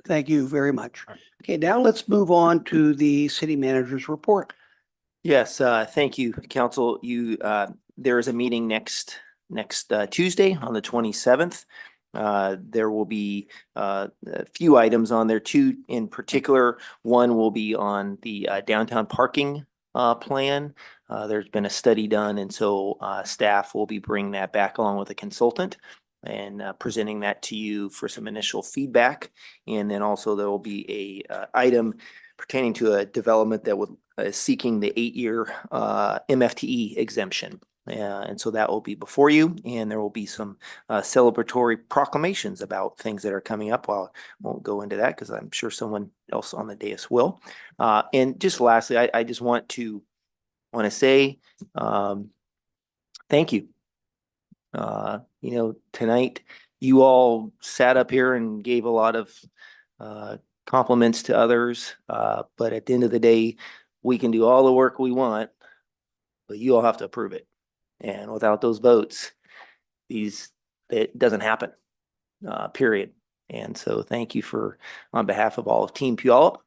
Thank you very much. Okay, now let's move on to the city manager's report. Yes, thank you, council. There is a meeting next Tuesday on the 27th. There will be a few items on there, 2 in particular. One will be on the downtown parking plan. There's been a study done, and so staff will be bringing that back along with a consultant. and presenting that to you for some initial feedback. And then also there will be a item pertaining to a development that would seeking the 8-year MFTE exemption. And so that will be before you, and there will be some celebratory proclamations about things that are coming up. Well, I won't go into that because I'm sure someone else on the dais will. And just lastly, I just want to say thank you. Tonight you all sat up here and gave a lot of compliments to others, but at the end of the day, we can do all the work we want, but you all have to approve it. And without those votes, it doesn't happen, period. And so thank you on behalf of all of Team Puyallup,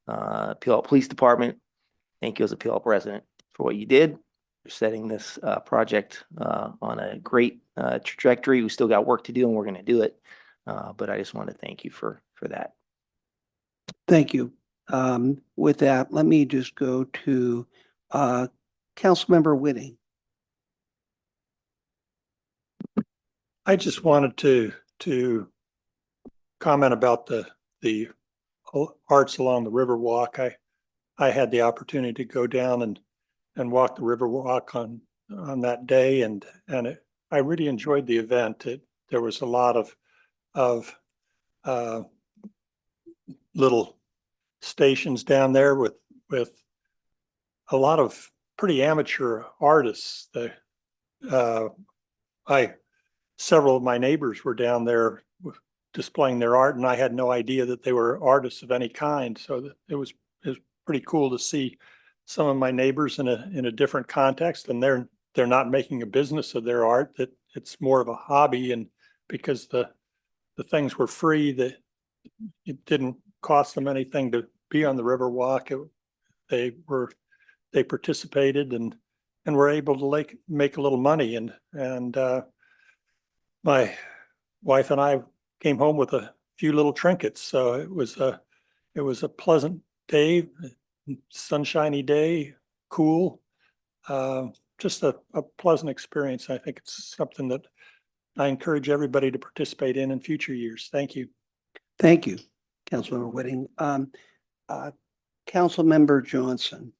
Puyallup Police Department, thank you as a Puyallup resident for what you did. You're setting this project on a great trajectory. We still got work to do and we're going to do it. But I just want to thank you for that. Thank you. With that, let me just go to Councilmember Whitting. I just wanted to comment about the arts along the Riverwalk. I had the opportunity to go down and walk the Riverwalk on that day, and I really enjoyed the event. There was a lot of little stations down there with a lot of pretty amateur artists. Several of my neighbors were down there displaying their art, and I had no idea that they were artists of any kind. So it was pretty cool to see some of my neighbors in a different context, and they're not making a business of their art, that it's more of a hobby. And because the things were free, that it didn't cost them anything to be on the Riverwalk. They participated and were able to make a little money. And my wife and I came home with a few little trinkets. So it was a pleasant day, sunshiny day, cool, just a pleasant experience. I think it's something that I encourage everybody to participate in future years. Thank you. Thank you, Councilmember Whitting. Councilmember Johnson.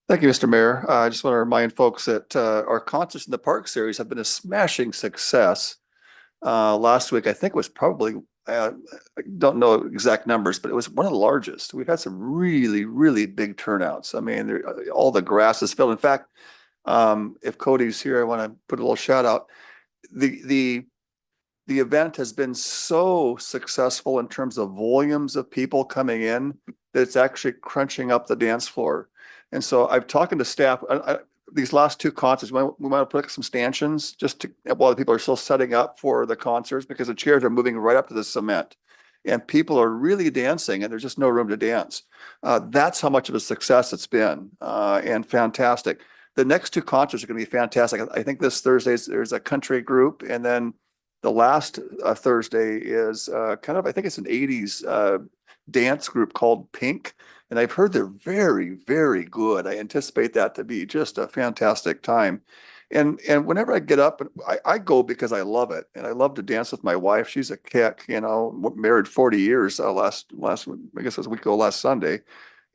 Thank you, Mr. Mayor. I just want to remind folks that our Concerts in the Park series have been a smashing success. Last week, I think it was probably, I don't know exact numbers, but it was one of the largest. We've had some really, really big turnouts. I mean, all the grass is filled. In fact, if Cody's here, I want to put a little shout out. The event has been so successful in terms of volumes of people coming in that it's actually crunching up the dance floor. And so I've talked to staff, these last two concerts, we might have put some stanchions just while the people are still setting up for the concerts, because the chairs are moving right up to the cement and people are really dancing and there's just no room to dance. That's how much of a success it's been, and fantastic. The next two concerts are going to be fantastic. I think this Thursday there's a country group, and then the last Thursday is kind of, I think it's an 80s dance group called Pink. And I've heard they're very, very good. I anticipate that to be just a fantastic time. And whenever I get up, I go because I love it. And I love to dance with my wife. She's a kick, married 40 years last, I guess it was a week ago, last Sunday.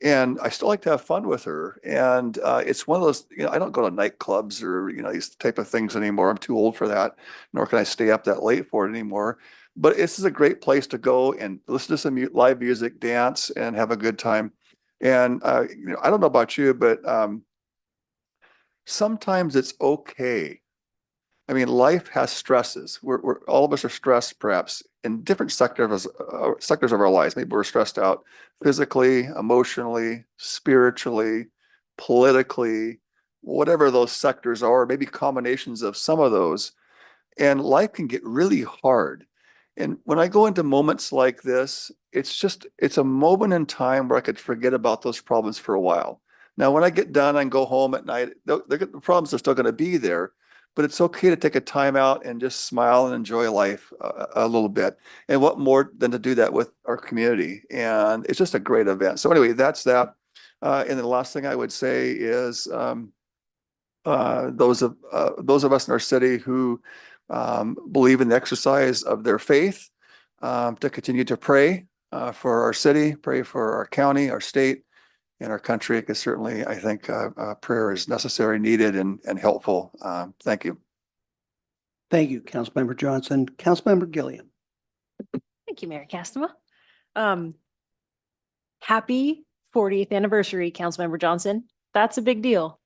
And I still like to have fun with her. And it's one of those, I don't go to nightclubs or, these type of things anymore. I'm too old for that, nor can I stay up that late for it anymore. But this is a great place to go and listen to some live music, dance, and have a good time. And I don't know about you, but sometimes it's okay. I mean, life has stresses. We're all of us are stressed, perhaps in different sectors of our lives. Maybe we're stressed out physically, emotionally, spiritually, politically, whatever those sectors are. Maybe combinations of some of those. And life can get really hard. And when I go into moments like this, it's a moment in time where I could forget about those problems for a while. Now, when I get done and go home at night, the problems are still going to be there, but it's okay to take a time out and just smile and enjoy life a little bit. And what more than to do that with our community? And it's just a great event. So anyway, that's that. And then the last thing I would say is those of us in our city who believe in the exercise of their faith, to continue to pray for our city, pray for our county, our state, and our country, because certainly I think prayer is necessary, needed, and helpful. Thank you. Thank you, Councilmember Johnson. Councilmember Gilliam. Thank you, Mayor Castema. Happy 40th anniversary, Councilmember Johnson. That's a big deal.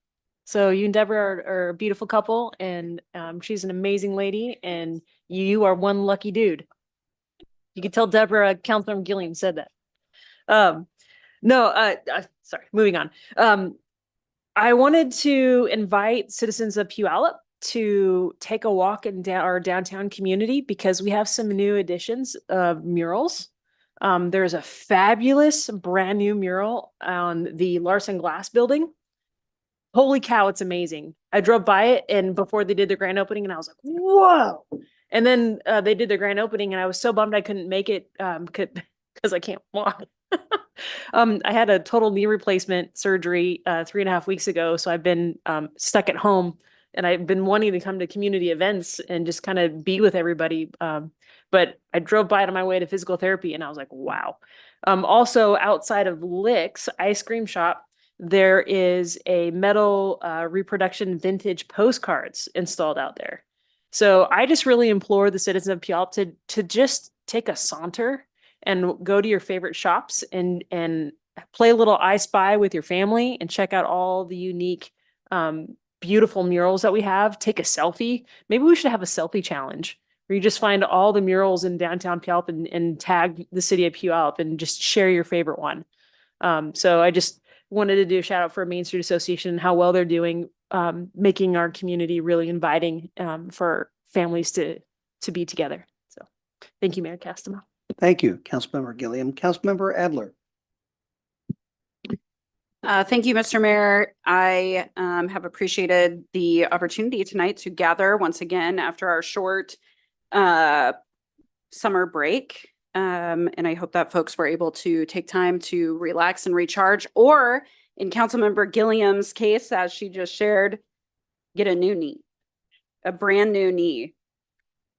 So you and Deborah are a beautiful couple, and she's an amazing lady, and you are one lucky dude. You could tell Deborah Councilmember Gilliam said that. Sorry, moving on. I wanted to invite citizens of Puyallup to take a walk in our downtown community because we have some new additions of murals. There's a fabulous brand new mural on the Larson Glass building. Holy cow, it's amazing. I drove by it and before they did the grand opening and I was like, whoa. And then they did the grand opening and I was so bummed I couldn't make it because I can't walk. I had a total knee replacement surgery 3.5 weeks ago. So I've been stuck at home and I've been wanting to come to community events and just kind of be with everybody. But I drove by it on my way to physical therapy and I was like, wow. Also outside of Lick's ice cream shop, there is a metal reproduction vintage postcards installed out there. So I just really implore the citizens of Puyallup to just take a saunter and go to your favorite shops and play a little I Spy with your family and check out all the unique, beautiful murals that we have. Take a selfie. Maybe we should have a selfie challenge where you just find all the murals in downtown Puyallup and tag the city of Puyallup and just share your favorite one. So I just wanted to do a shout out for Main Street Association and how well they're doing, making our community really inviting for families to be together. So thank you, Mayor Castema. Thank you, Councilmember Gilliam. Councilmember Adler. Thank you, Mr. Mayor. I have appreciated the opportunity tonight to gather once again after our short summer break. And I hope that folks were able to take time to relax and recharge, or in Councilmember Gilliam's case, as she just shared, get a new knee, a brand new knee.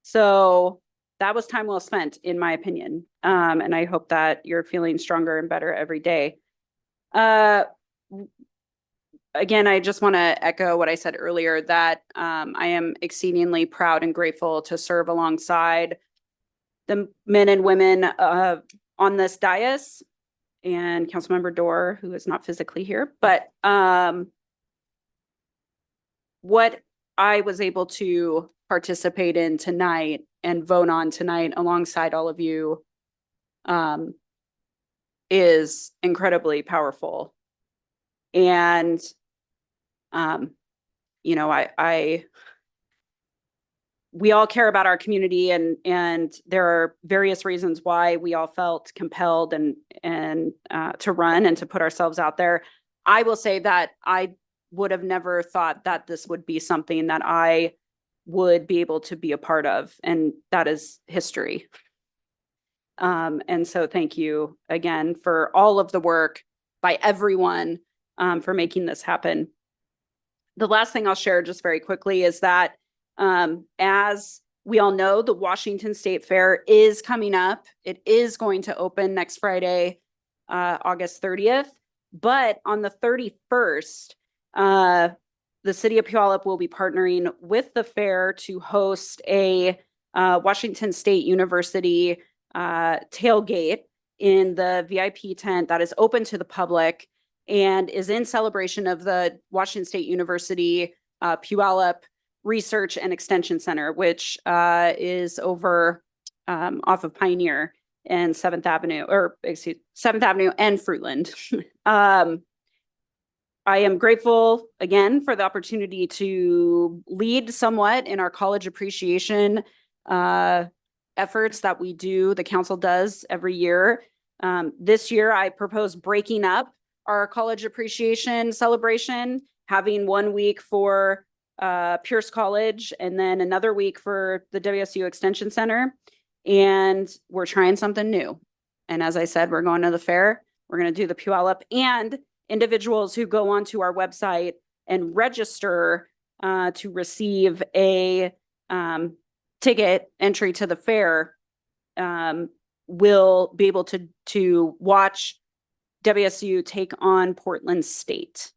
So that was time well spent, in my opinion. And I hope that you're feeling stronger and better every day. Again, I just want to echo what I said earlier, that I am exceedingly proud and grateful to serve alongside the men and women on this dais, and Councilmember Dorr, who is not physically here, but what I was able to participate in tonight and vote on tonight alongside all of you is incredibly powerful. And you know, we all care about our community, and there are various reasons why we all felt compelled and to run and to put ourselves out there. I will say that I would have never thought that this would be something that I would be able to be a part of, and that is history. And so thank you again for all of the work by everyone for making this happen. The last thing I'll share just very quickly is that as we all know, the Washington State Fair is coming up. It is going to open next Friday, August 30th. But on the 31st, the city of Puyallup will be partnering with the fair to host a Washington State University tailgate in the VIP tent that is open to the public and is in celebration of the Washington State University Puyallup Research and Extension Center, which is over off of Pioneer and 7th Avenue, or excuse 7th Avenue and Fruitland. I am grateful again for the opportunity to lead somewhat in our college appreciation efforts that we do, the council does every year. This year, I propose breaking up our college appreciation celebration, having 1 week for Pierce College and then another week for the WSU Extension Center. And we're trying something new. And as I said, we're going to the fair. We're going to do the Puyallup, and individuals who go onto our website and register to receive a ticket entry to the fair will be able to watch WSU take on Portland State.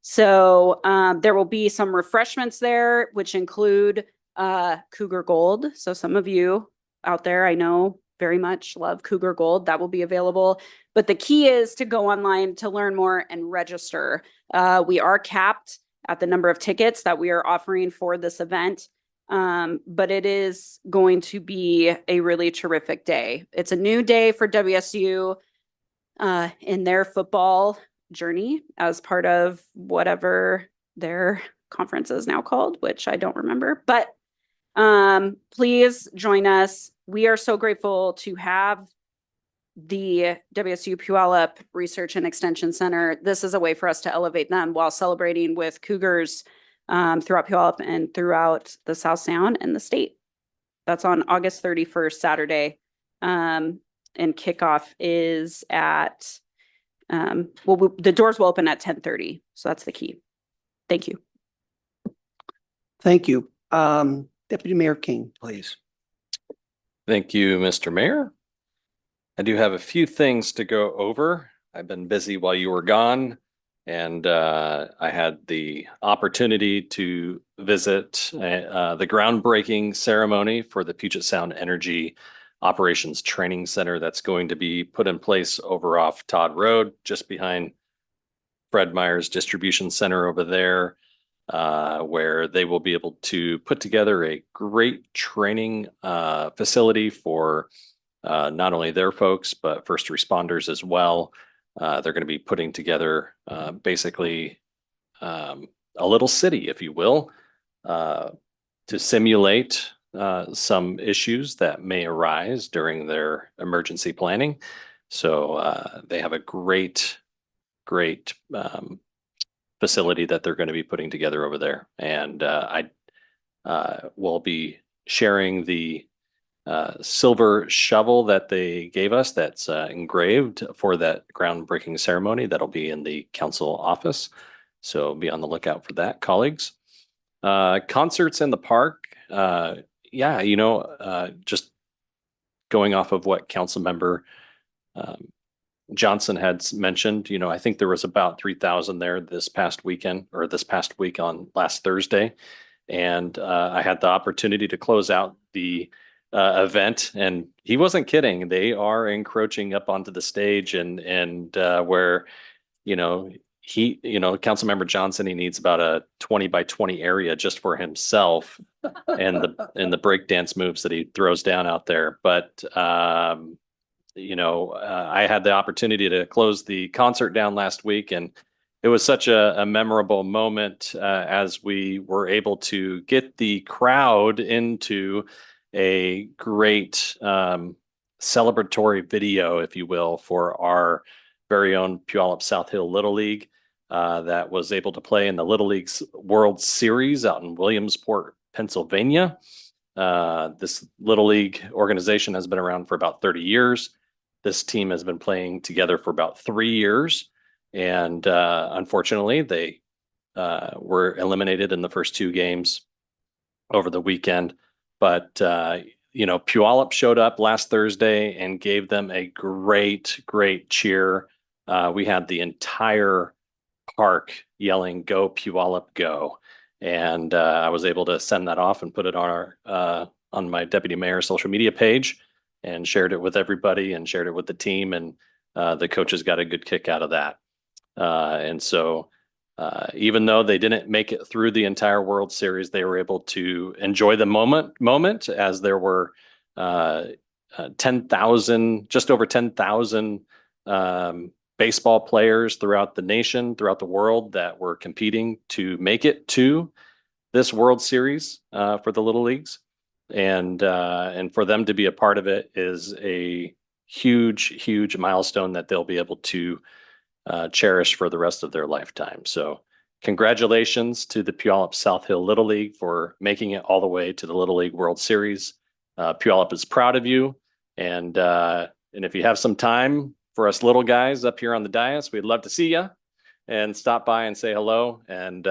So there will be some refreshments there, which include Cougar Gold. So some of you out there, I know, very much love Cougar Gold. That will be available. But the key is to go online to learn more and register. We are capped at the number of tickets that we are offering for this event. But it is going to be a really terrific day. It's a new day for WSU in their football journey as part of whatever their conference is now called, which I don't remember. But please join us. We are so grateful to have the WSU Puyallup Research and Extension Center. This is a way for us to elevate them while celebrating with Cougars throughout Puyallup and throughout the South Sound and the state. That's on August 31st, Saturday. And kickoff is at, the doors will open at 10:30. So that's the key. Thank you. Thank you. Deputy Mayor King, please. Thank you, Mr. Mayor. I do have a few things to go over. I've been busy while you were gone, and I had the opportunity to visit the groundbreaking ceremony for the Puget Sound Energy Operations Training Center that's going to be put in place over off Todd Road, just behind Fred Meyer's distribution center over there, where they will be able to put together a great training facility for not only their folks, but first responders as well. They're going to be putting together basically a little city, if you will, to simulate some issues that may arise during their emergency planning. So they have a great facility that they're going to be putting together over there. And I will be sharing the silver shovel that they gave us that's engraved for that groundbreaking ceremony. That'll be in the council office. So be on the lookout for that, colleagues. Concerts in the park. Yeah, just going off of what council member Johnson had mentioned, I think there was about 3,000 there this past weekend, or this past week on last Thursday. And I had the opportunity to close out the event, and he wasn't kidding. They are encroaching up onto the stage, and where, Councilmember Johnson, he needs about a 20 by 20 area just for himself and the breakdance moves that he throws down out there. But I had the opportunity to close the concert down last week, and it was such a memorable moment as we were able to get the crowd into a great celebratory video, if you will, for our very own Puyallup South Hill Little League that was able to play in the Little League's World Series out in Williamsport, Pennsylvania. This Little League organization has been around for about 30 years. This team has been playing together for about 3 years. And unfortunately, they were eliminated in the first 2 games over the weekend. But, Puyallup showed up last Thursday and gave them a great cheer. We had the entire park yelling, "Go Puyallup, go." And I was able to send that off and put it on on my deputy mayor's social media page, and shared it with everybody and shared it with the team. And the coaches got a good kick out of that. And so even though they didn't make it through the entire World Series, they were able to enjoy the moment as there were 10,000, just over 10,000 baseball players throughout the nation, throughout the world, that were competing to make it to this World Series for the Little Leagues. And for them to be a part of it is a huge milestone that they'll be able to cherish for the rest of their lifetime. So congratulations to the Puyallup South Hill Little League for making it all the way to the Little League World Series. Puyallup is proud of you. And if you have some time for us little guys up here on the dais, we'd love to see you and stop by and say hello. And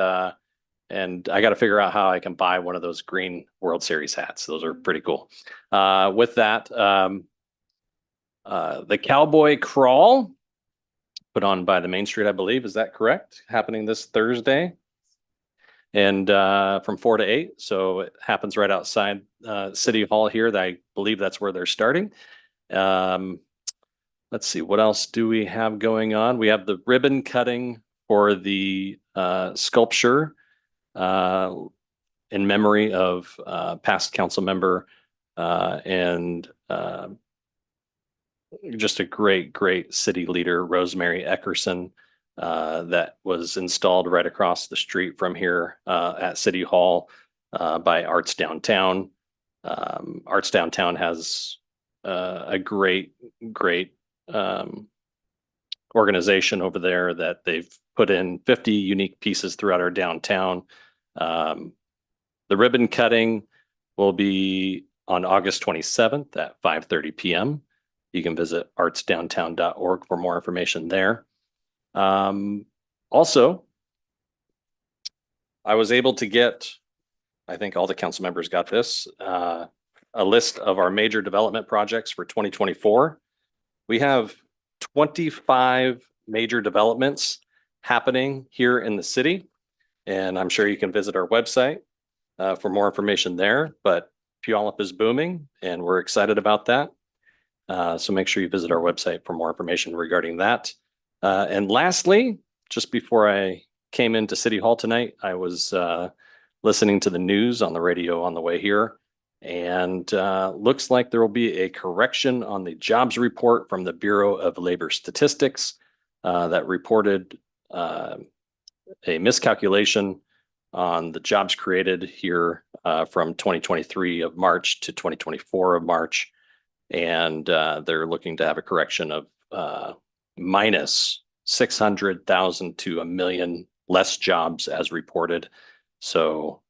And I got to figure out how I can buy one of those green World Series hats. Those are pretty cool. With that, the Cowboy Crawl put on by the Main Street, I believe. Is that correct? Happening this Thursday. And from 4 to 8. So it happens right outside City Hall here. I believe that's where they're starting. Let's see, what else do we have going on? We have the ribbon cutting for the sculpture in memory of past council member and just a great city leader, Rosemary Eckerson, that was installed right across the street from here at City Hall by Arts Downtown. Arts Downtown has a great organization over there that they've put in 50 unique pieces throughout our downtown. The ribbon cutting will be on August 27th at 5:30 p.m. You can visit artsdowntown.org for more information there. Also, I was able to get, I think all the council members got this, a list of our major development projects for 2024. We have 25 major developments happening here in the city, and I'm sure you can visit our website for more information there. But Puyallup is booming, and we're excited about that. So make sure you visit our website for more information regarding that. And lastly, just before I came into City Hall tonight, I was listening to the news on the radio on the way here. And looks like there will be a correction on the jobs report from the Bureau of Labor Statistics that reported a miscalculation on the jobs created here from 2023 of March to 2024 of March. And they're looking to have a correction of minus 600,000 to 1 million less jobs as reported. So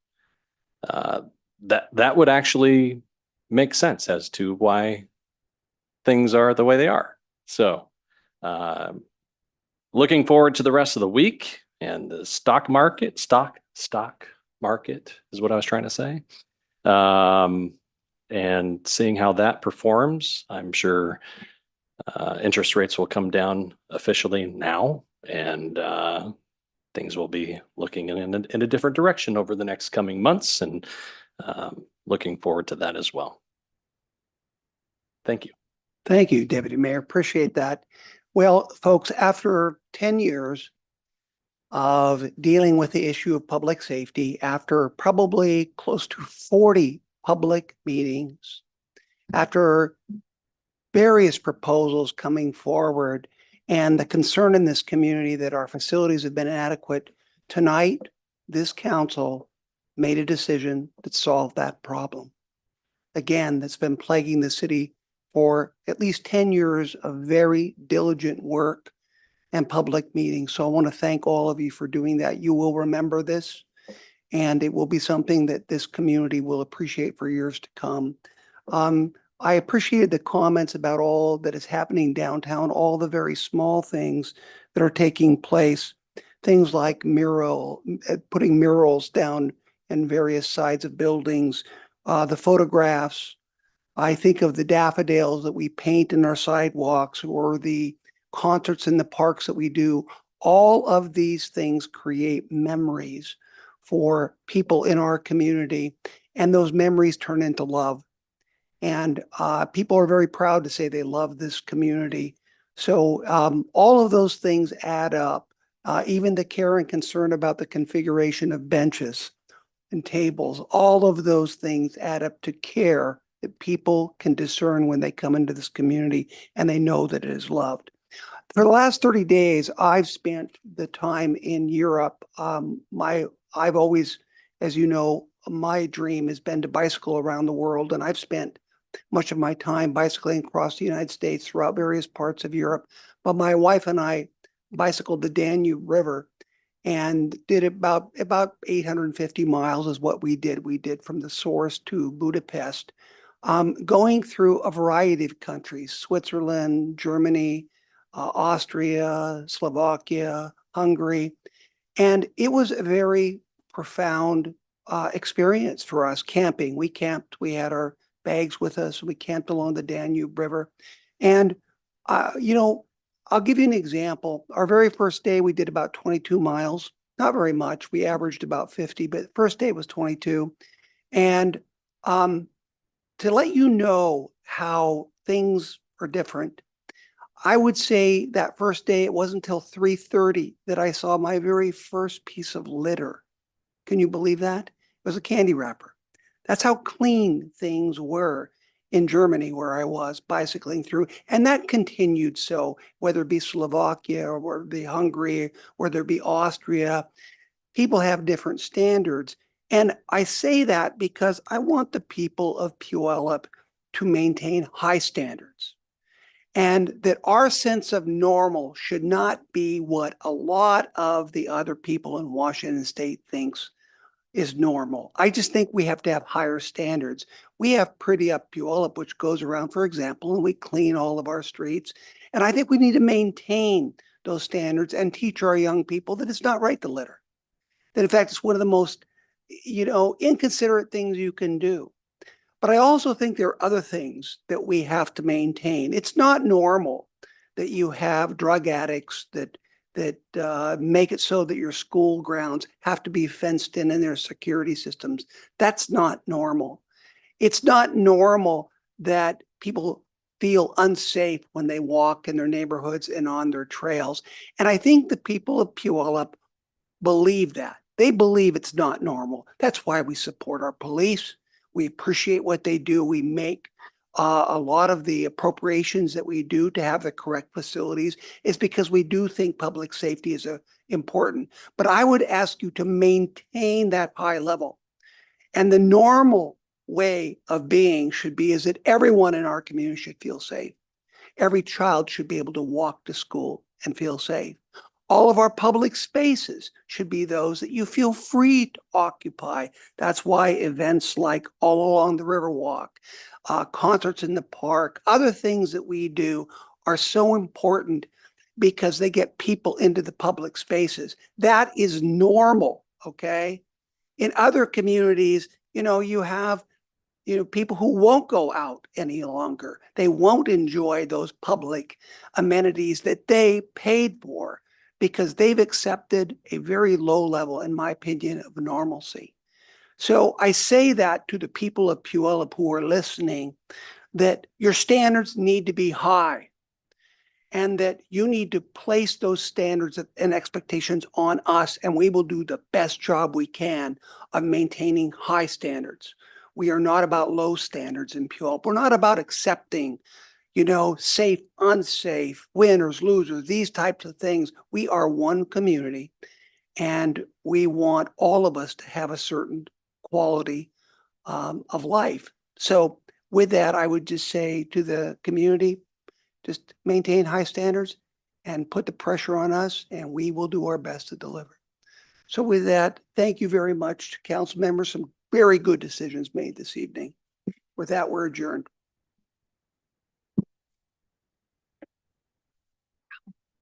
that would actually make sense as to why things are the way they are. So looking forward to the rest of the week and the stock market is what I was trying to say. And seeing how that performs. I'm sure interest rates will come down officially now, and things will be looking in a different direction over the next coming months, and looking forward to that as well. Thank you. Thank you, Deputy Mayor. Appreciate that. Well, folks, after 10 years of dealing with the issue of public safety, after probably close to 40 public meetings, after various proposals coming forward, and the concern in this community that our facilities have been inadequate, tonight, this council made a decision that solved that problem. Again, that's been plaguing the city for at least 10 years of very diligent work and public meetings. So I want to thank all of you for doing that. You will remember this, and it will be something that this community will appreciate for years to come. I appreciated the comments about all that is happening downtown, all the very small things that are taking place, things like putting murals down in various sides of buildings, the photographs. I think of the daffodils that we paint in our sidewalks, or the concerts in the parks that we do. All of these things create memories for people in our community, and those memories turn into love. And people are very proud to say they love this community. So all of those things add up, even the care and concern about the configuration of benches and tables. All of those things add up to care that people can discern when they come into this community, and they know that it is loved. For the last 30 days, I've spent the time in Europe. I've always, as you know, my dream has been to bicycle around the world, and I've spent much of my time bicycling across the United States throughout various parts of Europe. But my wife and I bicycled the Danube River and did about 850 miles is what we did. We did from the source to Budapest, going through a variety of countries: Switzerland, Germany, Austria, Slovakia, Hungary. And it was a very profound experience for us camping. We camped, we had our bags with us, we camped along the Danube River. And, you know, I'll give you an example. Our very first day, we did about 22 miles, not very much. We averaged about 50, but first day was 22. And to let you know how things are different, I would say that first day, it wasn't until 3:30 that I saw my very first piece of litter. Can you believe that? It was a candy wrapper. That's how clean things were in Germany, where I was bicycling through. And that continued. So whether it be Slovakia or whether it be Hungary, whether it be Austria, people have different standards. And I say that because I want the people of Puyallup to maintain high standards. And that our sense of normal should not be what a lot of the other people in Washington State thinks is normal. I just think we have to have higher standards. We have Pretty Up Puyallup, which goes around, for example, and we clean all of our streets. And I think we need to maintain those standards and teach our young people that it's not right to litter. That in fact, it's one of the most, inconsiderate things you can do. But I also think there are other things that we have to maintain. It's not normal that you have drug addicts that make it so that your school grounds have to be fenced in their security systems. That's not normal. It's not normal that people feel unsafe when they walk in their neighborhoods and on their trails. And I think the people of Puyallup believe that. They believe it's not normal. That's why we support our police. We appreciate what they do. We make a lot of the appropriations that we do to have the correct facilities is because we do think public safety is important. But I would ask you to maintain that high level. And the normal way of being should be is that everyone in our community should feel safe. Every child should be able to walk to school and feel safe. All of our public spaces should be those that you feel free to occupy. That's why events like all along the Riverwalk, concerts in the park, other things that we do are so important because they get people into the public spaces. That is normal, okay? In other communities, you have people who won't go out any longer. They won't enjoy those public amenities that they paid for, because they've accepted a very low level, in my opinion, of normalcy. So I say that to the people of Puyallup who are listening, that your standards need to be high and that you need to place those standards and expectations on us, and we will do the best job we can of maintaining high standards. We are not about low standards in Puyallup. We're not about accepting safe, unsafe, winners, losers, these types of things. We are one community, and we want all of us to have a certain quality of life. So with that, I would just say to the community, just maintain high standards and put the pressure on us, and we will do our best to deliver. So with that, thank you very much to council members. Some very good decisions made this evening. With that, we're adjourned.